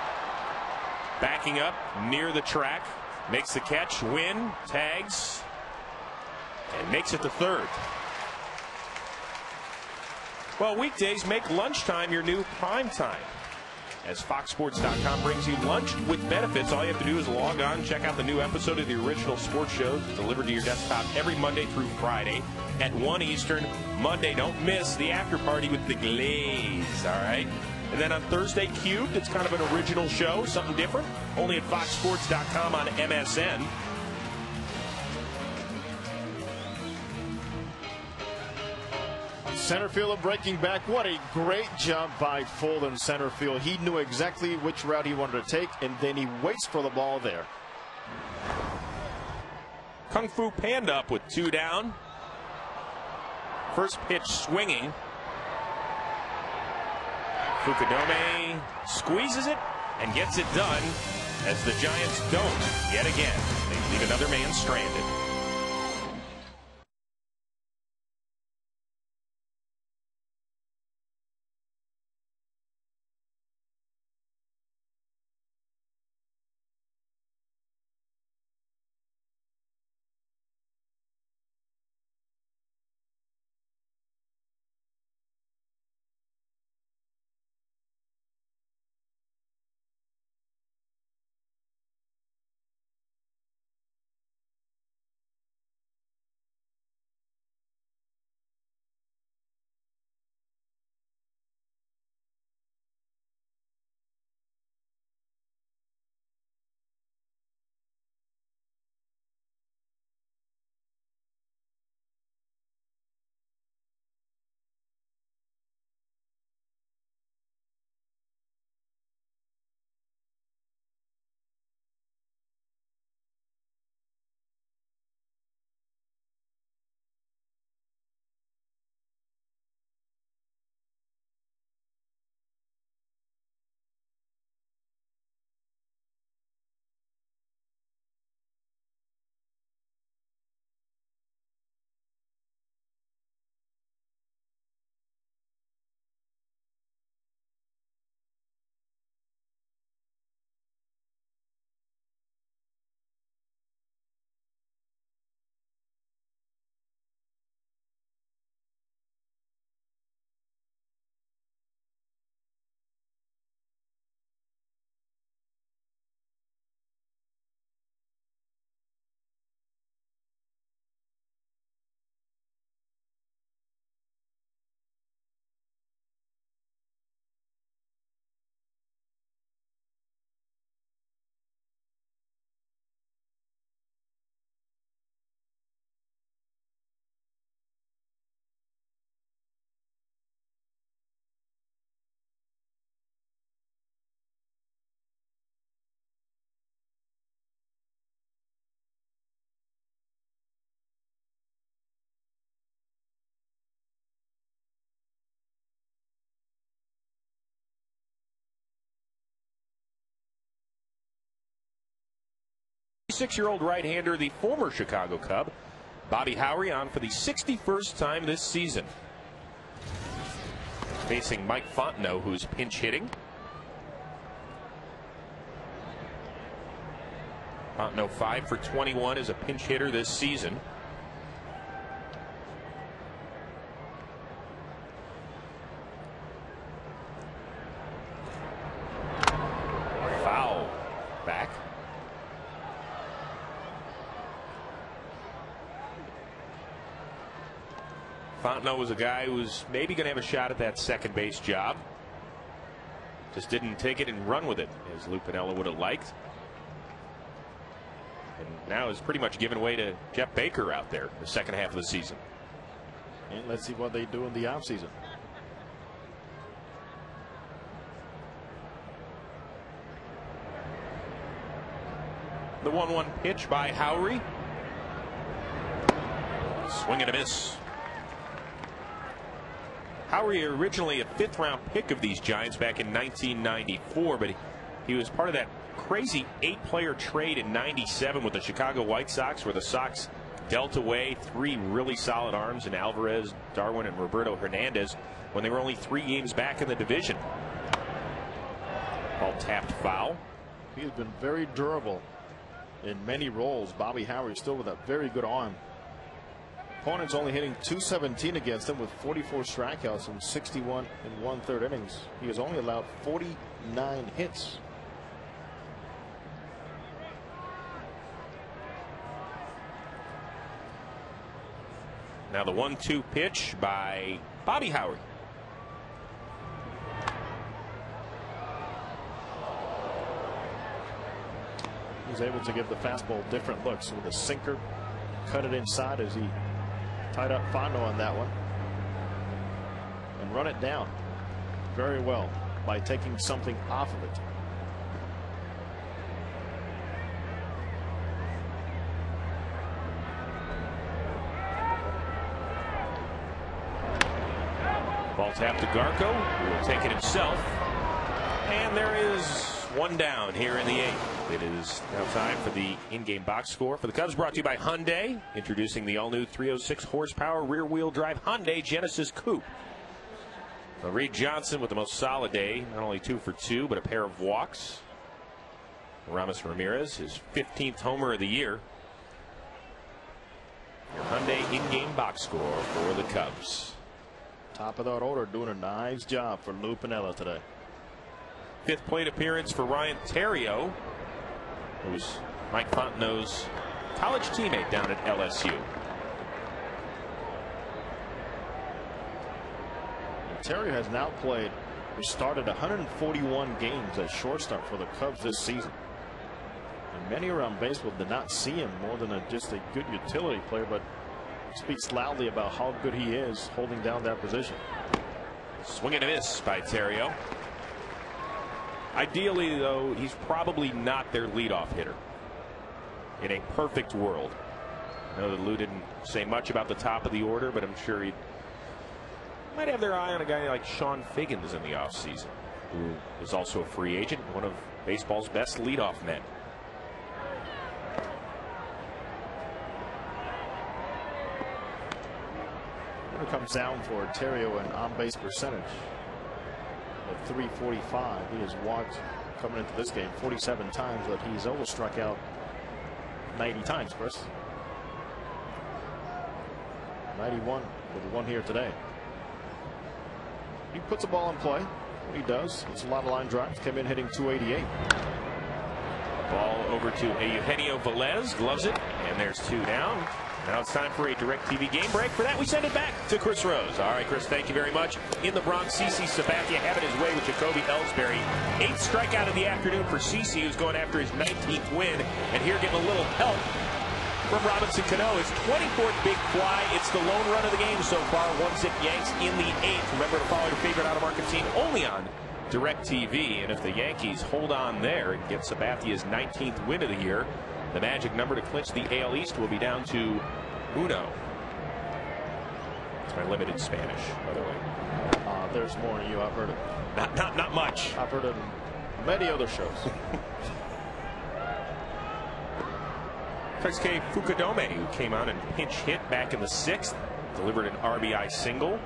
Backing up near the track. Makes the catch, win, tags, and makes it to third. Well, weekdays make lunchtime your new prime time. As FoxSports.com brings you lunch with benefits, all you have to do is log on, check out the new episode of the original sports show delivered to your desktop every Monday through Friday at 1 Eastern. Monday, don't miss the after party with the Glaze, all right? And then on Thursday, Cubed, it's kind of an original show, something different, only at FoxSports.com on MSN. Center fielder breaking back. What a great job by Full in center field. He knew exactly which route he wanted to take, and then he waits for the ball there. Kung Fu Panda up with 2 down. First pitch swinging. Fukudome squeezes it and gets it done, as the Giants don't yet again. They leave another man stranded. 26-year-old right-hander, the former Chicago Cub, Bobby Howry, on for the 61st time this season. Facing Mike Fontenot, who's pinch hitting. Fontenot 5 for 21 as a pinch hitter this season. Foul back. Fontenot was a guy who was maybe going to have a shot at that second base job. Just didn't take it and run with it as Lou Piniella would have liked. And now is pretty much given way to Jeff Baker out there the second half of the season. And let's see what they do in the offseason. The 1-1 pitch by Howry. Swing and a miss. Howry, originally a 5th round pick of these Giants back in 1994, but he was part of that crazy 8-player trade in '97 with the Chicago White Sox, where the Sox dealt away 3 really solid arms in Alvarez, Darwin, and Roberto Hernandez when they were only 3 games back in the division. Ball tapped foul. He has been very durable in many roles. Bobby Howry still with a very good arm. Opponents only hitting .217 against him with 44 strikeouts in 61 and 1/3 innings. He has only allowed 49 hits. Now the 1-2 pitch by Bobby Howry. He was able to give the fastball different looks with a sinker, cut it inside as he tied up Fontenot on that one, and run it down very well by taking something off of it. Ball tapped to Garco, who will take it himself. And there is one down here in the 8th. It is now time for the in-game box score for the Cubs, brought to you by Hyundai, introducing the all-new 306 horsepower rear-wheel drive Hyundai Genesis Coupe. Reed Johnson with the most solid day, not only 2 for 2, but a pair of walks. Ramos Ramirez, his 15th homer of the year. Your Hyundai in-game box score for the Cubs. Top of that order, doing a nice job for Lou Piniella today. 5th plate appearance for Ryan Theriot, who's Mike Fontenot's college teammate down at LSU. Theriot has now played or started 141 games at shortstop for the Cubs this season. And many around baseball did not see him more than just a good utility player, but speaks loudly about how good he is holding down that position. Swing and a miss by Theriot. Ideally, though, he's probably not their leadoff hitter. In a perfect world. I know that Lou didn't say much about the top of the order, but I'm sure he might have their eye on a guy like Sean Figgins in the offseason, who is also a free agent, one of baseball's best leadoff men. When it comes down for Theriot and on-base percentage at .345, he has walked coming into this game 47 times, but he's almost struck out 90 times, Chris. 91 with one here today. He puts a ball in play. What he does, it's a lot of line drives. Came in hitting .288. Ball over to Eugenio Velez, gloves it, and there's 2 down. Now it's time for a DirecTV game break. For that, we send it back to Chris Rose. All right, Chris, thank you very much. In the Bronx, CC Sabathia having his way with Jacoby Ellsbury. 8th strikeout of the afternoon for CC, who's going after his 19th win. And here getting a little help from Robinson Cano. His 24th big fly. It's the lone run of the game so far. 1-zip Yanks in the 8th. Remember to follow your favorite out-of-market team only on DirecTV. And if the Yankees hold on there and get Sabathia's 19th win of the year, the magic number to clinch the AL East will be down to uno. It's my limited Spanish, by the way. There's more than you. I've heard it. Not much. I've heard it in many other shows. Keisuke Fukudome, who came on and pinch hit back in the 6th, delivered an RBI single.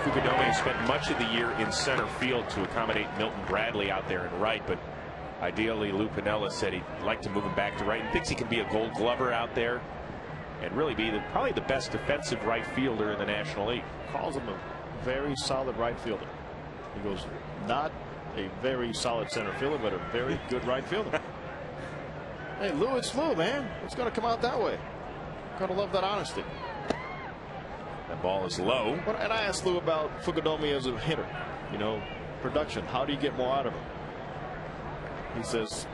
Fukudome spent much of the year in center field to accommodate Milton Bradley out there in right, but ideally Lou Piniella said he'd like to move him back to right and thinks he can be a Gold Glover out there and really be probably the best defensive right fielder in the National League. Calls him a very solid right fielder. He goes, not a very solid center fielder, but a very good right fielder. Hey, Lou, it's Lou, man. It's going to come out that way. Gotta love that honesty. That ball is low. And I asked Lou about Fukudome as a hitter. You know, production. How do you get more out of him? He says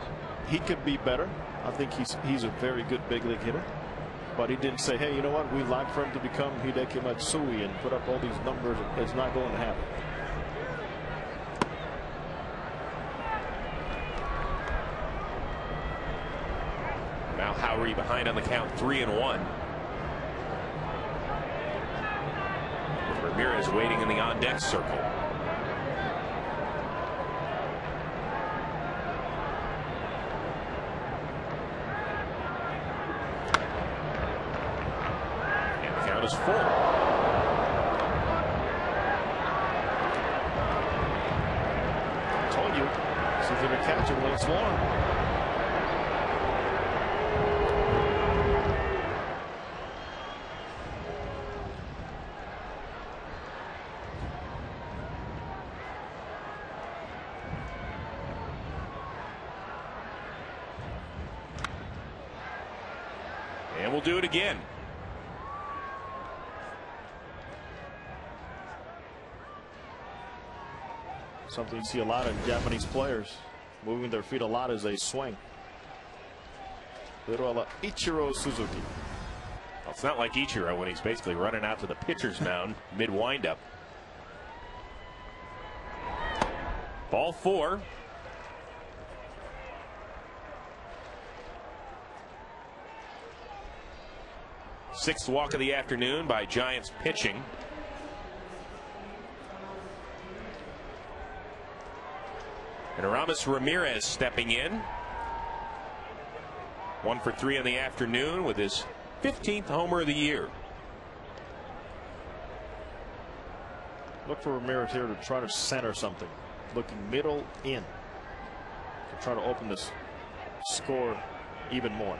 he could be better. I think he's a very good big league hitter. But he didn't say, hey, you know what? We'd like for him to become Hideki Matsui and put up all these numbers. It's not going to happen. Now Howry behind on the count, 3-1. With Ramirez waiting in the on-deck circle. Is full. I told you, she's going to catch it when it's warm. And we'll do it again. Something you see a lot of Japanese players moving their feet a lot as they swing. Little a la Ichiro Suzuki. Well, it's not like Ichiro when he's basically running out to the pitcher's mound mid windup. Ball 4. Sixth walk of the afternoon by Giants pitching. And Aramis Ramirez stepping in. 1 for 3 in the afternoon with his 15th homer of the year. Look for Ramirez here to try to center something. Looking middle in. To try to open this score even more.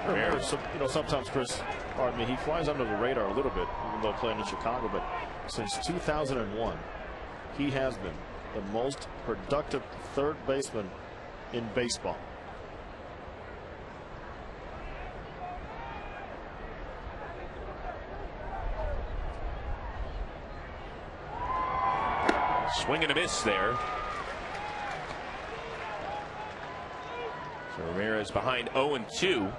Ramirez, you know, sometimes, Chris, pardon me, he flies under the radar a little bit, even though playing in Chicago, but since 2001, he has been the most productive third baseman in baseball. Swing and a miss there. So Ramirez behind 0-2.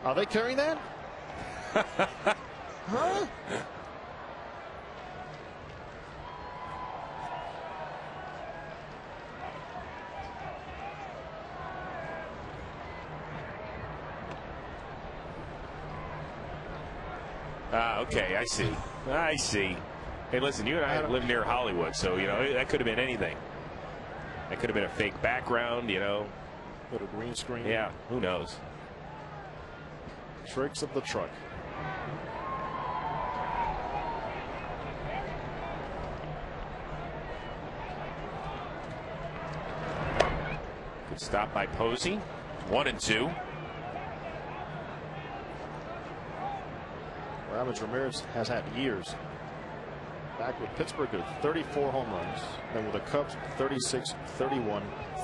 Are they carrying that? Huh? Okay, I see. I see. Hey, listen, you and I live near Hollywood, so, you know, that could have been anything. That could have been a fake background, you know. Little green screen. Yeah, who knows? Tricks of the truck. Good stop by Posey. 1-2. Aramis Ramirez has had years. Back with Pittsburgh with 34 home runs. Then with the Cubs 36, 31,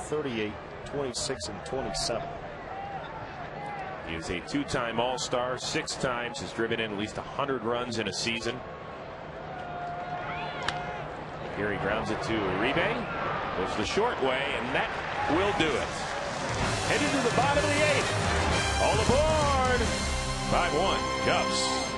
38, 26, and 27. He is a 2-time All-Star, 6 times, has driven in at least 100 runs in a season. Here he grounds it to Uribe. Goes the short way, and that will do it. Headed to the bottom of the 8th. All aboard. 5-1 Cubs.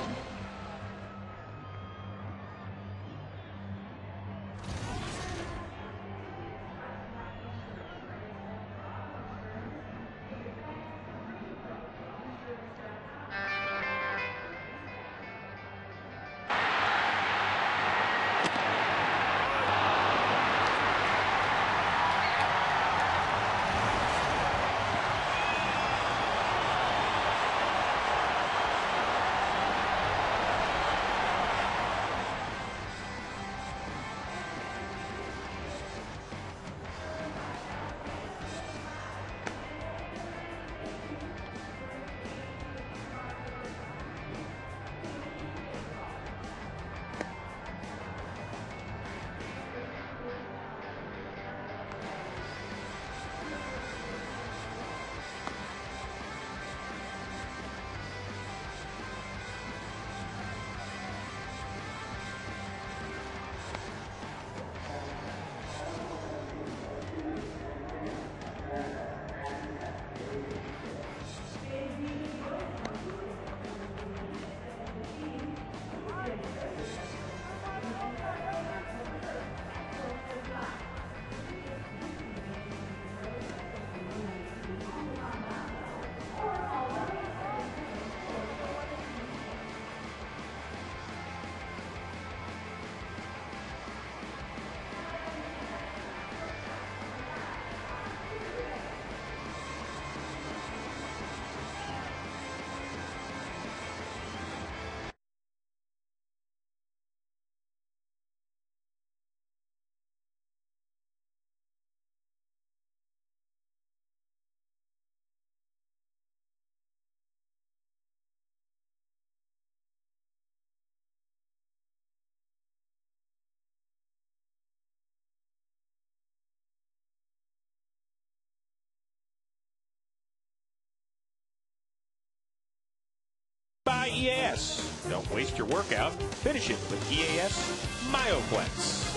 By EAS. Don't waste your workout. Finish it with EAS Myoplex.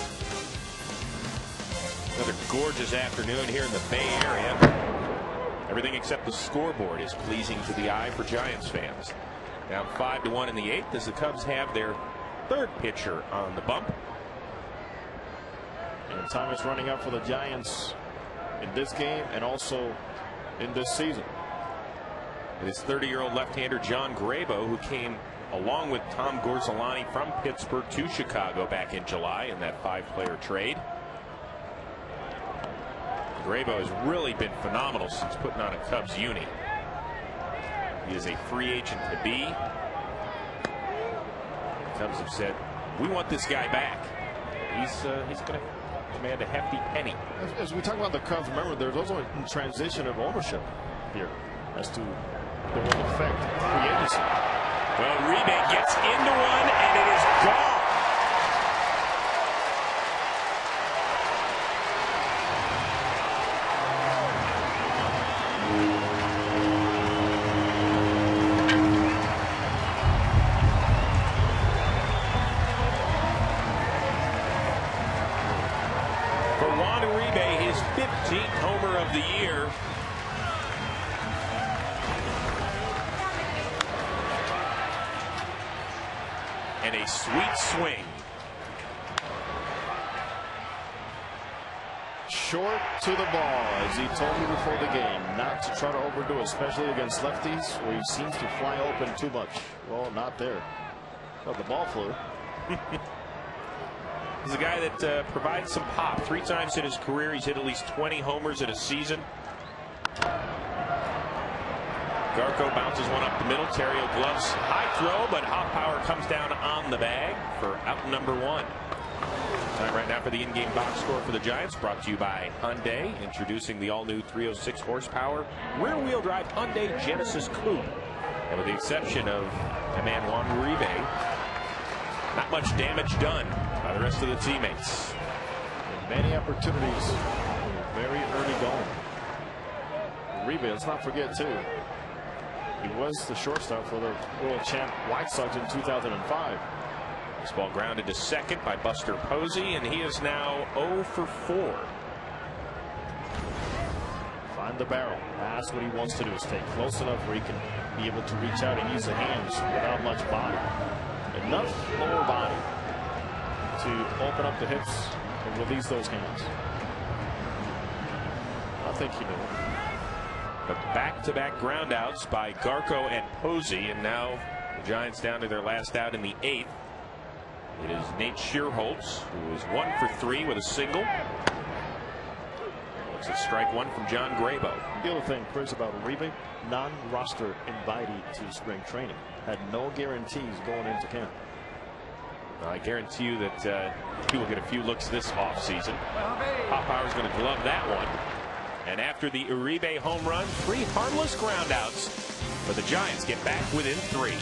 Another gorgeous afternoon here in the Bay Area. Everything except the scoreboard is pleasing to the eye for Giants fans. Down 5-1 in the 8th as the Cubs have their third pitcher on the bump. And time is running out for the Giants in this game and also in this season. It is 30-year-old left-hander John Grabo, who came along with Tom Gorzolani from Pittsburgh to Chicago back in July in that 5-player trade. Grabo has really been phenomenal since putting on a Cubs uni. He is a free agent to be. The Cubs have said, we want this guy back. He's going to command a hefty penny. As we talk about the Cubs, remember there's also a transition of ownership here as to the will affect free agency. Well, Uribe gets into one and it is gone. For Juan Uribe, his 15th homer of the year. And a sweet swing. Short to the ball, as he told me before the game, not to try to overdo it, especially against lefties where he seems to fly open too much. Well, not there. Well, the ball flew. He's a guy that provides some pop. 3 times in his career, he's hit at least 20 homers in a season. Garco bounces one up the middle. Terrio gloves high throw, but hot power comes down on the bag for out number 1. Time right now for the in-game box score for the Giants, brought to you by Hyundai, introducing the all-new 306 horsepower rear-wheel drive Hyundai Genesis Coupe. And with the exception of a man Juan Uribe, not much damage done by the rest of the teammates. And many opportunities very early going. Uribe, let's not forget too, he was the shortstop for the world champ White Sox in 2005. This ball grounded to second by Buster Posey, and he is now 0 for 4. Find the barrel. That's what he wants to do, is stay close enough where he can be able to reach out and use the hands without much body. Enough lower body to open up the hips and release those hands. I think he knew. But back-to-back groundouts by Garco and Posey, and now the Giants down to their last out in the 8th. It is Nate Schierholtz, who is 1 for 3 with a single. Looks at strike 1 from John Grabo. The other thing, Chris, about Uribe, non-roster invitee to spring training. Had no guarantees going into camp. I guarantee you that he will get a few looks this offseason. Hot Power's going to glove that one. And after the Uribe home run, 3 harmless groundouts, but the Giants get back within 3.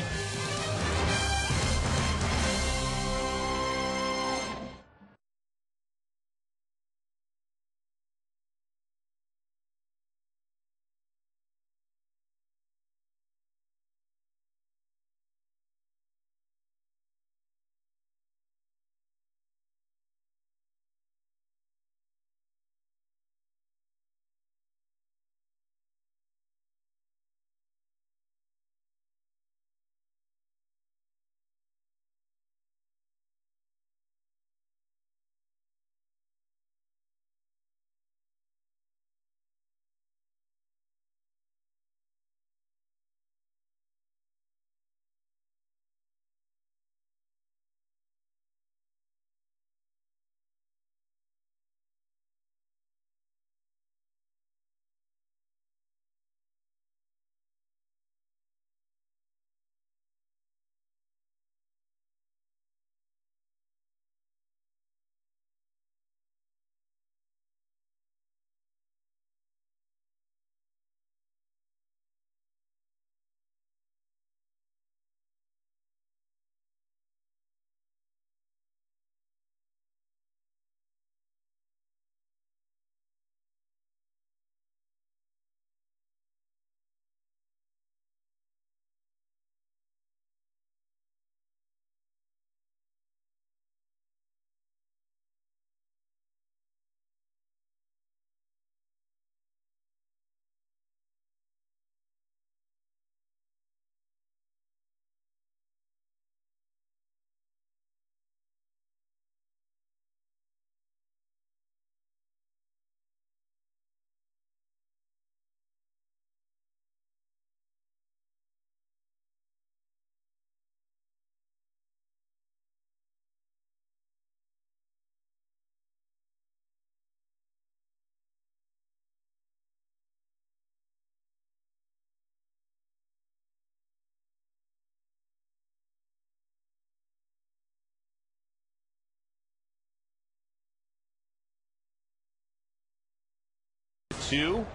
2.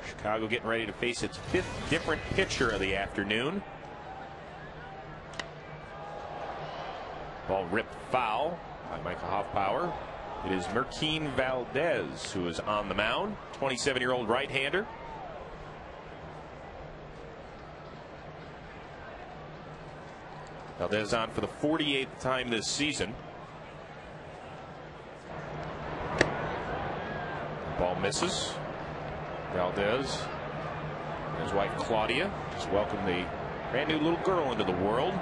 Chicago getting ready to face its 5th different pitcher of the afternoon. Ball ripped foul by Michael Hoffpauer. It is Merquin Valdez who is on the mound, 27-year-old right-hander. Valdez on for the 48th time this season. Ball misses. Valdez and his wife Claudia just welcomed the brand new little girl into the world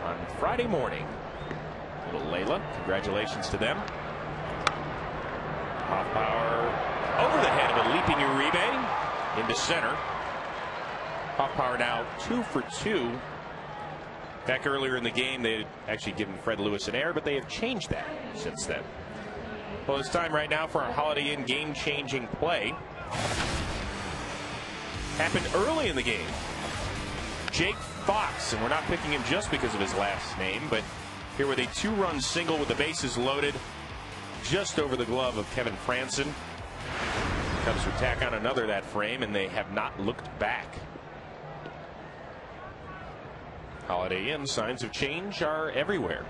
on Friday morning. Little Layla, congratulations to them. Hoffpauer over the head of a leaping Uribe into center. Hoffpauer now 2 for 2. Back earlier in the game, they had actually given Fred Lewis an error, but they have changed that since then. Well, it's time right now for our Holiday Inn game-changing play. Happened early in the game. Jake Fox, and we're not picking him just because of his last name, but here with a 2-run single with the bases loaded just over the glove of Kevin Franson. Cubs would tack on another that frame, and they have not looked back. Holiday Inn, signs of change are everywhere.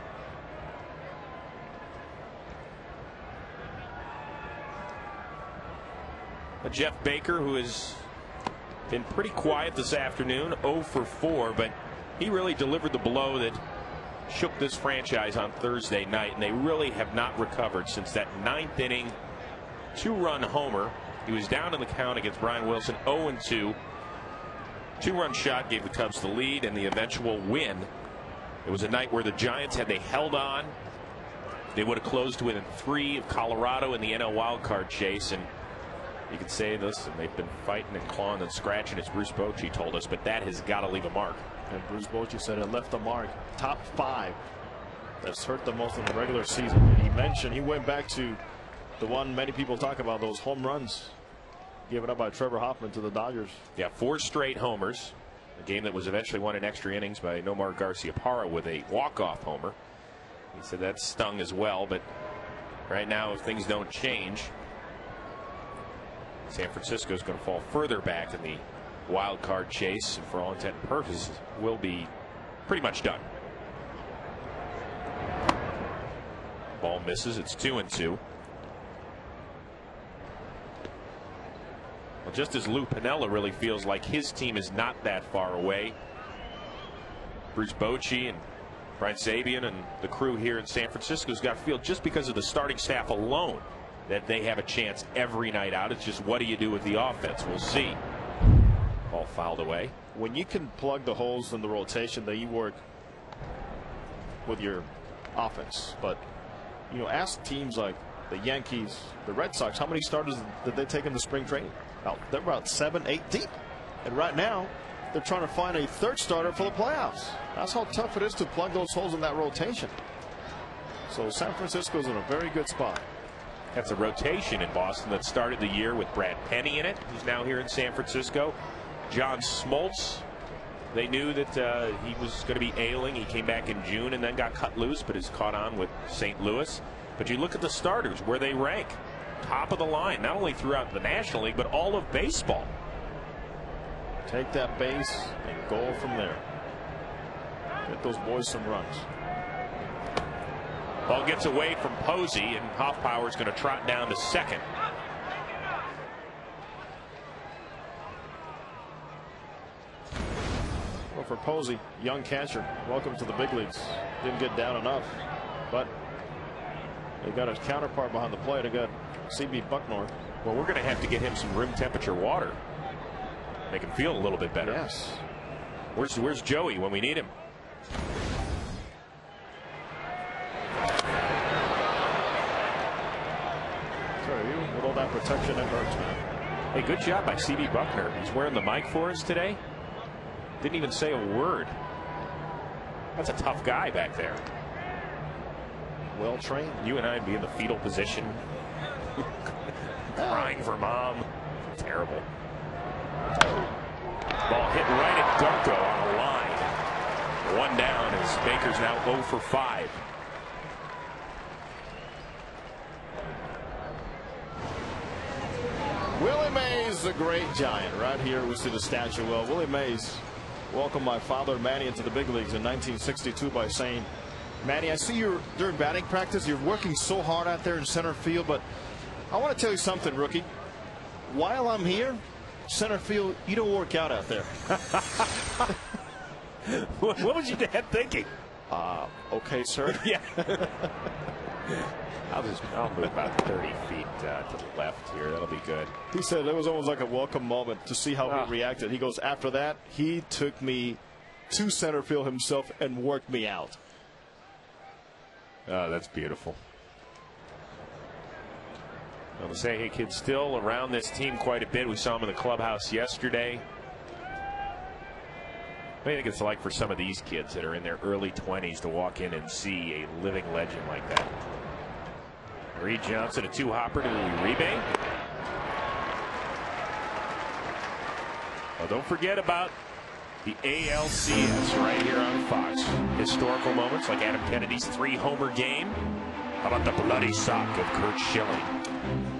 Jeff Baker, who has been pretty quiet this afternoon, 0 for 4, but he really delivered the blow that shook this franchise on Thursday night, and they really have not recovered since that 9th inning 2-run homer. He was down in the count against Brian Wilson, 0-2. 2-run shot gave the Cubs the lead and the eventual win. It was a night where the Giants, had they held on, they would have closed to within 3 of Colorado in the NL wildcard chase. And you could say this, and they've been fighting and clawing and scratching, as Bruce Bochy told us, but that has got to leave a mark. And Bruce Bochy said it left a mark. Top 5 that's hurt the most in the regular season. And he mentioned, he went back to the one many people talk about, those home runs given up by Trevor Hoffman to the Dodgers. Yeah, 4 straight homers. A game that was eventually won in extra innings by Nomar Garciaparra with a walk-off homer. He said that stung as well, but right now, if things don't change, San Francisco is going to fall further back in the wild card chase, and for all intent and purposes will be pretty much done. Ball misses. It's 2-2. Well, just as Lou Piniella really feels like his team is not that far away, Bruce Bochy and Brian Sabian and the crew here in San Francisco's got to feel, just because of the starting staff alone, that they have a chance every night out. It's just, what do you do with the offense? We'll see. Ball fouled away. When you can plug the holes in the rotation, that you work with your offense. But, you know, ask teams like the Yankees, the Red Sox, how many starters did they take in the spring training? They're about 7, 8 deep. And right now, they're trying to find a 3rd starter for the playoffs. That's how tough it is to plug those holes in that rotation. So San Francisco's in a very good spot. That's a rotation in Boston that started the year with Brad Penny in it, who's now here in San Francisco. John Smoltz, they knew that he was going to be ailing. He came back in June and then got cut loose, but is caught on with St. Louis. But you look at the starters, where they rank. Top of the line, not only throughout the National League, but all of baseball. Take that base and go from there. Get those boys some runs. Ball gets away from Posey, and Hoffpauer is going to trot down to second. Well, for Posey, young catcher, welcome to the big leagues. Didn't get down enough, but they got his counterpart behind the plate. They got CB Bucknor. Well, we're going to have to get him some room temperature water. Make him feel a little bit better. Yes. Where's Joey when we need him? Sorry, with all that protection, it hurts, man. Hey, good job by CB Bucknor. He's wearing the mic for us today. Didn't even say a word. That's a tough guy back there. Well trained. You and I'd be in the fetal position, crying for mom. Terrible. Ball hit right at Darko on a line. 1 down as Baker's now 0 for 5. Willie Mays, the great Giant. Right here we see the statue. Well, Willie Mays welcomed my father Manny into the big leagues in 1962 by saying, "Manny, I see you during batting practice. You're working so hard out there in center field, but I want to tell you something, rookie. While I'm here, center field, you don't work out there." What was your dad thinking? Okay, sir. Yeah. I'll move about 30 feet to the left here. That'll be good. He said it was almost like a welcome moment to see how he reacted. He goes, after that, he took me to center field himself and worked me out. Oh, that's beautiful. Well, the Say Hey kid's still around this team quite a bit. We saw him in the clubhouse yesterday. What do you think it's like for some of these kids that are in their early 20s to walk in and see a living legend like that? Reed Johnson, a two-hopper to Uribe. Well, don't forget about the ALCS right here on Fox. Historical moments like Adam Kennedy's 3-homer game. How about the bloody sock of Curt Schilling?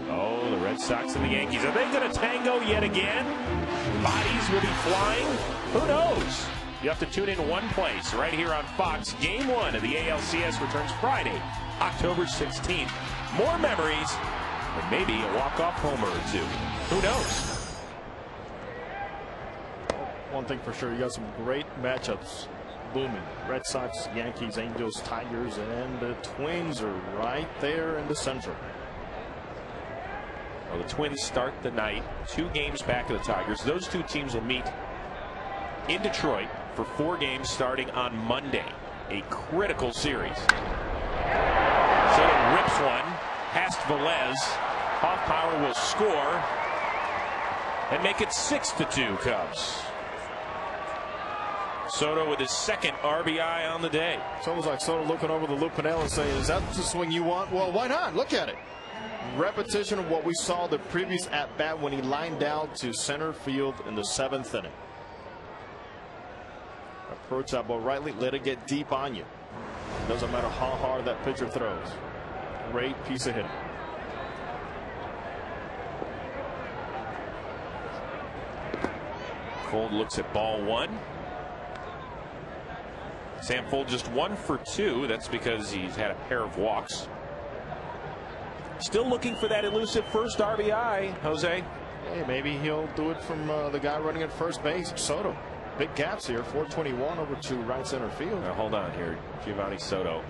Oh, the Red Sox and the Yankees. Are they going to tango yet again? Bodies will be flying? Who knows? You have to tune in one place right here on Fox. Game 1 of the ALCS returns Friday, October 16th. More memories, and maybe a walk-off homer or two. Who knows? One thing for sure, you got some great matchups booming. Red Sox, Yankees, Angels, Tigers, and the Twins are right there in the Central. Well, the Twins start the night 2 games back of the Tigers. Those 2 teams will meet in Detroit for 4 games starting on Monday. A critical series. Soto rips one past Velez. Hoffpauir will score and make it 6-2 Cubs. Soto with his 2nd RBI on the day. It's almost like Soto looking over the Lupinell and saying, "Is that the swing you want? Well, why not? Look at it." Repetition of what we saw the previous at-bat when he lined out to center field in the 7th inning. Approach that ball rightly, let it get deep on you. Doesn't matter how hard that pitcher throws. Great piece of hitting. Fold looks at ball 1. Sam Fold just 1 for 2. That's because he's had a pair of walks. Still looking for that elusive first RBI, Jose. Hey, maybe he'll do it from the guy running at first base, Soto. Big gaps here, 421 over to right center field. Now hold on here, Giovanni Soto.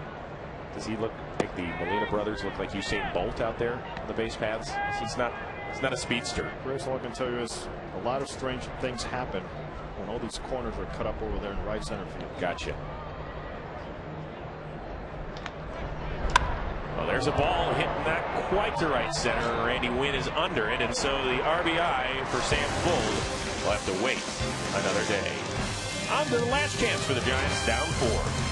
Does he look like the Molina brothers? Look like Usain Bolt out there on the base paths? He's not a speedster. Chris, all I can tell you is a lot of strange things happen when all these corners are cut up over there in right center field. Gotcha. Well, there's a ball hitting not quite to right center. Randy Wynn is under it, and so the RBI for Sam Fold will have to wait another day. On to the last chance for the Giants, down 4.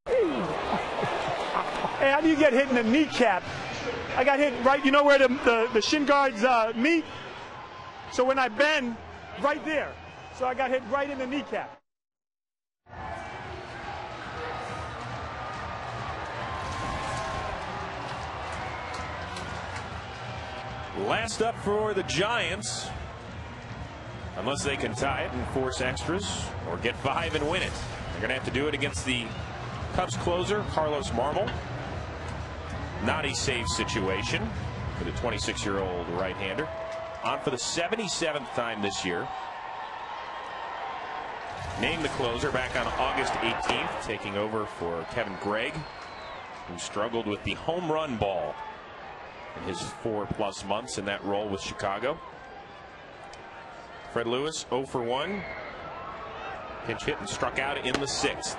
Hey, how do you get hit in the kneecap? I got hit right, you know where the shin guards meet? So when I bend, right there. So I got hit right in the kneecap. Last up for the Giants, unless they can tie it and force extras or get 5 and win it. They're going to have to do it against the Cubs closer, Carlos Marmol. Not a safe situation for the 26-year-old right-hander. On for the 77th time this year. Named the closer back on August 18th, taking over for Kevin Gregg, who struggled with the home run ball in his 4+ months in that role with Chicago. Fred Lewis 0 for 1. Pinch hit and struck out in the 6th.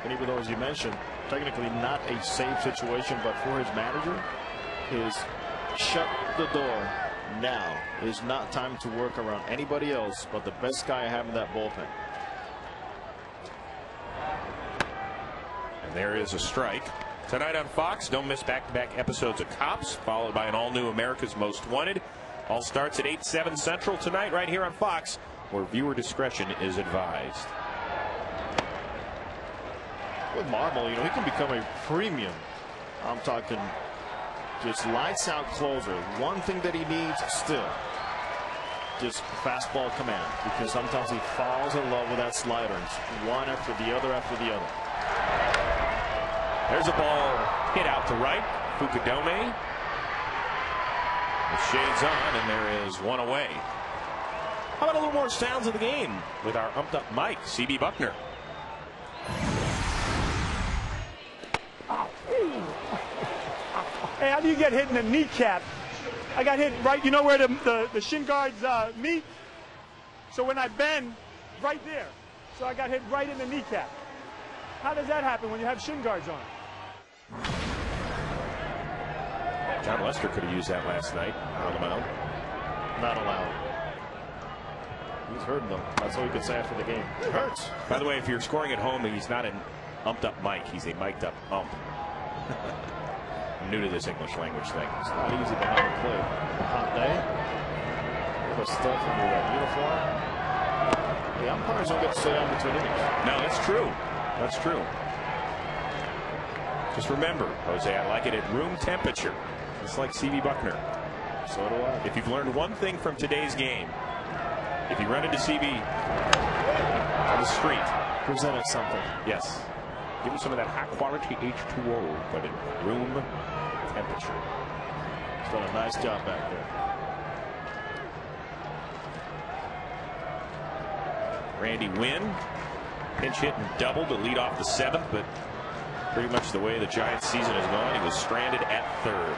And even though, as you mentioned, technically not a safe situation, but for his manager, is shut the door now. It is not time to work around anybody else but the best guy I have in that bullpen. And there is a strike. Tonight on Fox, don't miss back-to-back episodes of Cops, followed by an all-new America's Most Wanted. All starts at 8/7 Central tonight right here on Fox, where viewer discretion is advised. With Marmol, you know, he can become a premium. I'm talking just lights out closer. One thing that he needs still, just fastball command, because sometimes he falls in love with that slider. It's one after the other after the other. There's a ball hit out to right. Fukudome. The shades on, and there is one away. How about a little more sounds of the game with our umped up Mike, CB Buckner. Hey, how do you get hit in the kneecap? I got hit right, you know where the shin guards meet? So when I bend, right there. So I got hit right in the kneecap. How does that happen when you have shin guards on? John Lester could have used that last night on the mound. Not allowed. He's hurting them. That's all you can say after the game. It hurts. By the way, if you're scoring at home, he's not an umped up Mike. He's a mic'd up ump. I'm new to this English language thing. It's not easy behind the plate. A hot day. With a stuff under that uniform. The umpires don't get to sit down between innings. No, that's true. That's true. Just remember, Jose, I like it at room temperature. Just like CB Buckner. So do I. If you've learned one thing from today's game, if you run into CB on the street, present it something. Yes. Give him some of that high quality H2O, but at room temperature. He's done a nice job back there. Randy Wynn, pinch hit and double to lead off the 7th, but pretty much the way the Giants season has gone, he was stranded at 3rd.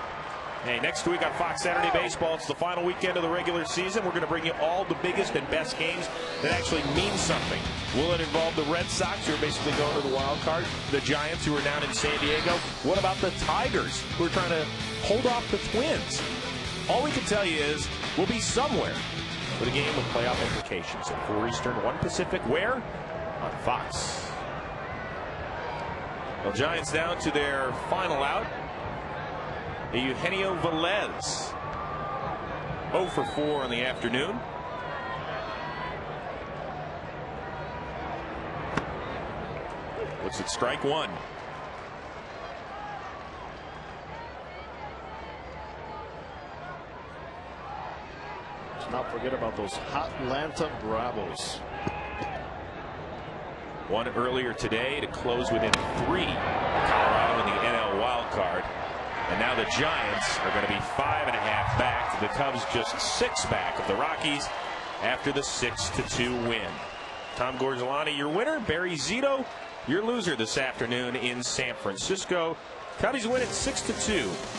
Hey, next week on Fox Saturday Baseball, it's the final weekend of the regular season. We're going to bring you all the biggest and best games that actually mean something. Will it involve the Red Sox, who are basically going to the wild card? The Giants, who are down in San Diego? What about the Tigers, who are trying to hold off the Twins? All we can tell you is we'll be somewhere for the game with playoff implications. At 4 Eastern, 1 Pacific. Where? On Fox. Well, Giants down to their final out. Eugenio Velez, 0 for 4 in the afternoon. Looks at strike 1. Let's not forget about those hot Atlanta Bravos. One earlier today to close within 3 Colorado in the NL wild card. And now the Giants are going to be 5.5 back. The Cubs just 6 back of the Rockies after the 6-2 win. Tom Gorzolani, your winner. Barry Zito, your loser this afternoon in San Francisco. Cubbies win at 6-2.